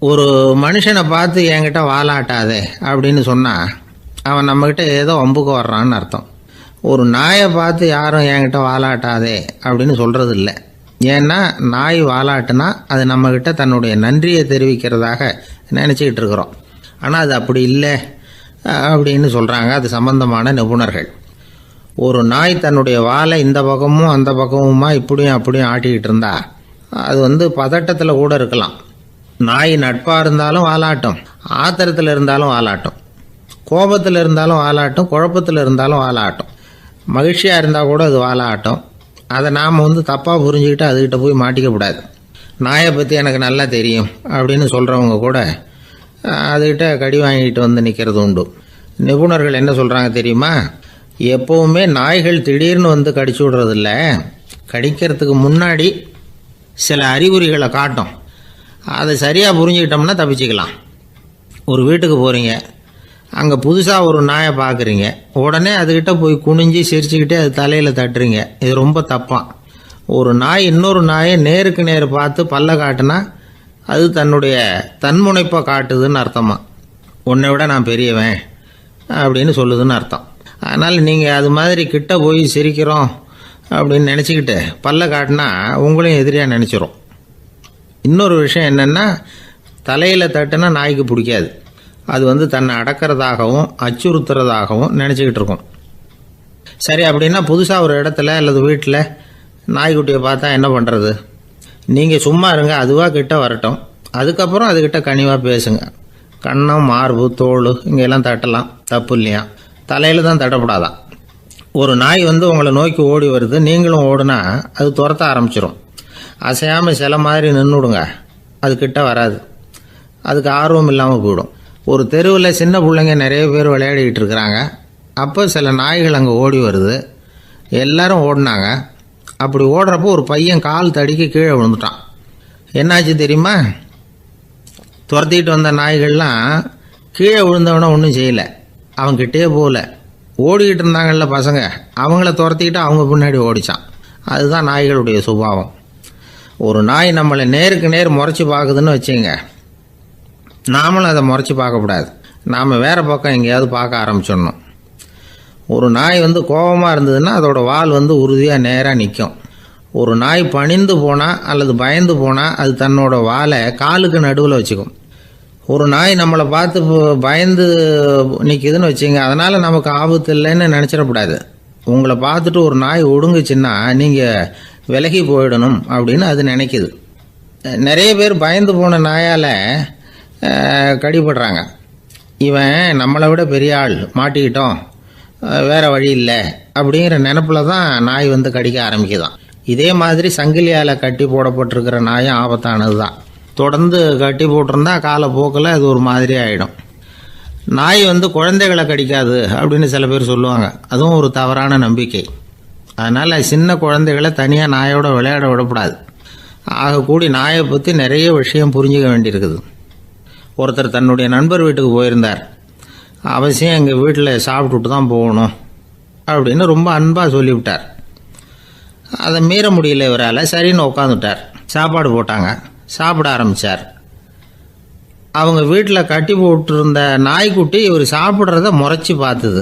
ஒரு மனுஷனை பார்த்து என்கிட்ட வாலாட்டாதே அப்படின்னு சொன்னால் அவன் நம்மக்கிட்ட ஏதோ வம்புக்கு வர்றான்னு அர்த்தம். ஒரு நாயை பார்த்து யாரும் என்கிட்ட வாலாட்டாதே அப்படின்னு சொல்கிறது இல்லை. ஏன்னா நாய் வாலாட்டுனா அது நம்மக்கிட்ட தன்னுடைய நன்றியை தெரிவிக்கிறதாக நினச்சிக்கிட்டு இருக்கிறோம். ஆனால் அது அப்படி இல்லை அப்படின்னு சொல்கிறாங்க அது சம்பந்தமான நிபுணர்கள். ஒரு நாய் தன்னுடைய வாலை இந்த பக்கமும் அந்த பக்கமுமா இப்படியும் அப்படியும் ஆட்டிக்கிட்டு இருந்தா அது பதட்டத்தில் கூட இருக்கலாம். நாய் நட்பாக இருந்தாலும் வாலாட்டும், ஆத்திரத்தில் இருந்தாலும் வாலாட்டும், கோபத்தில் இருந்தாலும் வாலாட்டும், குழப்பத்தில் இருந்தாலும் வாலாட்டும், மகிழ்ச்சியாக இருந்தால் கூட அது வாலாட்டும். அதை நாம் தப்பாக புரிஞ்சுக்கிட்டு அதுக்கிட்ட போய் மாட்டிக்கக்கூடாது. நாயை பற்றி எனக்கு நல்லா தெரியும் அப்படின்னு சொல்கிறவங்க கூட அதுக்கிட்ட கடி வாங்கிட்டு நிற்கிறது உண்டு. நிபுணர்கள் என்ன சொல்கிறாங்க தெரியுமா? எப்போவுமே நாய்கள் திடீர்னு கடிச்சு விடுறதில்ல, கடிக்கிறதுக்கு முன்னாடி சில அறிகுறிகளை காட்டும். அதை சரியாக புரிஞ்சுக்கிட்டோம்னா தப்பிச்சுக்கலாம். ஒரு வீட்டுக்கு போகிறீங்க, அங்கே புதுசாக ஒரு நாயை பார்க்குறீங்க, உடனே அதுக்கிட்ட போய் குனிஞ்சு சிரிச்சுக்கிட்டே அது தலையில் தட்டுறீங்க. இது ரொம்ப தப்பான். ஒரு நாய் இன்னொரு நாயை நேருக்கு நேர் பார்த்து பல்ல காட்டுனா அது தன்னுடைய தன்முனைப்பை காட்டுதுன்னு அர்த்தமா. உன்னை விட நான் பெரியவன் அப்படின்னு சொல்லுதுன்னு அர்த்தம். அதனால் நீங்கள் அது மாதிரி கிட்ட போய் சிரிக்கிறோம் அப்படின்னு நினச்சிக்கிட்டு பல்ல காட்டினா உங்களையும் எதிரியாக நினச்சிரும். இன்னொரு விஷயம் என்னென்னா, தலையில் தட்டுனா நாய்க்கு பிடிக்காது. அது தன்னை அடக்கிறதாகவும் அச்சுறுத்துறதாகவும் நினச்சிக்கிட்டு இருக்கும். சரி, அப்படின்னா புதுசாக ஒரு இடத்துல அல்லது வீட்டில் நாய்க்குட்டியை பார்த்தா என்ன பண்ணுறது? நீங்கள் சும்மா இருங்க, அதுவாக கிட்ட வரட்டும். அதுக்கப்புறம் அதுக்கிட்ட கனிவாக பேசுங்க. கன்னம், மார்பு, தோல் இங்கெல்லாம் தட்டலாம், தப்பு இல்லையா? தலையில் தான் தட்டப்படாதான். ஒரு நாய் வந்து உங்களை நோக்கி ஓடி வருது, நீங்களும் ஓடுனா அது துரத்த ஆரம்பிச்சிடும். அசையாமல் சில மாதிரி நின்றுடுங்க, அது கிட்ட வராது. அதுக்கு ஆர்வம் இல்லாமல் போயிடும். ஒரு தெருவில் சின்ன பிள்ளைங்க நிறைய பேர் விளையாடிக்கிட்டு இருக்கிறாங்க. அப்போ சில நாய்கள் அங்கே ஓடி வருது. எல்லாரும் ஓடினாங்க. அப்படி ஓடுறப்போ ஒரு பையன் கால் தடிக்க கீழே விழுந்துட்டான். என்னாச்சு தெரியுமா? துரத்திக்கிட்டு வந்த நாய்கள்லாம் கீழே விழுந்தவனை ஒன்றும் செய்யலை, அவன்கிட்டே போகல. ஓடிக்கிட்டு இருந்தாங்கல்ல பசங்க, அவங்கள துரத்திக்கிட்டு அவங்க பின்னாடி ஓடிச்சான். அதுதான் நாய்களுடைய சுபாவம். ஒரு நாய் நம்மளை நேருக்கு நேர் முறைச்சி பார்க்குதுன்னு வச்சுங்க, நாமளும் அதை முறைச்சி பார்க்கக்கூடாது. நாம் வேறு பக்கம் எங்கேயாவது பார்க்க ஆரம்பிச்சிடணும். ஒரு நாய் வந்து கோபமாக இருந்ததுன்னா அதோட வால் வந்து உறுதியாக நேராக நிற்கும். ஒரு நாய் பணிந்து போனால் அல்லது பயந்து போனால் அது தன்னோட வாலை காலுக்கு நடுவில் வச்சுக்கும். ஒரு நாய் நம்மளை பார்த்து பயந்து நிற்கிதுன்னு வச்சுங்க, அதனால் நமக்கு ஆபத்து இல்லைன்னு நினச்சிடக்கூடாது. உங்களை பார்த்துட்டு ஒரு நாய் ஒடுங்குச்சுன்னா நீங்கள் விலகி போயிடணும் அப்படின்னு அது நினைக்குது. நிறைய பேர் பயந்து போன நாயால் கடிபடுறாங்க. இவன் நம்மளை விட பெரிய ஆள், மாட்டிக்கிட்டோம், வேறு வழி இல்லை அப்படிங்கிற நினப்பில் தான் நாய் வந்து கடிக்க ஆரம்பிக்குதான். இதே மாதிரி சங்கிலியால் கட்டி போடப்பட்டிருக்கிற நாயும் ஆபத்தானது தான். தொடர்ந்து கட்டி போட்டிருந்தா காலப்போக்கில் அது ஒரு மாதிரி ஆகிடும். நாய் வந்து குழந்தைகளை கடிக்காது அப்படின்னு சில பேர் சொல்லுவாங்க. அதுவும் ஒரு தவறான நம்பிக்கை. அதனால் சின்ன குழந்தைகளை தனியாக நாயோட விளையாட விடக்கூடாது. ஆகக்கூடி நாயை பற்றி நிறைய விஷயம் புரிஞ்சுக்க வேண்டியிருக்குது. ஒருத்தர் தன்னுடைய நண்பர் வீட்டுக்கு போயிருந்தார். அவசியம் எங்கள் வீட்டில் சாப்பிட்டுட்டு தான் போகணும் அப்படின்னு ரொம்ப அன்பாக சொல்லிவிட்டார். அதை மீற முடியல இவரால். சரின்னு உட்காந்துட்டார். சாப்பாடு போட்டாங்க, சாப்பிட ஆரம்பித்தார். அவங்க வீட்டில் கட்டி போட்டிருந்த நாய்க்குட்டி இவர் சாப்பிட்றத முறைச்சி பார்த்துது.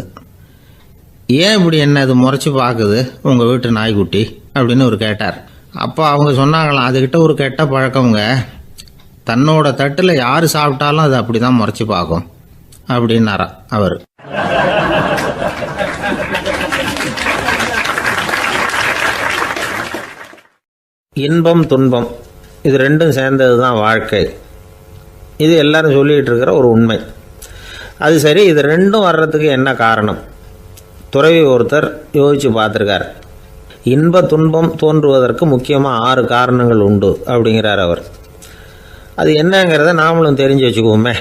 ஏன் இப்படி என்ன இது முறைச்சி பார்க்குது உங்கள் வீட்டு நாய்க்குட்டி அப்படின்னு அவர் கேட்டார். அப்போ அவங்க சொன்னாங்களாம், அதுக்கிட்ட ஒரு கெட்ட பழக்கங்க, தன்னோட தட்டில் யார் சாப்பிட்டாலும் அது அப்படி தான் முறைச்சி பார்க்கும் அப்படின்னாரா அவர். இன்பம் துன்பம் இது ரெண்டும் சேர்ந்தது தான் வாழ்க்கை. இது எல்லாரும் சொல்லிகிட்டு இருக்கிற ஒரு உண்மை. அது சரி, இது ரெண்டும் வர்றதுக்கு என்ன காரணம்? துறவி ஒருத்தர் யோசித்து பார்த்துருக்கார். இன்ப துன்பம் தோன்றுவதற்கு முக்கியமாக 6 காரணங்கள் உண்டு அப்படிங்கிறார் அவர். அது என்னங்கிறத நாமளும் தெரிஞ்சு வச்சுக்குவோமே.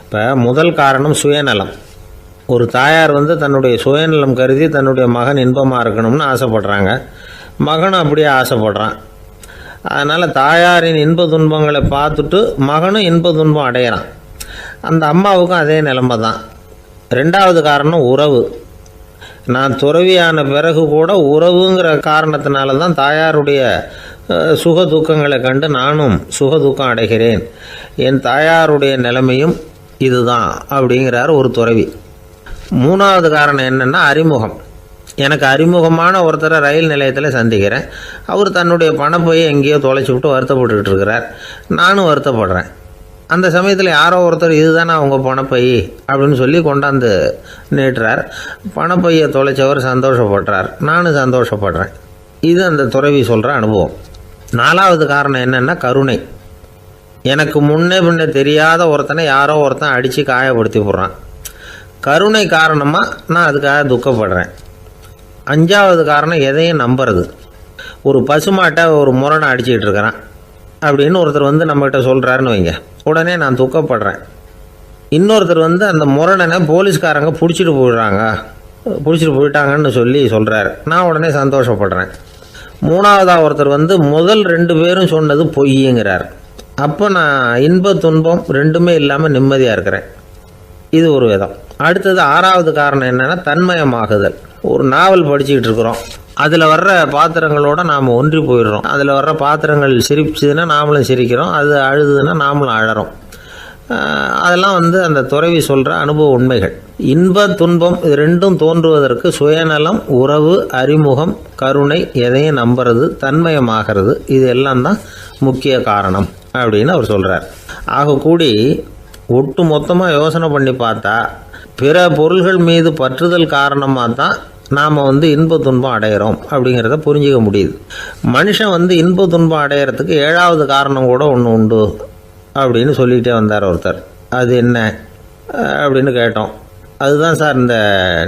இப்போ முதல் காரணம் சுயநலம். ஒரு தாயார் வந்து தன்னுடைய சுயநலம் கருதி தன்னுடைய மகன் இன்பமாக இருக்கணும்னு ஆசைப்படுறாங்க. மகனும் அப்படியே ஆசைப்படுறான். அதனால் தாயாரின் இன்ப துன்பங்களை பார்த்துட்டு மகனும் இன்ப துன்பம் அடையிறான். அந்த அம்மாவுக்கும் அதே நிலைமை தான். ரெண்டாவது காரணம் உறவு. நான் துறவியான பிறகு கூட உறவுங்கிற காரணத்தினால தான் தாயாருடைய சுக துக்கங்களை கண்டு நானும் சுக துக்கம் அடைகிறேன். என் தாயாருடைய நிலைமையும் இதுதான் அப்படிங்கிறார் ஒரு துறவி. மூணாவது காரணம் என்னென்னா அறிமுகம். எனக்கு அறிமுகமான ஒருத்தரை ரயில் நிலையத்தில் சந்திக்கிறேன். அவர் தன்னுடைய பணப்பையை எங்கேயோ தொலைச்சி விட்டு வருத்தப்பட்டுக்கிட்டு இருக்கிறார். நானும் வருத்தப்படுறேன். அந்த சமயத்தில் யாரோ ஒருத்தர் இதுதானே அவங்க பணப்பை அப்படின்னு சொல்லி கொண்டாந்து நீட்டுறார். பணப்பையை தொலைச்சவர் சந்தோஷப்படுறார், நானும் சந்தோஷப்படுறேன். இது அந்த துறவி சொல்கிற அனுபவம். நாலாவது காரணம் என்னென்னா கருணை. எனக்கு முன்னே பின்னே தெரியாத ஒருத்தனை யாரோ ஒருத்தன் அடித்து காயப்படுத்தி போடுறான். கருணை காரணமாக நான் அதுக்காக துக்கப்படுறேன். அஞ்சாவது காரணம் எதையும் நம்புறது. ஒரு பசுமாட்டை ஒரு முரணை அடிச்சுக்கிட்டு இருக்கிறான் அப்படின்னு ஒருத்தர் வந்து நம்மகிட்ட சொல்கிறாருன்னு வைங்க, உடனே நான் துக்கப்படுறேன். இன்னொருத்தர் வந்து அந்த முரணனை போலீஸ்காரங்க பிடிச்சிட்டு போயிட்டாங்கன்னு சொல்லி சொல்கிறாரு, நான் உடனே சந்தோஷப்படுறேன். மூணாவதாக ஒருத்தர் வந்து முதல் 2 பேரும் சொன்னது பொய்யுங்கிறார். அப்போ நான் இன்ப துன்பம் ரெண்டுமே இல்லாமல் நிம்மதியாக இருக்கிறேன். இது ஒரு விதம். அடுத்தது 6வது காரணம் என்னென்னா தன்மயமாகுதல். ஒரு நாவல் படிச்சுக்கிட்டு இருக்கிறோம், அதில் வர்ற பாத்திரங்களோட நாம் ஒன்றி போயிடுறோம். அதில் வர்ற பாத்திரங்கள் சிரிச்சுதுன்னா நாமளும் சிரிக்கிறோம், அது அழுதுன்னா நாமளும் அழறோம். அதெல்லாம் வந்து அந்த துறவி சொல்கிற அனுபவ உண்மைகள். இன்ப துன்பம் இது ரெண்டும் தோன்றுவதற்கு சுயநலம், உறவு, அறிமுகம், கருணை, எதையும் நம்புறது, தன்மயமாகிறது, இது எல்லாம் தான் முக்கிய காரணம் அப்படின்னு அவர் சொல்கிறார். ஆகக்கூடி ஒட்டு மொத்தமாக யோசனை பண்ணி பார்த்தா பிற பொருள்கள் மீது பற்றுதல் காரணமாக தான் நாம் இன்ப துன்பம் அடையிறோம் அப்படிங்கிறத புரிஞ்சிக்க முடியுது. மனுஷன் இன்ப துன்பம் அடையிறதுக்கு 7வது காரணம் கூட ஒன்று உண்டு அப்படின்னு சொல்லிகிட்டே வந்தார் ஒருத்தர். அது என்ன அப்படின்னு கேட்டோம். அதுதான் சார் இந்த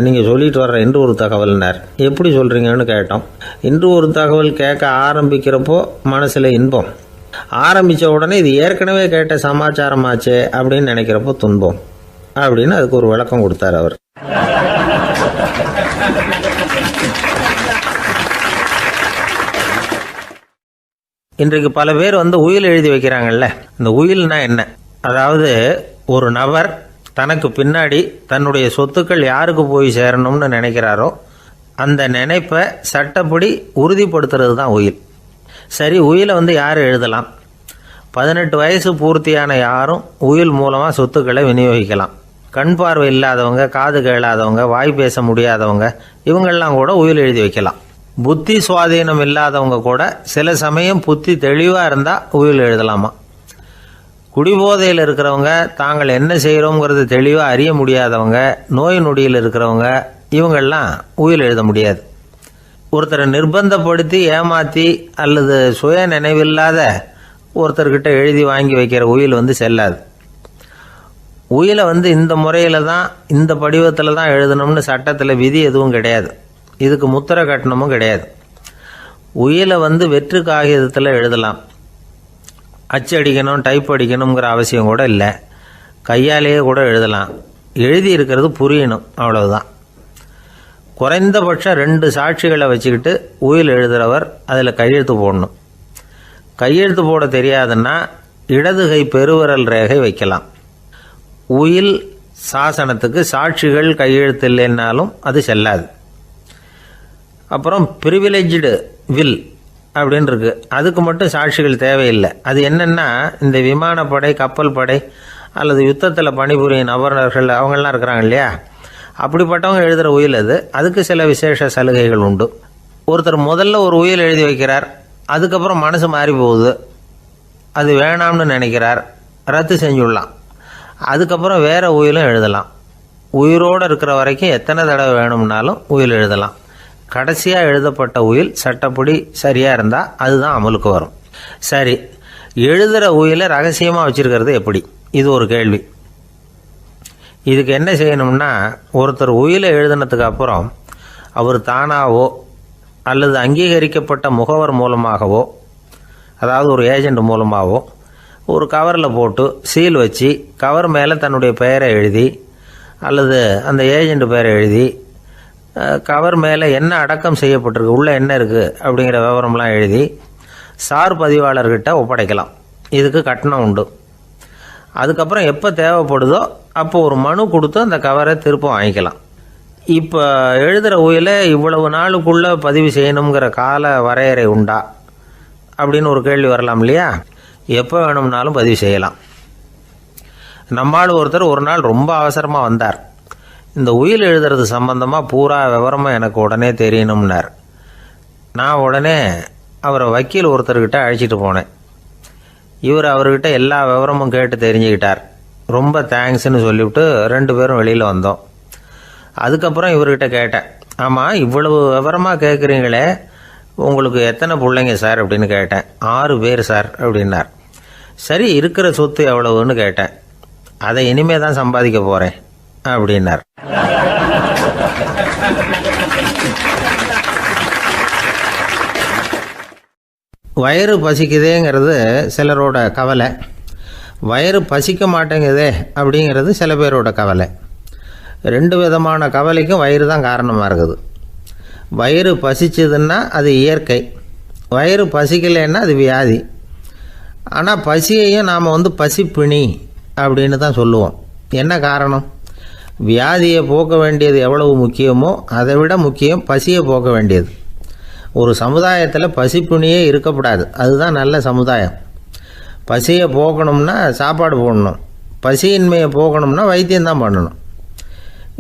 நீங்கள் சொல்லிட்டு வர்ற இன்று ஒரு தகவல்னார். எப்படி சொல்கிறீங்கன்னு கேட்டோம். இன்று ஒரு தகவல் கேட்க ஆரம்பிக்கிறப்போ மனசில் இன்பம், ஆரம்பித்த உடனே இது ஏற்கனவே கேட்ட சமாச்சாரமாச்சே அப்படின்னு நினைக்கிறப்போ துன்பம் அப்படின்னு அதுக்கு ஒரு விளக்கம் கொடுத்தார் அவர். இன்றைக்கு பல பேர் உயில் எழுதி வைக்கிறாங்கல்ல. இந்த உயில்னா என்ன? அதாவது ஒரு நபர் தனக்கு பின்னாடி தன்னுடைய சொத்துக்கள் யாருக்கு போய் சேரணும்னு நினைக்கிறாரோ அந்த நினைப்பை சட்டப்படி உறுதிப்படுத்துறது தான் உயில். சரி, உயிலை யார் எழுதலாம்? 18 வயசு பூர்த்தியான யாரும் உயில் மூலமாக சொத்துக்களை விநியோகிக்கலாம். கண் பார்வை இல்லாதவங்க, காது கேளாதவங்க, வாய் பேச முடியாதவங்க, இவங்கெல்லாம் கூட உயில் எழுதி வைக்கலாம். புத்தி சுவாதீனம் இல்லாதவங்க கூட சில சமயம் புத்தி தெளிவாக இருந்தால் உயில் எழுதலாமா. குடிபோதையில் இருக்கிறவங்க, தாங்கள் என்ன செய்கிறோங்கிறது தெளிவாக அறிய முடியாதவங்க, நோய் நொடியில் இருக்கிறவங்க, இவங்கெல்லாம் உயில் எழுத முடியாது. ஒருத்தரை நிர்பந்தப்படுத்தி ஏமாற்றி அல்லது சுய நினைவில்லாத ஒருத்தர்கிட்ட எழுதி வாங்கி வைக்கிற உயில் செல்லாது. உயிலை இந்த முறையில் தான், இந்த படிவத்தில் தான் எழுதணும்னு சட்டத்தில் விதி எதுவும் கிடையாது. இதுக்கு முத்திரை கட்டணமும் கிடையாது. உயிலை வெற்று காகிதத்தில் எழுதலாம். அச்சடிக்கணும், டைப் அடிக்கணுங்கிற அவசியம் கூட இல்லை. கையாலேயே கூட எழுதலாம். எழுதி இருக்கிறது புரியணும், அவ்வளவுதான். குறைந்தபட்சம் 2 சாட்சிகளை வச்சுக்கிட்டு உயில் எழுதுகிறவர் அதில் கையெழுத்து போடணும். கையெழுத்து போட தெரியாதுன்னா இடது கை பெருவிரல் ரேகை வைக்கலாம். உயில் சாசனத்துக்கு சாட்சிகள் கையெழுத்து இல்லைன்னாலும் அது செல்லாது. அப்புறம் ப்ரிவிலேஜ்டு வில் அப்படின்னு இருக்கு. அதுக்கு மட்டும் சாட்சிகள் தேவையில்லை. அது என்னென்னா, இந்த விமானப்படை, கப்பல் படை அல்லது யுத்தத்தில் பணிபுரியும் நபர்கள் அவங்கெல்லாம் இருக்கிறாங்க இல்லையா, அப்படிப்பட்டவங்க எழுதுகிற உயில் அது. அதுக்கு சில விசேஷ சலுகைகள் உண்டு. ஒருத்தர் முதல்ல ஒரு உயில் எழுதி வைக்கிறார், அதுக்கப்புறம் மனசு மாறி போகுது, அது வேணாம்னு நினைக்கிறார், ரத்து செஞ்சுடலாம். அதுக்கப்புறம் வேறு உயிலும் எழுதலாம். உயிரோடு இருக்கிற வரைக்கும் எத்தனை தடவை வேணும்னாலும் உயில் எழுதலாம். கடைசியாக எழுதப்பட்ட உயில் சட்டப்படி சரியாக இருந்தால் அதுதான் அமலுக்கு வரும். சரி, எழுதுகிற உயிலை ரகசியமாக வச்சுருக்கிறது எப்படி? இது ஒரு கேள்வி. இதுக்கு என்ன செய்யணும்னா, ஒருத்தர் உயிலை எழுதினதுக்கு அப்புறம் அவர் தானாவோ அல்லது அங்கீகரிக்கப்பட்ட முகவர் மூலமாகவோ, அதாவது ஒரு ஏஜெண்ட் மூலமாகவோ, ஒரு கவரில் போட்டு சீல் வச்சு கவர் மேலே தன்னுடைய பெயரை எழுதி அல்லது அந்த ஏஜெண்ட் பெயரை எழுதி கவர் மேலே என்ன அடக்கம் செய்யப்பட்டிருக்கு, உள்ளே என்ன இருக்குது அப்படிங்கிற விவரம்லாம் எழுதி சார் பதிவாளர்கிட்ட ஒப்படைக்கலாம். இதுக்கு கட்டணம் உண்டு. அதுக்கப்புறம் எப்போ தேவைப்படுதோ அப்போ ஒரு மனு கொடுத்து அந்த கவரை திருப்ப வாங்கிக்கலாம். இப்போ எழுதுகிற உயிலை இவ்வளவு நாளுக்குள்ளே பதிவு செய்யணுங்கிற கால வரையறை உண்டா அப்படின்னு ஒரு கேள்வி வரலாம் இல்லையா? எப்போ வேணும்னாலும் பதிவு செய்யலாம். நம்மால் ஒருத்தர் ஒரு நாள் ரொம்ப அவசரமாக வந்தார். இந்த உயில் எழுதுறது சம்பந்தமாக பூரா விவரமாக எனக்கு உடனே தெரியணும்னார். நான் உடனே அவரை வக்கீல் ஒருத்தர்கிட்ட அழைச்சிட்டு போனேன். இவர் அவர்கிட்ட எல்லா விவரமும் கேட்டு தெரிஞ்சுக்கிட்டார். ரொம்ப தேங்க்ஸ்ன்னு சொல்லிவிட்டு 2 பேரும் வெளியில் வந்தோம். அதுக்கப்புறம் இவர்கிட்ட கேட்டேன், ஆமாம் இவ்வளவு விவரமாக கேட்குறீங்களே, உங்களுக்கு எத்தனை பிள்ளைங்க சார் அப்படின்னு கேட்டேன். 6 பேர் சார் அப்படின்னார். சரி, இருக்கிற சொத்து எவ்வளவுன்னு கேட்டேன். அதை இனிமே தான் சம்பாதிக்க போகிறேன் அப்படின்னார். வயிறு பசிக்குதேங்கிறது சிலரோட கவலை, வயிறு பசிக்க மாட்டேங்குதே அப்படிங்கிறது சில பேரோட கவலை. 2 விதமான கவலைக்கும் வயிறு தான் காரணமாக இருக்குது. வயிறு பசிச்சதுன்னா அது இயற்கை, வயிறு பசிக்கலைன்னா அது வியாதி. ஆனால் பசியையும் நாம் பசிப்பிணி அப்படின்னு தான் சொல்லுவோம். என்ன காரணம்? வியாதியை போக்க வேண்டியது எவ்வளவு முக்கியமோ அதை விட முக்கியம் பசியை போக்க வேண்டியது. ஒரு சமுதாயத்தில் பசிப்பிணியே இருக்கக்கூடாது, அதுதான் நல்ல சமுதாயம். பசியை போக்கணும்னா சாப்பாடு போடணும், பசியின்மையை போக்கணும்னா வைத்தியம்தான் பண்ணணும்.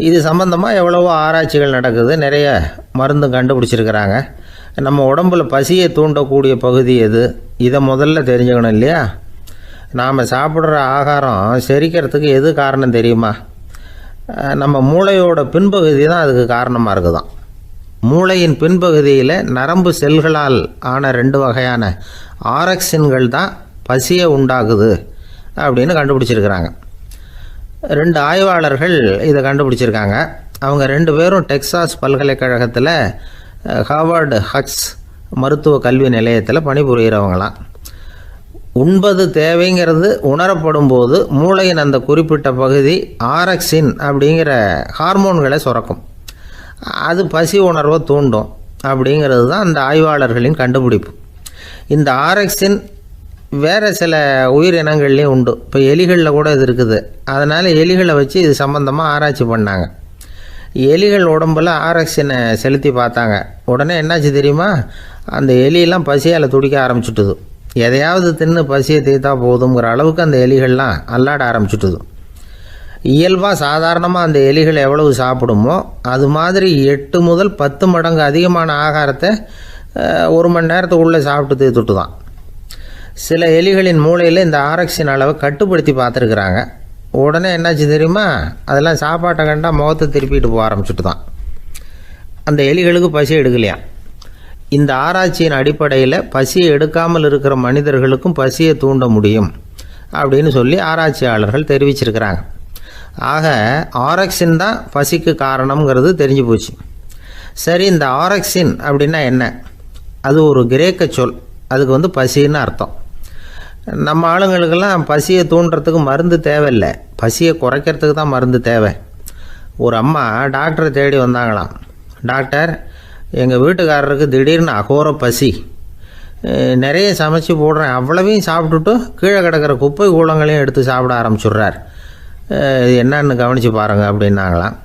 இது சம்பந்தமாக எவ்வளவோ ஆராய்ச்சிகள் நடக்குது, நிறைய மருந்து கண்டுபிடிச்சிருக்கிறாங்க. நம்ம உடம்புல பசியை தூண்டக்கூடிய பகுதி எது, இதை முதல்ல தெரிஞ்சுக்கணும் இல்லையா? நாம் சாப்பிட்ற ஆகாரம் செரிக்கிறதுக்கு எது காரணம் தெரியுமா? நம்ம மூளையோட பின்பகுதி தான் அதுக்கு காரணமாக இருக்குதான். மூளையின் பின்பகுதியில் நரம்பு செல்களால் ஆன 2 வகையான ஆரக்சின்கள் தான் பசியை உண்டாகுது அப்படின்னு கண்டுபிடிச்சிருக்கிறாங்க. 2 ஆய்வாளர்கள் இதை கண்டுபிடிச்சிருக்காங்க. அவங்க 2 பேரும் டெக்சாஸ் பல்கலைக்கழகத்தில் ஹார்வர்டு ஹக்ஸ் மருத்துவ கல்வி நிலையத்தில் பணிபுரிகிறவங்களாம். உண்பது தேவைங்கிறது உணரப்படும் போது மூளையின் அந்த குறிப்பிட்ட பகுதி ஆரக்சின் அப்படிங்கிற ஹார்மோன்களை சுரக்கும். அது பசி உணர்வை தூண்டும் அப்படிங்கிறது தான் அந்த ஆய்வாளர்களின் கண்டுபிடிப்பு. இந்த ஆரக்சின் வேறு சில உயிரினங்கள்லேயும் உண்டு. இப்போ எலிகளில் கூட இது இருக்குது. அதனால் எலிகளை வச்சு இது சம்மந்தமாக ஆராய்ச்சி பண்ணாங்க. எலிகள் உடம்பில் ஆரக்சினை செலுத்தி பார்த்தாங்க. உடனே என்னாச்சு தெரியுமா? அந்த எலியெல்லாம் பசியால் துடிக்க ஆரம்பிச்சுட்டுது. எதையாவது தின்னு பசியை தீர்த்தா போதுங்கிற அளவுக்கு அந்த எலிகள்லாம் அல்லாட ஆரம்பிச்சுட்டுது. இயல்பாக சாதாரணமாக அந்த எலிகள் எவ்வளவு சாப்பிடுமோ அது மாதிரி 8 முதல் 10 மடங்கு அதிகமான ஆகாரத்தை 1 மணி நேரத்துக்குள்ளே சாப்பிட்டு தீர்த்துட்டு தான். சில எலிகளின் மூளையில் இந்த ஆரக்சின் அளவை கட்டுப்படுத்தி பார்த்துருக்குறாங்க. உடனே என்னாச்சு தெரியுமா? அதெல்லாம் சாப்பாட்டை கண்டா முகத்தை திருப்பிட்டு போக ஆரம்பிச்சுட்டு தான். அந்த எலிகளுக்கு பசி எடுக்கலையா. இந்த ஆராய்ச்சியின் அடிப்படையில் பசியை எடுக்காமல் இருக்கிற மனிதர்களுக்கும் பசியை தூண்ட முடியும் அப்படின்னு சொல்லி ஆராய்ச்சியாளர்கள் தெரிவிச்சிருக்கிறாங்க. ஆக ஆரக்சின் தான் பசிக்கு காரணம்ங்கிறது தெரிஞ்சு போச்சு. சரி, இந்த ஆரக்சின் அப்படின்னா என்ன? அது ஒரு கிரேக்க சொல். அதுக்கு பசின்னு அர்த்தம். நம்ம ஆளுங்களுக்கெல்லாம் பசியை தூண்டுறதுக்கு மருந்து தேவையில்லை, பசியை குறைக்கிறதுக்கு தான் மருந்து தேவை. ஒரு அம்மா டாக்டரை தேடி வந்தாங்களாம். டாக்டர், எங்கள் வீட்டுக்காரருக்கு திடீர்னு அகோர பசி, நிறைய சமைச்சு போடுறேன், அவ்வளவையும் சாப்பிட்டுட்டு கீழே கிடக்கிற குப்பை கூலங்களையும் எடுத்து சாப்பிட ஆரம்பிச்சுட்றார், என்னன்னு கவனித்து பாருங்கள் அப்படின்னாங்களாம்.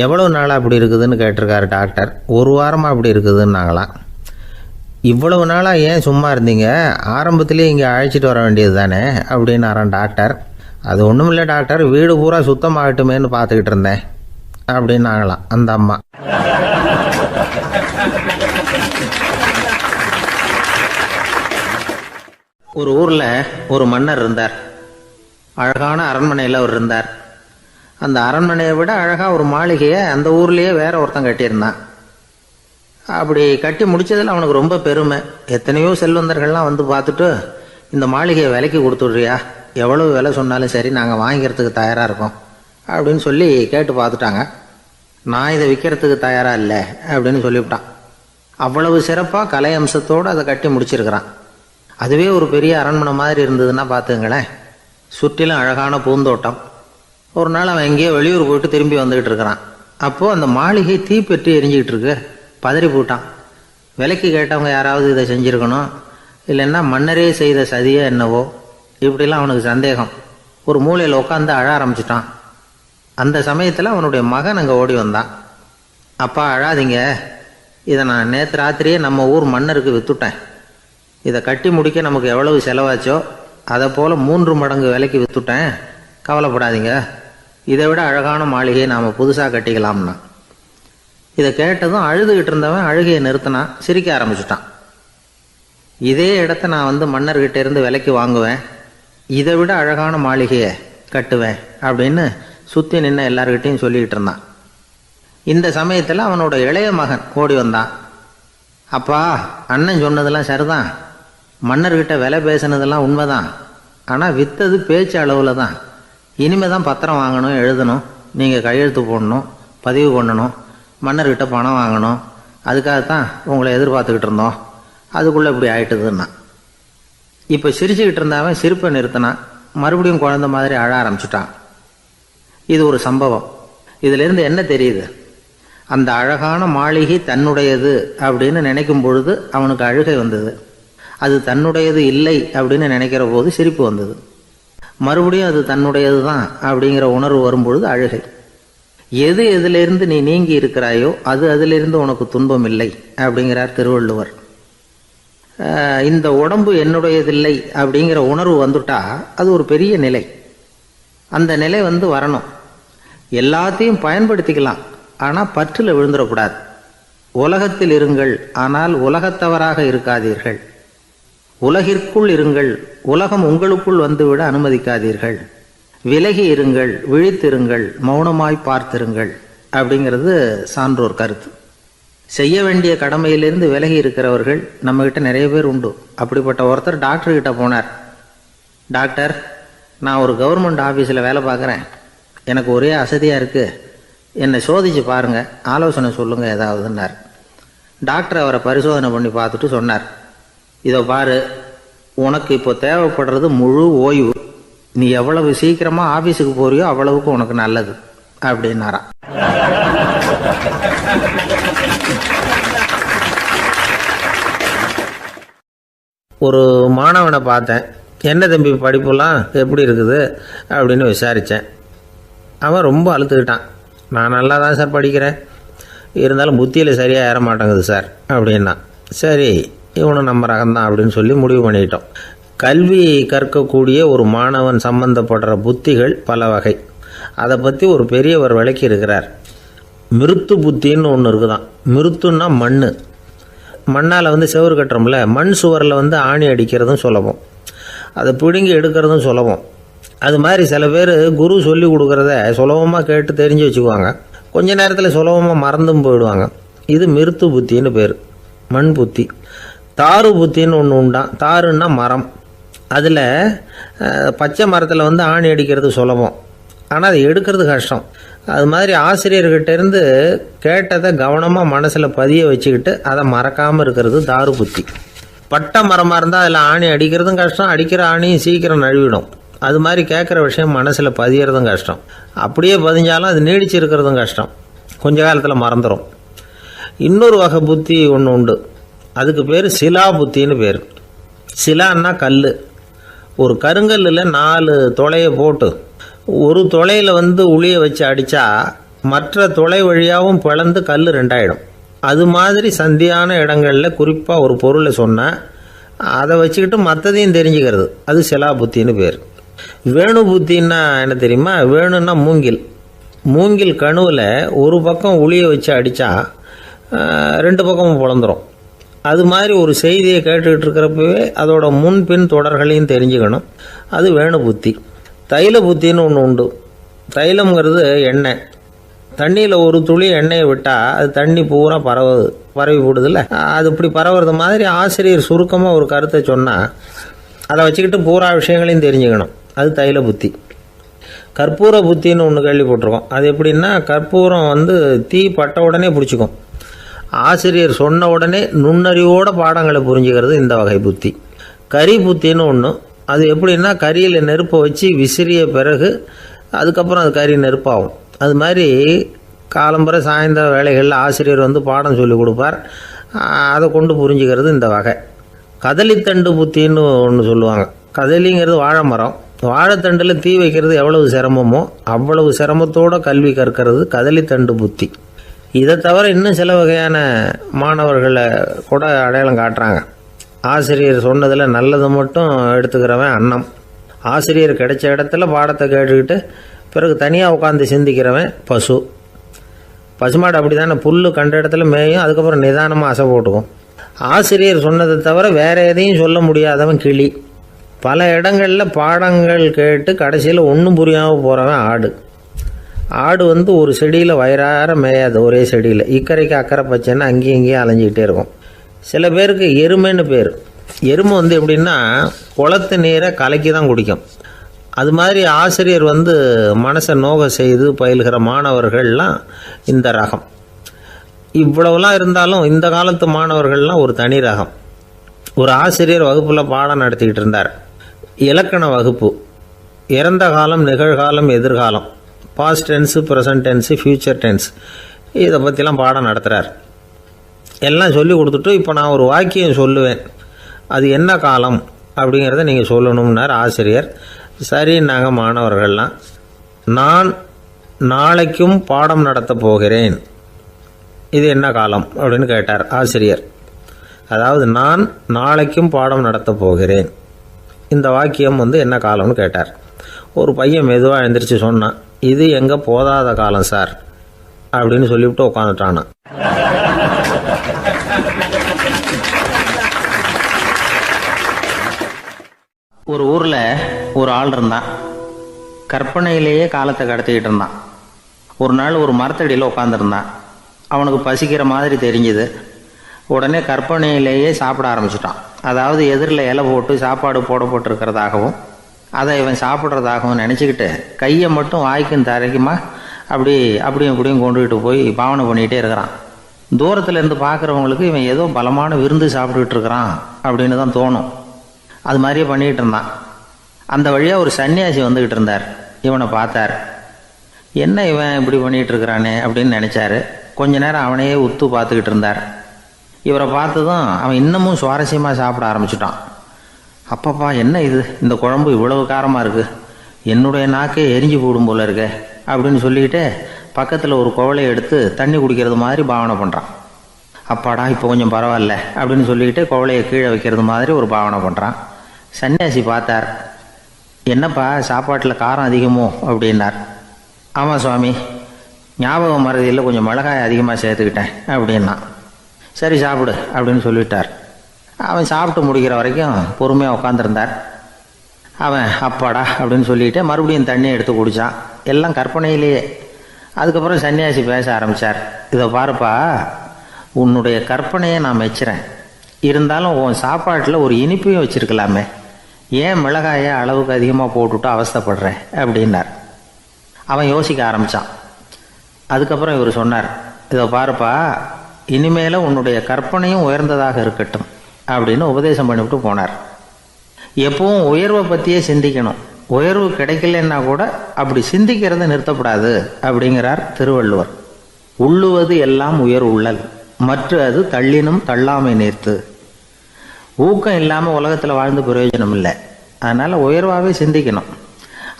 எவ்வளோ நாளாக அப்படி இருக்குதுன்னு கேட்டிருக்காரு டாக்டர். 1 வாரமாக அப்படி இருக்குதுன்னாங்களாம். இவ்வளவு நாளாக ஏன் சும்மா இருந்தீங்க? ஆரம்பத்திலே இங்கே அழைச்சிட்டு வர வேண்டியது தானே அப்படின்னாரான் டாக்டர். அது ஒன்றும் இல்லை டாக்டர், வீடு பூரா சுத்தமாகட்டுமேன்னு பார்த்துக்கிட்டு இருந்தேன் அப்படின்னாங்களாம் அந்த அம்மா. ஒரு ஊரில் ஒரு மன்னர் இருந்தார். அழகான அரண்மனையில் அவர் இருந்தார். அந்த அரண்மனையை விட அழகாக ஒரு மாளிகையை அந்த ஊர்லேயே வேற ஒருத்தன் கட்டியிருந்தான். அப்படி கட்டி முடித்ததில் அவனுக்கு ரொம்ப பெருமை. எத்தனையோ செல்வந்தர்கள்லாம் வந்து பார்த்துட்டு, இந்த மாளிகையை விலைக்கு கொடுத்துட்றியா, எவ்வளவு விலை சொன்னாலும் சரி நாங்கள் வாங்கிக்கிறதுக்கு தயாராக இருக்கோம் அப்படின்னு சொல்லி கேட்டு பார்த்துட்டாங்க. நான் இதை விற்கிறதுக்கு தயாராக இல்லை அப்படின்னு சொல்லிவிட்டான். அவ்வளவு சிறப்பாக கலை அம்சத்தோடு அதை கட்டி முடிச்சிருக்கிறான். அதுவே ஒரு பெரிய அரண்மனை மாதிரி இருந்ததுன்னா பார்த்துங்களேன். சுற்றிலும் அழகான பூந்தோட்டம். ஒரு நாள் அவன் எங்கேயோ வெளியூர் போயிட்டு திரும்பி வந்துக்கிட்டு இருக்கிறான். அப்போது அந்த மாளிகை தீப்பெட்டி எரிஞ்சிக்கிட்டு இருக்கு. பதறி போட்டான். விலைக்கு கேட்டவங்க யாராவது இதை செஞ்சுருக்கணும், இல்லைன்னா மன்னரே செய்த சதியே என்னவோ, இப்படிலாம் அவனுக்கு சந்தேகம். ஒரு மூலையில் உட்காந்து அழ ஆரம்பிச்சிட்டான். அந்த சமயத்தில் அவனுடைய மகன் அங்கே ஓடி வந்தான். அப்பா அழாதீங்க, இதை நான் நேற்று ராத்திரியே நம்ம ஊர் மன்னருக்கு விற்றுட்டேன். இதை கட்டி முடிக்க நமக்கு எவ்வளவு செலவாச்சோ அதை போல் 3 மடங்கு விலைக்கு விற்றுட்டேன், கவலைப்படாதீங்க. இதை விட அழகான மாளிகையை நாம் புதுசாக கட்டிக்கலாம்னா. இதை கேட்டதும் அழுதுகிட்டு இருந்தவன் அழுகையை நிறுத்தினான், சிரிக்க ஆரம்பிச்சிட்டான். இதே இடத்த நான் மன்னர்கிட்ட இருந்து விலைக்கு வாங்குவேன், இதை விட அழகான மாளிகையை கட்டுவேன் அப்படின்னு சுற்றி நின்று எல்லார்கிட்டையும் சொல்லிக்கிட்டு இருந்தான். இந்த சமயத்தில் அவனோட இளைய மகன் ஓடி வந்தான். அப்பா, அண்ணன் சொன்னதெல்லாம் சரிதான், மன்னர்கிட்ட விலை பேசினதெல்லாம் உண்மைதான், ஆனால் விற்றது பேச்சு அளவில் தான். இனிமே தான் பத்திரம் வாங்கணும், எழுதணும், நீங்கள் கையெழுத்து போடணும், பதிவு பண்ணணும், மன்னர்கிட்ட பணம் வாங்கணும், அதுக்காகத்தான் உங்களை எதிர்பார்த்துக்கிட்டு இருந்தோம், அதுக்குள்ளே இப்படி ஆயிட்டுதுன்னா. இப்போ சிரிச்சுக்கிட்டு இருந்தவன் சிரிப்பை நிறுத்தினான். மறுபடியும் குழந்தை மாதிரி அழ ஆரம்பிச்சிட்டான். இது ஒரு சம்பவம். இதிலிருந்து என்ன தெரியுது? அந்த அழகான மாளிகை தன்னுடையது அப்படின்னு நினைக்கும் பொழுது அவனுக்கு அழுகை வந்தது. அது தன்னுடையது இல்லை அப்படின்னு நினைக்கிற போது சிரிப்பு வந்தது. மறுபடியும் அது தன்னுடையது தான் அப்படிங்கிற உணர்வு வரும்பொழுது அழுகை. எது எதிலிருந்து நீ நீங்கி இருக்கிறாயோ அது அதிலிருந்து உனக்கு துன்பம் இல்லை அப்படிங்கிறார் திருவள்ளுவர். இந்த உடம்பு என்னுடையதில்லை அப்படிங்கிற உணர்வு வந்துட்டா அது ஒரு பெரிய நிலை. அந்த நிலை வரணும். எல்லாத்தையும் பயன்படுத்திக்கலாம், ஆனால் பற்றில் விழுந்துடக்கூடாது. உலகத்தில் இருங்கள், ஆனால் உலகத்தவராக இருக்காதீர்கள். உலகிற்குள் இருங்கள், உலகம் உங்களுக்குள் வந்துவிட அனுமதிக்காதீர்கள். விலகி இருங்கள், விழித்திருங்கள், மௌனமாய் பார்த்திருங்கள் அப்படிங்கிறது சான்றோர் கருத்து. செய்ய வேண்டிய கடமையிலிருந்து விலகி இருக்கிறவர்கள் நம்மக்கிட்ட நிறைய பேர் உண்டு. அப்படிப்பட்ட ஒருத்தர் டாக்டர்கிட்ட போனார். டாக்டர், நான் ஒரு கவர்மெண்ட் ஆஃபீஸில் வேலை பார்க்குறேன், எனக்கு ஒரே அசதியாக இருக்குது, என்னை சோதிச்சு பாருங்கள், ஆலோசனை சொல்லுங்கள் ஏதாவதுன்னார். டாக்டர் அவரை பரிசோதனை பண்ணி பார்த்துட்டு சொன்னார், இதோ பாரு, உனக்கு இப்போ தேவைப்படுறது முழு ஓய்வு. நீ எவ்வளவு சீக்கிரமாக ஆஃபீஸுக்கு போறியோ அவ்வளவுக்கு உனக்கு நல்லது அப்படின்னாராம். ஒரு மாணவனை பார்த்தேன். என்ன தம்பி படிப்புலாம் எப்படி இருக்குது அப்படின்னு விசாரித்தேன். அவன் ரொம்ப அழுத்துக்கிட்டான். நான் நல்லா தான் சார் படிக்கிறேன், இருந்தாலும் புத்தியில் சரியாக ஏற மாட்டேங்குது சார் அப்படின்னா. சரி, இவனும் நம்ம ரகம்தான் அப்படின்னு சொல்லி முடிவு பண்ணிக்கிட்டோம். கல்வி கற்கக்கூடிய ஒரு மாணவன் சம்பந்தப்படுற புத்திகள் பல வகை. அதை பற்றி ஒரு பெரியவர் விளக்கி இருக்கிறார். மிருத்து புத்தின்னு ஒன்று இருக்குதான். மிருத்துன்னா மண்ணால் செவுறு கட்டுறோம்ல, மண் சுவரில் ஆணி அடிக்கிறதும் சுலபம், அதை பிடுங்கி எடுக்கிறதும் சுலபம். அது மாதிரி சில பேர் குரு சொல்லி கொடுக்குறத சுலபமாக கேட்டு தெரிஞ்சு வச்சுக்குவாங்க, கொஞ்ச நேரத்தில் சுலபமாக மறந்தும் போயிடுவாங்க. இது மிருத்து புத்தின்னு பேர், மண் புத்தி. தாரு புத்தின்னு ஒன்று உண்டான். தாருன்னா மரம். அதில் பச்சை மரத்தில் ஆணி அடிக்கிறது சுலபம், ஆனால் அதை எடுக்கிறது கஷ்டம். அது மாதிரி ஆசிரியர்கிட்டேருந்து கேட்டதை கவனமாக மனசில் பதிய வச்சுக்கிட்டு அதை மறக்காமல் இருக்கிறது தாரு புத்தி. பட்டை மரமாக இருந்தால் அதில் ஆணி அடிக்கிறதும் கஷ்டம், அடிக்கிற ஆணியும் சீக்கிரம் நழுவிடும். அது மாதிரி கேட்குற விஷயம் மனசில் பதியறதும் கஷ்டம். அப்படியே பதிஞ்சாலும் அது நீடிச்சு இருக்கிறதும் கஷ்டம், கொஞ்ச காலத்தில் மறந்துடும். இன்னொரு வகை புத்தி ஒன்று உண்டு, அதுக்கு பேர் சிலா புத்தின்னு பேர். சிலான்னா கல். ஒரு கருங்கல்லில் 4 துளையை போட்டு ஒரு துளையில் உளியை வச்சு அடித்தா மற்ற துளை வழியாகவும் பிளந்து கல் 2 ஆகிடும். அது மாதிரி சந்தியான இடங்களில் குறிப்பாக ஒரு பொருளை சொன்னால் அதை வச்சுக்கிட்டு மற்றதையும் தெரிஞ்சுக்கிறது, அது சிலா புத்தின்னு பேர். வேணு புத்தின்னா என்ன தெரியுமா? வேணுன்னா மூங்கில் கணுவில் ஒரு பக்கம் உளியை வச்சு அடித்தா 2 பக்கமும் பிளந்துடும். அது மாதிரி ஒரு செய்தியை கேட்டுக்கிட்டு இருக்கிறப்பவே அதோட முன்பின் தொடர்களையும் தெரிஞ்சுக்கணும், அது வேணு புத்தி. தைல புத்தின்னு ஒன்று உண்டு. தைலம்ங்கிறது எண்ணெய். தண்ணியில் ஒரு துளி எண்ணெயை விட்டால் அது தண்ணி பூரா பரவி போடுதில்ல, அது இப்படி பரவுறது மாதிரி ஆசிரியர் சுருக்கமாக ஒரு கருத்தை சொன்னால் அதை வச்சுக்கிட்டு பூரா விஷயங்களையும் தெரிஞ்சுக்கணும், அது தைல புத்தி. கற்பூர புத்தின்னு ஒன்று கேள்விப்பட்டிருக்கோம். அது எப்படின்னா, கற்பூரம் தீ பட்ட உடனே பிடிச்சிக்கும். ஆசிரியர் சொன்ன உடனே நுண்ணறிவோட பாடங்களை புரிஞ்சுக்கிறது இந்த வகை புத்தி. கரி புத்தின்னு ஒன்று. அது எப்படின்னா, கரியில் நெருப்பை வச்சு விசிறிய பிறகு அதுக்கப்புறம் அது கறி நெருப்பாகும். அது மாதிரி காலம்பரை சாயந்தர வேலைகளில் ஆசிரியர் பாடம் சொல்லி கொடுப்பார், அதை கொண்டு புரிஞ்சுக்கிறது இந்த வகை. கதலித்தண்டு புத்தின்னு ஒன்று சொல்லுவாங்க. கதலிங்கிறது வாழை மரம். வாழைத்தண்டில் தீ வைக்கிறது எவ்வளவு சிரமமோ அவ்வளவு சிரமத்தோடு கல்வி கற்கிறது கதலித்தண்டு புத்தி. இதை தவிர இன்னும் சில வகையான மாணவர்களை கூட அடையாளம் காட்டுறாங்க. ஆசிரியர் சொன்னதில் நல்லதை மட்டும் எடுத்துக்கிறவன் அன்னம். ஆசிரியர் கிடைச்ச இடத்துல பாடத்தை கேட்டுக்கிட்டு பிறகு தனியாக உட்காந்து சிந்திக்கிறவன் பசுமாடு அப்படி தானே, புல் கண்ட இடத்துல மேயும், அதுக்கப்புறம் நிதானமாக அசை போட்டுக்கும். ஆசிரியர் சொன்னதை தவிர வேறு எதையும் சொல்ல முடியாதவன் கிளி. பல இடங்களில் பாடங்கள் கேட்டு கடைசியில் ஒன்றும் புரியாமல் போகிறவன் ஆடு ஒரு செடியில் வயிறார மேயாது, ஒரே செடியில் இக்கரைக்கு அக்கறை பச்சைன்னா அங்கேயும் இங்கேயும் அலைஞ்சிக்கிட்டே இருக்கும். சில பேருக்கு எருமைன்னு பேர். எருமை எப்படின்னா குளத்து நீரை கலக்கி தான் குடிக்கும். அது மாதிரி ஆசிரியர் மனசை நோக செய்து பயில்கிற மாணவர்கள்லாம் இந்த ரகம். இவ்வளவுலாம் இருந்தாலும் இந்த காலத்து மாணவர்கள்லாம் ஒரு தனி ரகம். ஒரு ஆசிரியர் வகுப்பில் பாடம் நடத்திக்கிட்டு இருந்தார். இலக்கண வகுப்பு. இறந்த காலம், நிகழ்காலம், எதிர்காலம், past tense, present tense, future tense, இதை பற்றிலாம் பாடம் நடத்துகிறார். எல்லாம் சொல்லி கொடுத்துட்டு இப்போ நான் ஒரு வாக்கியம் சொல்லுவேன், அது என்ன காலம் அப்படிங்கிறத நீங்கள் சொல்லணும்னார் ஆசிரியர். சரி, நாங்கள் மாணவர்கள்லாம், நான் நாளைக்கும் பாடம் நடத்தப் போகிறேன், இது என்ன காலம் அப்படின்னு கேட்டார் ஆசிரியர். அதாவது நான் நாளைக்கும் பாடம் நடத்தப் போகிறேன், இந்த வாக்கியம் என்ன காலம்னு கேட்டார். ஒரு பையன் மெதுவாக எழுந்திரிச்சு சொன்னான், இது எங்கள் போதாத காலம் சார் அப்படின்னு சொல்லிவிட்டு உட்காந்துட்டானா. ஒரு ஊரில் ஒரு ஆள் இருந்தான். கற்பனையிலேயே காலத்தை கடத்திக்கிட்டு இருந்தான். ஒரு நாள் ஒரு மரத்தடியில் உட்காந்துருந்தான். அவனுக்கு பசிக்கிற மாதிரி தெரிஞ்சுது. உடனே கற்பனையிலேயே சாப்பிட ஆரம்பிச்சிட்டான். அதாவது எதிரில் இலை போட்டு சாப்பாடு போடப்பட்டிருக்கிறதாகவும் அதை இவன் சாப்பிட்றதாகவும் நினச்சிக்கிட்டு கையை மட்டும் வாய்க்கும் தரைக்குமா அப்படியும் இப்படியும் கொண்டுகிட்டு போய் பாவனை பண்ணிகிட்டே இருக்கிறான். தூரத்தில் இருந்து பார்க்குறவங்களுக்கு இவன் ஏதோ பலமான விருந்து சாப்பிட்டுக்கிட்டு இருக்கிறான் அப்படின்னு தான் தோணும். அது மாதிரியே பண்ணிக்கிட்டு இருந்தான். அந்த வழியாக ஒரு சன்னியாசி வந்துக்கிட்டு இருந்தார். இவனை பார்த்தார். என்ன இவன் இப்படி பண்ணிகிட்டு இருக்கிறானே அப்படின்னு நினச்சாரு. கொஞ்ச நேரம் அவனையே உத்து பார்த்துக்கிட்டு இருந்தார். இவரை பார்த்ததும் அவன் இன்னமும் சுவாரஸ்யமாக சாப்பிட ஆரம்பிச்சிட்டான். அப்பப்பா என்ன இது, இந்த குழம்பு இவ்வளவு காரமாக இருக்குது, என்னுடைய நாக்கே எரிஞ்சு போடும் போல இருக்கே அப்படின்னு சொல்லிக்கிட்டு பக்கத்தில் ஒரு குவளையை எடுத்து தண்ணி குடிக்கிறது மாதிரி பாவனை பண்ணுறான். அப்பாடா இப்போ கொஞ்சம் பரவாயில்ல அப்படின்னு சொல்லிக்கிட்டு குவளையை கீழே வைக்கிறது மாதிரி ஒரு பாவனை பண்ணுறான். சன்னியாசி பார்த்தார். என்னப்பா சாப்பாட்டில் காரம் அதிகமோ அப்படின்னார். ஆமாம் சுவாமி, ஞாபகம் மறதியில் கொஞ்சம் மிளகாய் அதிகமாக சேர்த்துக்கிட்டேன் அப்படின்னா. சரி சாப்பிடு அப்படின்னு சொல்லிட்டார். அவன் சாப்பிட்டு முடிக்கிற வரைக்கும் பொறுமையாக உட்காந்துருந்தார். அவன் அப்பாடா அப்படின்னு சொல்லிட்டு மறுபடியும் தண்ணியை எடுத்து குடித்தான். எல்லாம் கற்பனையிலேயே. அதுக்கப்புறம் சன்னியாசி பேச ஆரம்பித்தார். இதை பாருப்பா, உன்னுடைய கற்பனையை நான் மெச்சுறேன். இருந்தாலும் உன் சாப்பாட்டில் ஒரு இனிப்பையும் வச்சுருக்கலாமே, ஏன் மிளகாயை அளவுக்கு அதிகமாக போட்டுவிட்டு அவஸ்தைப்படுறேன் அப்படின்னார். அவன் யோசிக்க ஆரம்பித்தான். அதுக்கப்புறம் இவர் சொன்னார், இதை பாருப்பா, இனிமேல் உன்னுடைய கற்பனையும் உயர்ந்ததாக இருக்கட்டும் அப்படின்னு உபதேசம் பண்ணிவிட்டு போனார். எப்பவும் உயர்வை பற்றியே சிந்திக்கணும். உயர்வு கிடைக்கலன்னா கூட அப்படி சிந்திக்கிறத நிறுத்தப்படாது அப்படிங்கிறார் திருவள்ளுவர். உள்ளுவது எல்லாம் உயர் உள்ளல், மற்ற அது தள்ளினும் தள்ளாமை நேர்த்து. ஊக்கம் இல்லாமல் உலகத்தில் வாழ்ந்து பிரயோஜனம் இல்லை. அதனால் உயர்வாகவே சிந்திக்கணும்.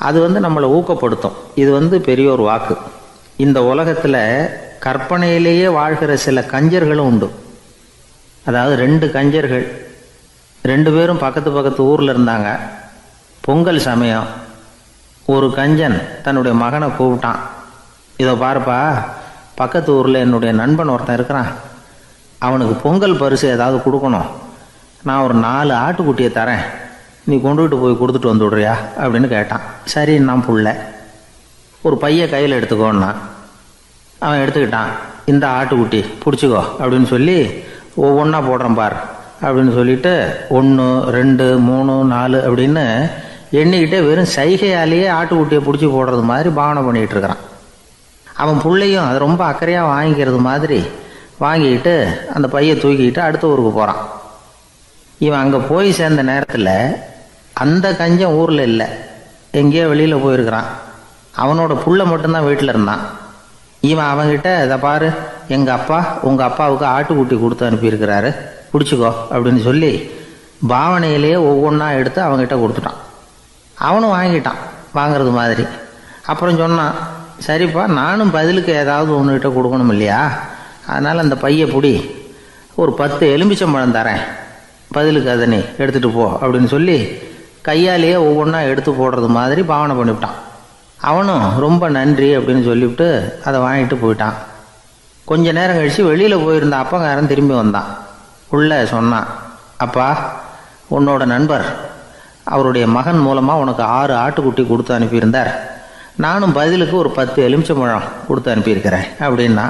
அது நம்மளை ஊக்கப்படுத்தும். இது பெரியோர் வாக்கு. இந்த உலகத்தில் கற்பனையிலேயே வாழ்கிற சில கஞ்சர்களும் உண்டு. அதாவது 2 கஞ்சர்கள், 2 பேரும் பக்கத்து ஊரில் இருந்தாங்க. பொங்கல் சமயம் ஒரு கஞ்சன் தன்னுடைய மகனை கூப்பிட்டான். இதை பாருப்பா, பக்கத்து ஊரில் என்னுடைய நண்பன் ஒருத்தன் இருக்கிறான், அவனுக்கு பொங்கல் பரிசு ஏதாவது கொடுக்கணும். நான் ஒரு 4 ஆட்டுக்குட்டியை தரேன், நீ கொண்டுகிட்டு போய் கொடுத்துட்டு வந்துவிடுறியா அப்படின்னு கேட்டான். சரி நான் புள்ள, ஒரு பைய கையில் எடுத்துக்கோன்னா. அவன் எடுத்துக்கிட்டான். இந்த ஆட்டுக்குட்டி பிடிச்சிக்கோ அப்படின்னு சொல்லி ஒவ்வொன்றா போடுறேன் பார் அப்படின்னு சொல்லிட்டு 1 2 3 4 அப்படின்னு எண்ணிக்கிட்டே வெறும் சைகையாலேயே ஆட்டுக்குட்டியை பிடிச்சி போடுறது மாதிரி பாவனை பண்ணிகிட்டு இருக்கிறான். அவன் பிள்ளையும் அதை ரொம்ப அக்கறையாக வாங்கிக்கிறது மாதிரி வாங்கிக்கிட்டு அந்த பையை தூக்கிக்கிட்டு அடுத்த ஊருக்கு போகிறான். இவன் அங்கே போய் சேர்ந்த நேரத்தில் அந்த கஞ்சன் ஊரில் இல்லை, எங்கேயோ வெளியில் போயிருக்கிறான். அவனோட புள்ள மட்டும்தான் வீட்டில் இருந்தான். இவன் அவங்கிட்ட, இதை பாரு, எங்கள் அப்பா உங்கள் அப்பாவுக்கு ஆட்டுக்குட்டி கொடுத்து அனுப்பியிருக்கிறாரு, பிடிச்சிக்கோ அப்படின்னு சொல்லி பாவனையிலேயே ஒவ்வொன்றா எடுத்து அவங்ககிட்ட கொடுத்துட்டான். அவனும் வாங்கிட்டான் வாங்கிறது மாதிரி. அப்புறம் சொன்னான், சரிப்பா நானும் பதிலுக்கு ஏதாவது ஒன்றுகிட்ட கொடுக்கணும் இல்லையா, அதனால் அந்த பையை பிடி, ஒரு 10 எலுமிச்சம்பழம் தரேன், பதிலுக்கு அதை நீ எடுத்துகிட்டு போ அப்படின்னு சொல்லி கையாலேயே ஒவ்வொன்றா எடுத்து போடுறது மாதிரி பாவனை பண்ணிவிட்டான். அவனும் ரொம்ப நன்றி அப்படின்னு சொல்லிவிட்டு அதை வாங்கிட்டு போயிட்டான். கொஞ்ச நேரம் கழித்து வெளியில் போயிருந்த அப்பங்காரன் திரும்பி வந்தான். உள்ள சொன்னான், அப்பா உன்னோட நண்பர் அவருடைய மகன் மூலமாக உனக்கு 6 ஆட்டுக்குட்டி கொடுத்து அனுப்பியிருந்தார், நானும் பதிலுக்கு ஒரு 10 எலுமிச்சம்பழம் கொடுத்து அனுப்பியிருக்கிறேன் அப்படின்னா.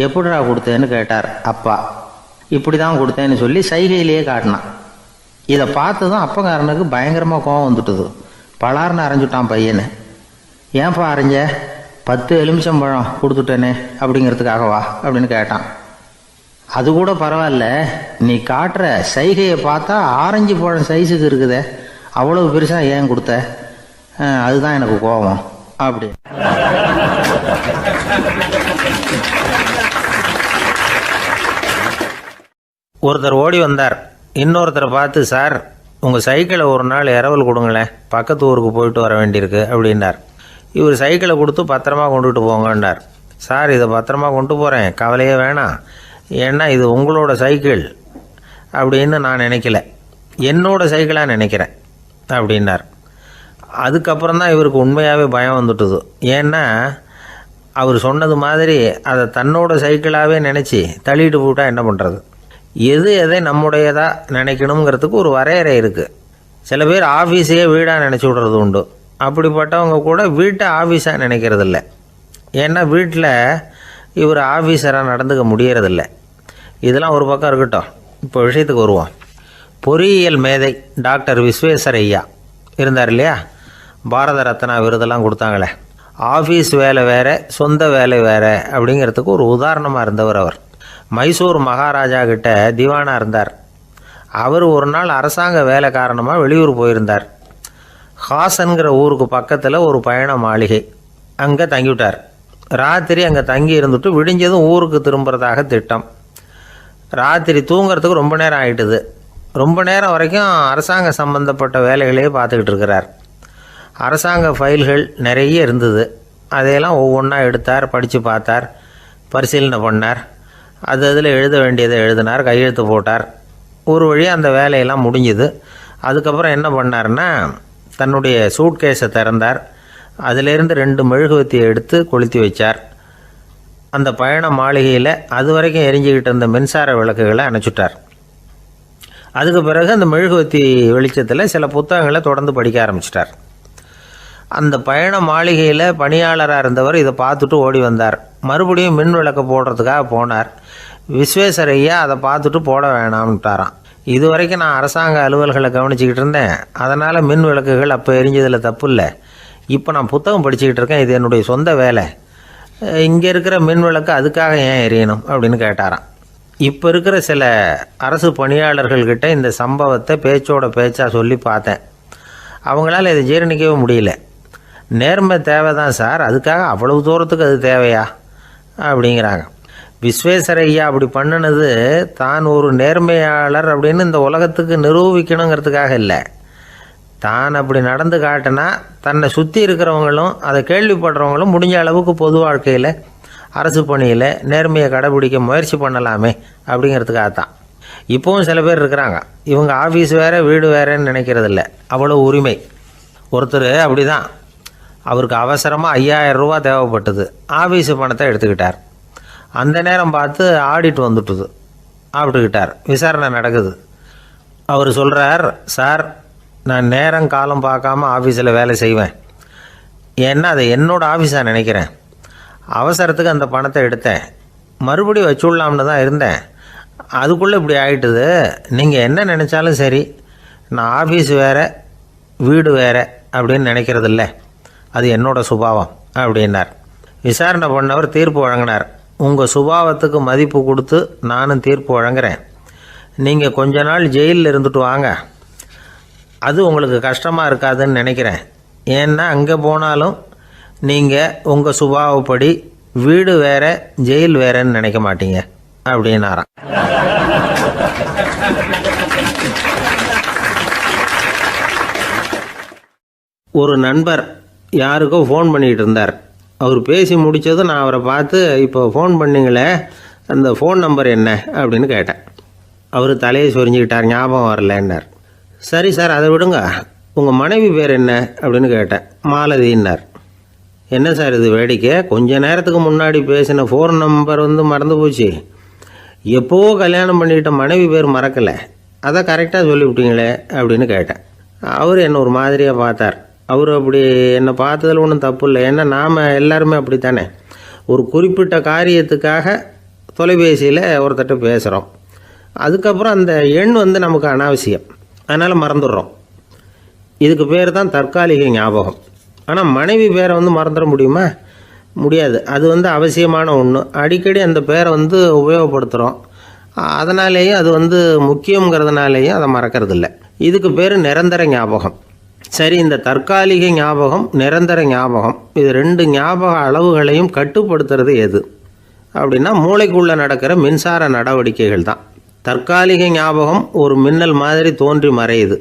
எப்படிடா கொடுத்தேன்னு கேட்டார் அப்பா. இப்படி தான் கொடுத்தேன்னு சொல்லி சைகையிலேயே காட்டினான். இதை பார்த்ததும் அப்பங்காரனுக்கு பயங்கரமாக கோபம் வந்துட்டுது. பலார்னு அரைஞ்சுட்டான் பையனை. ஏன்ப்பா அரைஞ்ச, 10 எலுமிச்சம்பழம் கொடுத்துட்டேனே அப்படிங்கிறதுக்காகவா அப்படின்னு கேட்டான். அது கூட பரவாயில்ல, நீ காட்டுற சைகையை பார்த்தா ஆரஞ்சு பழம் சைஸுக்கு இருக்குதே, அவ்வளவு பெருசாக ஏன் கொடுத்த, அதுதான் எனக்கு கோபம் அப்படி. ஒருத்தர் ஓடி வந்தார். இன்னொருத்தரை பார்த்து, சார் உங்கள் சைக்கிளை ஒரு நாள் இரவல் கொடுங்களேன், பக்கத்து ஊருக்கு போயிட்டு வர வேண்டியிருக்கு அப்படின்னார். இவர் சைக்கிளை கொடுத்து பத்திரமா கொண்டுகிட்டு போங்கன்னார். சார் இதை பத்திரமா கொண்டு போகிறேன், கவலையே வேணாம், ஏன்னா இது உங்களோட சைக்கிள் அப்படின்னு நான் நினைக்கல, என்னோட சைக்கிளாக நினைக்கிறேன் அப்படின்னார். அதுக்கப்புறம் தான் இவருக்கு உண்மையாகவே பயம் வந்துட்டுது. ஏன்னா அவர் சொன்னது மாதிரி அதை தன்னோட சைக்கிளாகவே நினச்சி தள்ளிட்டு போட்டால் என்ன பண்ணுறது. எதை நம்முடையதாக நினைக்கணுங்கிறதுக்கு ஒரு வரையறை இருக்குது. சில பேர் ஆஃபீஸையே வீடாக நினச்சி விடுறது உண்டு. அப்படிப்பட்டவங்க கூட வீட்டை ஆஃபீஸாக நினைக்கிறது இல்லை. ஏன்னா வீட்டில் இவர் ஆஃபீஸராக நடந்துக்க முடியறதில்ல. இதெல்லாம் ஒரு பக்கம் இருக்கட்டும். இப்போ விஷயத்துக்கு வருவோம். பொறியியல் மேதை டாக்டர் விஸ்வேஸ்வர ஐயா இருந்தார் இல்லையா, பாரத ரத்னா விருதெல்லாம் கொடுத்தாங்களே. ஆஃபீஸ் வேலை வேறு, சொந்த வேலை வேறு அப்படிங்கிறதுக்கு ஒரு உதாரணமாக இருந்தவர் அவர். மைசூர் மகாராஜா கிட்ட திவானாக இருந்தார். அவர் ஒரு நாள் அரசாங்க வேலை காரணமாக வெளியூர் போயிருந்தார். ஹாசன்கிற ஊருக்கு பக்கத்தில் ஒரு பயண மாளிகை, அங்கே தங்கிவிட்டார். ராத்திரி அங்கே தங்கி இருந்துட்டு விடிஞ்சதும் ஊருக்கு திரும்புறதாக திட்டம். ராத்திரி தூங்கிறதுக்கு ரொம்ப நேரம் ஆகிட்டுது. ரொம்ப நேரம் வரைக்கும் அரசாங்க சம்பந்தப்பட்ட வேலைகளையே பார்த்துக்கிட்டு இருக்கிறார். அரசாங்க ஃபைல்கள் நிறைய இருந்தது. அதையெல்லாம் ஒவ்வொன்றா எடுத்தார், படித்து பார்த்தார், பரிசீலனை பண்ணார். அதில் எழுத வேண்டியதை எழுதினார், கையெழுத்து போட்டார். ஒரு வழியாக அந்த வேலையெல்லாம் முடிஞ்சுது. அதுக்கப்புறம் என்ன பண்ணார்னா, தன்னுடைய சூட்கேஸை திறந்தார். அதிலேருந்து 2 மெழுகுவத்தியை எடுத்து கொளுத்தி வச்சார். அந்த பயண மாளிகையில் அது வரைக்கும் எரிஞ்சிக்கிட்டு இருந்த மின்சார விளக்குகளை அணைச்சிட்டார். அதுக்கு பிறகு அந்த மெழுகுவத்தி வெளிச்சத்தில் சில புத்தகங்களை தொடர்ந்து படிக்க ஆரம்பிச்சிட்டார். அந்த பயண மாளிகையில் பணியாளராக இருந்தவர் இதை பார்த்துட்டு ஓடி வந்தார். மறுபடியும் மின் விளக்கு போடுறதுக்காக போனார். விஸ்வேஸ்வர ஐயா அதை பார்த்துட்டு போட வேணாம்ட்டாராம். இது வரைக்கும் நான் அரசாங்க அலுவல்களை கவனிச்சிக்கிட்டு இருந்தேன், அதனால் மின் விளக்குகள் அப்போ எரிஞ்சதில் தப்பு இல்லை. இப்போ நான் புத்தகம் படிச்சுக்கிட்டு இருக்கேன், இது என்னுடைய சொந்த வேலை. இங்கே இருக்கிற மின் விளக்கு அதுக்காக ஏன் எரியணும் அப்படின்னு கேட்டாராம். இப்போ இருக்கிற சில அரசு பணியாளர்கள்கிட்ட இந்த சம்பவத்தை பேச்சோட பேச்சாக சொல்லி பார்த்தேன். அவங்களால இதை ஜீரணிக்கவே முடியல. நேர்மை தேவை தான் சார், அதுக்காக அவ்வளவு தூரத்துக்கு அது தேவையா அப்படிங்கிறாங்க. விஸ்வேஸ்வர ஐயா அப்படி பண்ணினது தான் ஒரு நேர்மையாளர் அப்படின்னு இந்த உலகத்துக்கு நிரூபிக்கணுங்கிறதுக்காக இல்லை. தான் அப்படி நடந்து காட்டினா தன்னை சுற்றி இருக்கிறவங்களும் அதை கேள்விப்படுறவங்களும் முடிஞ்ச அளவுக்கு பொது வாழ்க்கையில், அரசு பணியில் நேர்மையை கடைபிடிக்க முயற்சி பண்ணலாமே அப்படிங்கிறதுக்காகத்தான். இப்போவும் சில பேர் இருக்கிறாங்க, இவங்க ஆஃபீஸ் வேறு வீடு வேறேன்னு நினைக்கிறதில்ல, அவ்வளோ உரிமை. ஒருத்தர் அப்படி தான், அவருக்கு அவசரமாக 5000 ரூபா தேவைப்பட்டது. ஆஃபீஸு பணத்தை எடுத்துக்கிட்டார். அந்த நேரம் பார்த்து ஆடிட் வந்துட்டுது. ஆப்பிட்டுக்கிட்டார். விசாரணை நடக்குது. அவர் சொல்கிறார், சார் நான் நேரம் காலம் பார்க்காம ஆஃபீஸில் வேலை செய்வேன். ஏன்னா அதை என்னோடய ஆஃபீஸாக நினைக்கிறேன். அவசரத்துக்கு அந்த பணத்தை எடுத்தேன், மறுபடியும் வச்சுடலாம்னு தான் இருந்தேன். அதுக்குள்ளே இப்படி ஆகிட்டுது. நீங்கள் என்ன நினச்சாலும் சரி, நான் ஆஃபீஸ் வேறு வீடு வேறு அப்படின்னு நினைக்கிறதில்ல, அது என்னோடய சுபாவம் அப்படின்னார். விசாரணை பண்ணவர் தீர்ப்பு வழங்கினார். உங்கள் சுபாவத்துக்கு மதிப்பு கொடுத்து நானும் தீர்ப்பு வழங்குறேன். நீங்கள் கொஞ்ச நாள் ஜெயிலில் இருந்துட்டு வாங்க, அது உங்களுக்கு கஷ்டமாக இருக்காதுன்னு நினைக்கிறேன். ஏன்னா அங்கே போனாலும் நீங்கள் உங்கள் சுபாவப்படி வீடு வேறு ஜெயில் வேறேன்னு நினைக்க மாட்டீங்க அப்படின்னாராம். ஒரு நண்பர் யாருக்கோ ஃபோன் பண்ணிகிட்டு இருந்தார். அவர் பேசி முடித்ததும் நான் அவரை பார்த்து, இப்போ ஃபோன் பண்ணிங்களே, அந்த ஃபோன் நம்பர் என்ன அப்படின்னு கேட்டேன். அவர் தலையை சொரிஞ்சுக்கிட்டார், ஞாபகம் வரலன்னார். சரி சார் அதை விடுங்க, உங்கள் மனைவி பேர் என்ன அப்படின்னு கேட்டேன். மாலதின்னார். என்ன சார் இது வேடிக்கை, கொஞ்ச நேரத்துக்கு முன்னாடி பேசின ஃபோன் நம்பர் மறந்து போச்சு. எப்போவோ கல்யாணம் பண்ணிக்கிட்ட மனைவி பேர் மறக்கலை, அதை கரெக்டாக சொல்லிவிட்டீங்களே அப்படின்னு கேட்டேன். அவர் என்ன ஒரு மாதிரியாக பார்த்தார். அவர் அப்படி என்னை பார்த்ததில் ஒன்றும் தப்பு இல்லை, ஏன்னா நாம் எல்லாருமே அப்படி தானே. ஒரு குறிப்பிட்ட காரியத்துக்காக தொலைபேசியில் ஒருத்தட்ட பேசுகிறோம், அதுக்கப்புறம் அந்த எண் நமக்கு அனாவசியம், அதனால் மறந்துடுறோம். இதுக்கு பேர் தான் தற்காலிக ஞாபகம். ஆனால் மனைவி பேரை மறந்துட முடியுமா? முடியாது. அது அவசியமான ஒன்று. அடிக்கடி அந்த பேரை உபயோகப்படுத்துகிறோம், அதனாலேயும் அது முக்கியங்கிறதுனாலேயும் அதை மறக்கிறதில்ல. இதுக்கு பேர் நிரந்தர ஞாபகம். சரி, இந்த தற்காலிக ஞாபகம், நிரந்தர ஞாபகம், இது 2 ஞாபக அளவுகளையும் கட்டுப்படுத்துறது எது அப்படின்னா மூளைக்குள்ளே நடக்கிற மின்சார நடவடிக்கைகள் தான். தற்காலிக ஞாபகம் ஒரு மின்னல் மாதிரி தோன்றி மறையுது.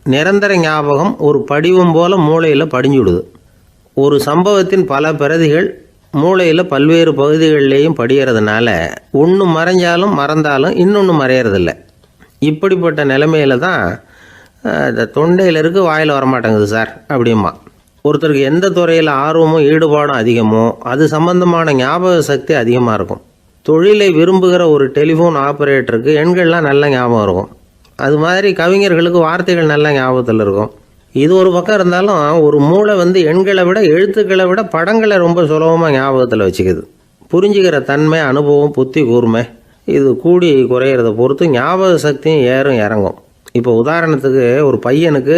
நிரந்தர ஞாபகம் ஒரு படிவம் போல் மூளையில் படிஞ்சுடுது. ஒரு சம்பவத்தின் பல பிரதிகள் மூளையில் பல்வேறு பகுதிகளிலேயும் படிகிறதுனால ஒன்று மறைஞ்சாலும் மறந்தாலும் இன்னொன்று மறையறதில்லை. இப்படிப்பட்ட நிலைமையில தான் இந்த தொண்டையில் இருக்கு, வாயில் வரமாட்டேங்குது சார் அப்படிமா. ஒருத்தருக்கு எந்த துறையில் ஆர்வமும் ஈடுபாடும் அதிகமோ அது சம்பந்தமான ஞாபக சக்தி அதிகமாக இருக்கும். தொழிலை விரும்புகிற ஒரு டெலிஃபோன் ஆப்ரேட்டருக்கு எண்கள்லாம் நல்ல ஞாபகம் இருக்கும். அது மாதிரி கவிஞர்களுக்கு வார்த்தைகள் நல்ல ஞாபகத்தில் இருக்கும். இது ஒரு பக்கம் இருந்தாலும் ஒரு மூளை எண்களை விட எழுத்துக்களை விட படங்களை ரொம்ப சுலபமாக ஞாபகத்தில் வச்சுக்குது. புரிஞ்சுக்கிற தன்மை, அனுபவம், புத்தி கூர்மை இது கூடி குறையிறத பொறுத்து ஞாபக சக்தியும் ஏறும் இறங்கும். இப்போ உதாரணத்துக்கு ஒரு பையனுக்கு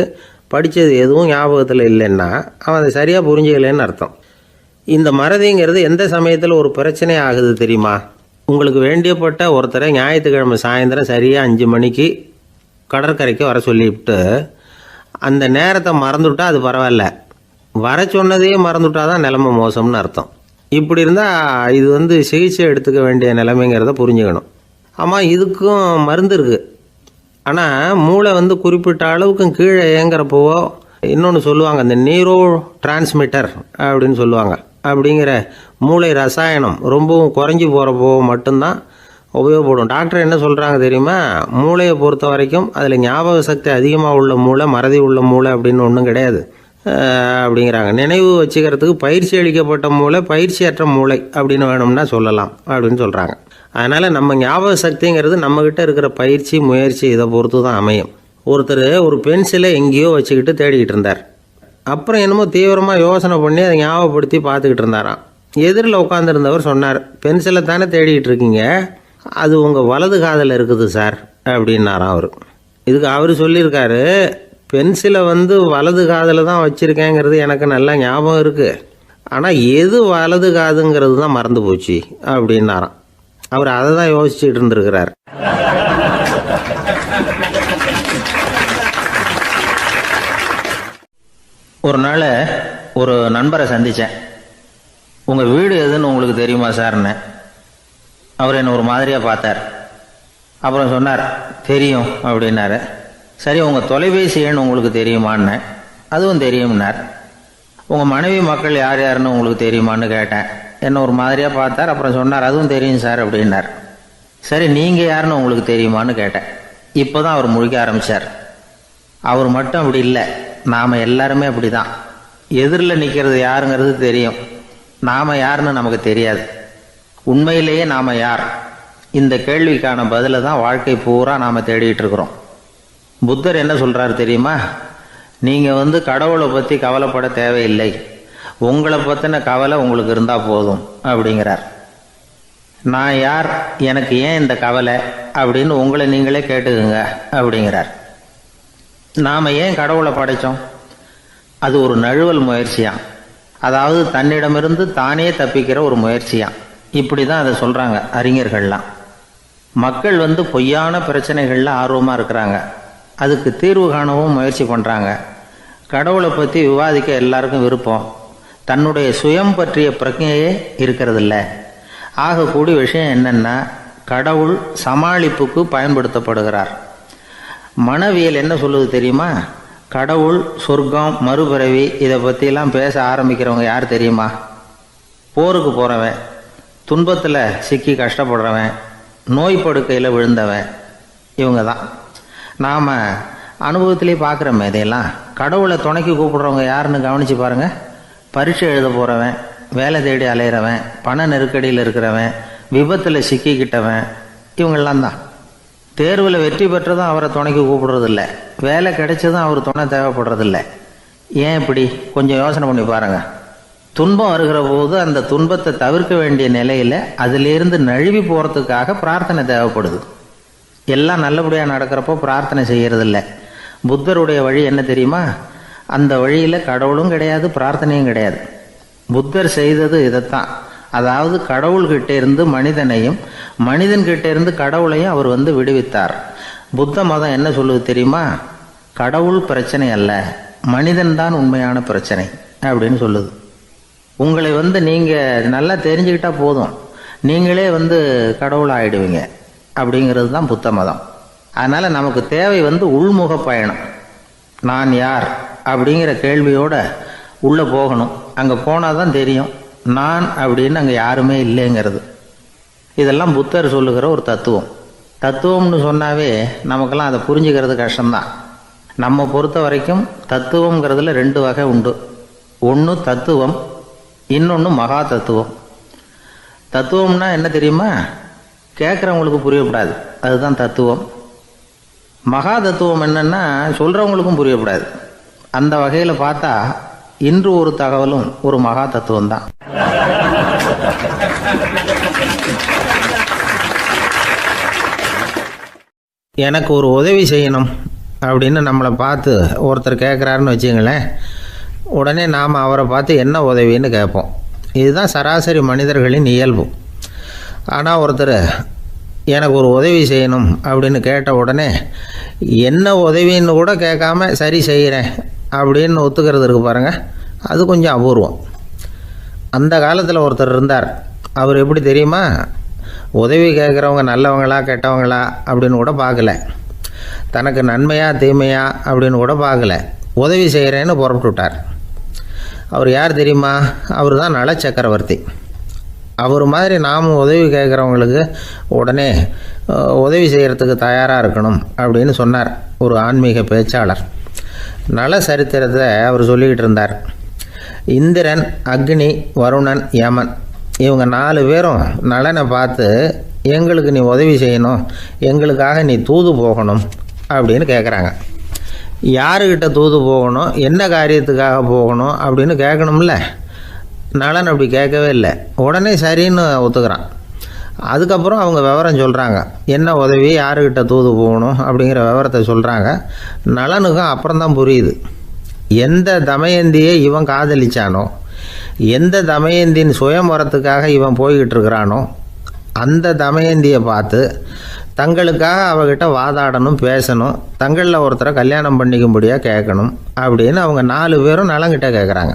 படித்தது எதுவும் ஞாபகத்தில் இல்லைன்னா அவன் அதை சரியாக புரிஞ்சுக்கலன்னு அர்த்தம். இந்த மறதிங்கிறது எந்த சமயத்தில் ஒரு பிரச்சனை ஆகுது தெரியுமா? உங்களுக்கு வேண்டியப்பட்ட ஒருத்தரை ஞாயிற்றுக்கிழமை சாயந்தரம் சரியாக 5 மணிக்கு கடற்கரைக்கு வர சொல்லிவிட்டு அந்த நேரத்தை மறந்துவிட்டா அது பரவாயில்ல, வர சொன்னதையே மறந்துவிட்டா தான் நிலைமை மோசம்னு அர்த்தம். இப்படி இருந்தால் இது சிகிச்சை எடுத்துக்க வேண்டிய நிலைமைங்கிறத புரிஞ்சுக்கணும். ஆமாம், இதுக்கும் மருந்து இருக்குது. ஆனால் மூளை குறிப்பிட்ட அளவுக்கும் கீழே இயங்குறப்போவோ இன்னொன்று சொல்லுவாங்க, இந்த நியூரோ டிரான்ஸ்மிட்டர் அப்படின்னு சொல்லுவாங்க. அப்படிங்கிற மூளை ரசாயனம் ரொம்பவும் குறைஞ்சி போகிறப்போ மட்டும்தான் உபயோகப்படும். டாக்டர் என்ன சொல்கிறாங்க தெரியுமா? மூளையை பொறுத்த வரைக்கும் அதில் ஞாபக சக்தி அதிகமாக உள்ள மூளை, மறதி உள்ள மூளை அப்படின்னு ஒன்றும் கிடையாது அப்படிங்கிறாங்க. நினைவு வச்சுக்கிறதுக்கு பயிற்சி அளிக்கப்பட்ட மூளை, பயிற்சியற்ற மூளை அப்படின்னு வேணும்னா சொல்லலாம் அப்படின்னு சொல்கிறாங்க. அதனால் நம்ம ஞாபக சக்திங்கிறது நம்மக்கிட்ட இருக்கிற பயிற்சி, முயற்சி இதை பொறுத்து தான் அமையும். ஒருத்தர் ஒரு பென்சிலை எங்கேயோ வச்சுக்கிட்டு தேடிக்கிட்டு இருந்தார். அப்புறம் என்னமோ தீவிரமாக யோசனை பண்ணி அதை ஞாபகப்படுத்தி பார்த்துக்கிட்டு இருந்தாராம். எதிரில் உட்காந்துருந்தவர் சொன்னார், பென்சிலை தானே தேடிக்கிட்டு இருக்கீங்க, அது உங்கள் வலது காதில் இருக்குது சார் அப்படின்னாராம் அவர். இதுக்கு அவர் சொல்லியிருக்காரு, பென்சிலை வலது காதில் தான் வச்சுருக்கேங்கிறது எனக்கு நல்லா ஞாபகம் இருக்குது, ஆனால் எது வலது காதுங்கிறது தான் மறந்து போச்சு அப்படின்னாராம். அவர் அதை தான் யோசிச்சுட்டு இருந்திருக்கிறார். ஒரு நாள் ஒரு நண்பரை சந்தித்தேன். உங்கள் வீடு எதுன்னு உங்களுக்கு தெரியுமா சார்ன்னு. அவர் என்னை ஒரு மாதிரியாக பார்த்தார். அப்புறம் சொன்னார், தெரியும் அப்படின்னாரு. சரி, உங்கள் தொலைபேசி எண் உங்களுக்கு தெரியுமான்னு. அதுவும் தெரியும்னார். உங்கள் மனைவி மக்கள் யார் யாருன்னு உங்களுக்கு தெரியுமான்னு கேட்டேன். என்ன ஒரு மாதிரியாக பார்த்தார். அப்புறம் சொன்னார், அதுவும் தெரியும் சார் அப்படின்னார். சரி, நீங்கள் யாருன்னு உங்களுக்கு தெரியுமான்னு கேட்டேன். இப்போ தான் அவர் முழிக்க ஆரம்பித்தார். அவர் மட்டும் அப்படி இல்லை, நாம் எல்லாருமே அப்படி தான். எதிரில் நிற்கிறது யாருங்கிறது தெரியும், நாம் யாருன்னு நமக்கு தெரியாது. உண்மையிலேயே நாம் யார்? இந்த கேள்விக்கான பதிலை தான் வாழ்க்கை பூரா நாம் தேடிட்டு இருக்கிறோம். புத்தர் என்ன சொல்கிறார் தெரியுமா? நீங்கள் கடவுளை பற்றி கவலைப்பட தேவையில்லை, உங்களை பற்றின கவலை உங்களுக்கு இருந்தால் போதும் அப்படிங்கிறார். நான் யார், எனக்கு ஏன் இந்த கவலை அப்படின்னு உங்களை நீங்களே கேட்டுக்குங்க அப்படிங்கிறார். நாம் ஏன் கடவுளை படைத்தோம்? அது ஒரு நழுவல் முயற்சியாம். அதாவது தன்னிடமிருந்து தானே தப்பிக்கிற ஒரு முயற்சியாம். இப்படி தான் அதை சொல்கிறாங்க அறிஞர்கள்லாம். மக்கள் பொய்யான பிரச்சனைகளில் ஆர்வமாக இருக்கிறாங்க, அதுக்கு தீர்வு காணவும் முயற்சி பண்ணுறாங்க. கடவுளை பற்றி விவாதிக்க எல்லாருக்கும் விருப்பம், தன்னுடைய சுயம் பற்றிய பிரச்சனையே இருக்கிறதில்ல. ஆகக்கூடிய விஷயம் என்னென்னா, கடவுள் சமாளிப்புக்கு பயன்படுத்தப்படுகிறார். மனவியல் என்ன சொல்லுது தெரியுமா? கடவுள், சொர்க்கம், மறுபிறவி இதை பற்றிலாம் பேச ஆரம்பிக்கிறவங்க யார் தெரியுமா? போருக்கு போகிறவன், துன்பத்தில் சிக்கி கஷ்டப்படுறவன், நோய் படுக்கையில் விழுந்தவன், இவங்க தான். நாம் அனுபவத்திலே பார்க்குறோமே இதையெல்லாம். கடவுளை துணைக்கு கூப்பிடுறவங்க யாருன்னு கவனித்து பாருங்கள். பரீட்சை எழுத போகிறவன், வேலை தேடி அலையிறவன், பண நெருக்கடியில் இருக்கிறவன், விபத்தில் சிக்கிக்கிட்டவன், இவங்கெல்லாம் தான். தேர்வில் வெற்றி பெற்றதும் அவரை துணைக்கு கூப்பிடுறதில்ல, வேலை கிடைச்சதும் அவர் துணை தேவைப்படுறதில்ல. ஏன் இப்படி? கொஞ்சம் யோசனை பண்ணி பாருங்கள். துன்பம் வருகிற போது அந்த துன்பத்தை தவிர்க்க வேண்டிய நிலையில் அதிலிருந்து நழுவி போகிறதுக்காக பிரார்த்தனை தேவைப்படுது. எல்லாம் நல்லபடியாக நடக்கிறப்போ பிரார்த்தனை செய்கிறதில்ல. புத்தருடைய வழி என்ன தெரியுமா? அந்த வழியில் கடவுளும் கிடையாது, பிரார்த்தனையும் கிடையாது. புத்தர் செய்தது இதைத்தான். அதாவது கடவுள்கிட்ட இருந்து மனிதனையும், மனிதன்கிட்ட இருந்து கடவுளையும் அவர் விடுவித்தார். புத்த மதம் என்ன சொல்லுது தெரியுமா? கடவுள் பிரச்சனை அல்ல, மனிதன்தான் உண்மையான பிரச்சனை அப்படின்னு சொல்லுது. உங்களை நீங்கள் நல்லா தெரிஞ்சுக்கிட்டா போதும், நீங்களே கடவுள் ஆகிடுவீங்க அப்படிங்கிறது தான் புத்த மதம். அதனால் நமக்கு தேவை உள்முக பயணம். நான் யார் அப்படிங்கிற கேள்வியோடு உள்ளே போகணும். அங்கே போனால் தான் தெரியும் நான் அப்படின்னு அங்கே யாருமே இல்லைங்கிறது. இதெல்லாம் புத்தர் சொல்லுகிற ஒரு தத்துவம். தத்துவம்னு சொன்னாவே நமக்கெல்லாம் அதை புரிஞ்சுக்கிறது கஷ்டம்தான். நம்ம பொறுத்த வரைக்கும் தத்துவங்கிறதுல 2 வகை உண்டு. ஒன்று தத்துவம், இன்னொன்று மகா தத்துவம். தத்துவம்னா என்ன தெரியுமா? கேட்குறவங்களுக்கு புரியப்படாது, அதுதான் தத்துவம். மகா தத்துவம் என்னன்னா சொல்கிறவங்களுக்கும் புரியப்படாது. அந்த வகையில் பார்த்தா இன்று ஒரு தகவலும் ஒரு மகா தத்துவம் தான். எனக்கு ஒரு உதவி செய்யணும் அப்படின்னு நம்மளை பார்த்து ஒருத்தர் கேட்குறாருன்னு வச்சுங்களேன், உடனே நாம் அவரை பார்த்து என்ன உதவின்னு கேட்போம். இதுதான் சராசரி மனிதர்களின் இயல்பு. ஆனால் ஒருத்தர் எனக்கு ஒரு உதவி செய்யணும் அப்படின்னு கேட்ட உடனே என்ன உதவின்னு கூட கேட்காம சரி செய்கிறேன் அப்படின்னு ஒத்துக்கிறது இருக்கு பாருங்கள், அது கொஞ்சம் அபூர்வம். அந்த காலத்தில் ஒருத்தர் இருந்தார். அவர் எப்படி தெரியுமா? உதவி கேட்குறவங்க நல்லவங்களா கெட்டவங்களா அப்படின்னு கூட பார்க்கல, தனக்கு நன்மையா தீமையா அப்படின்னு கூட பார்க்கல, உதவி செய்கிறேன்னு புறப்பட்டு விட்டார். அவர் யார் தெரியுமா? அவர் தான் நல சக்கரவர்த்தி. அவர் மாதிரி நாமும் உதவி கேட்குறவங்களுக்கு உடனே உதவி செய்கிறதுக்கு தயாராக இருக்கணும் அப்படின்னு சொன்னார் ஒரு ஆன்மீக பேச்சாளர். நல சரித்திரத்தை அவர் சொல்லிக்கிட்டு இருந்தார். இந்திரன், அக்னி, வருணன், யமன் இவங்க 4 பேரும் நலனை பார்த்து எங்களுக்கு நீ உதவி செய்யணும், எங்களுக்காக நீ தூது போகணும் அப்படின்னு கேட்குறாங்க. யாருக்கிட்ட தூது போகணும், என்ன காரியத்துக்காக போகணும் அப்படின்னு கேட்கணும்ல. நலன் அப்படி கேட்கவே இல்லை, உடனே சரின்னு ஒத்துக்கிறான். அதுக்கப்புறம் அவங்க விவரம் சொல்கிறாங்க, என்ன உதவி, யாருக்கிட்ட தூது போகணும் அப்படிங்கிற விவரத்தை சொல்கிறாங்க. நலனுக்கும் அப்புறம்தான் புரியுது, எந்த தமயந்தியை இவன் காதலிச்சானோ, எந்த தமயந்தின் சுயம்பரத்துக்காக இவன் போய்கிட்டு இருக்கிறானோ அந்த தமயந்தியை பார்த்து தங்களுக்காக அவகிட்ட வாதாடணும், பேசணும், தங்களில் ஒருத்தரை கல்யாணம் பண்ணிக்கும்படியாக கேட்கணும் அப்படின்னு அவங்க 4 பேரும் நலன்கிட்ட கேட்குறாங்க.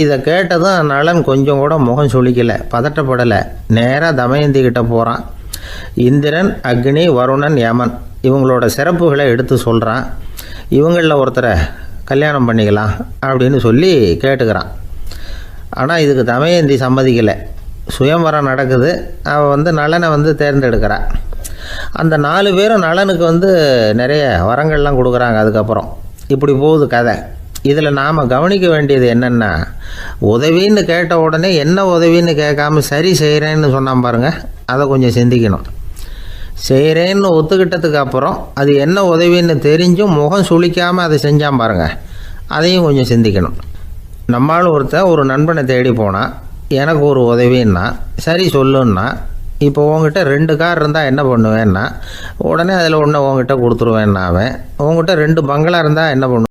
இதை கேட்டதும் நலன் கொஞ்சம் கூட முகம் சுளிக்கலை, பதட்டப்படலை. நேராக தமயந்தி கிட்ட போகிறான். இந்திரன், அக்னி, வருணன், யமன் இவங்களோட சிறப்புகளை எடுத்து சொல்கிறான். இவங்களில் ஒருத்தரை கல்யாணம் பண்ணிக்கலாம் அப்படின்னு சொல்லி கேட்டுக்கிறான். ஆனால் இதுக்கு தமயந்தி சம்மதிக்கலை. சுயம்பரம் நடக்குது, அவள் நலனை தேர்ந்தெடுக்கிறாள். அந்த 4 பேரும் நலனுக்கு நிறைய வரங்கள்லாம் கொடுக்குறாங்க. அதுக்கப்புறம் இப்படி போகுது கதை. இதில் நாம் கவனிக்க வேண்டியது என்னென்னா, உதவின்னு கேட்ட உடனே என்ன உதவின்னு கேட்காம சரி செய்கிறேன்னு சொன்னான் பாருங்கள், அதை கொஞ்சம் சிந்திக்கணும். செய்கிறேன்னு ஒத்துக்கிட்டதுக்கு அப்புறம் அது என்ன உதவின்னு தெரிஞ்சும் முகம் சுளிக்காமல் அதை செஞ்சான் பாருங்கள், அதையும் கொஞ்சம் சிந்திக்கணும். நம்மளால் ஒருத்தர் ஒரு நண்பனை தேடி போனால் எனக்கு ஒரு உதவின்னா சரி சொல்லுன்னா, இப்போ உங்ககிட்ட 2 கார் இருந்தால் என்ன பண்ணுவேன்னா உடனே அதில் ஒன்று உங்ககிட்ட கொடுத்துருவேன்னா, அவன் உங்ககிட்ட 2 பங்களா இருந்தால் என்ன பண்ணுவேன்?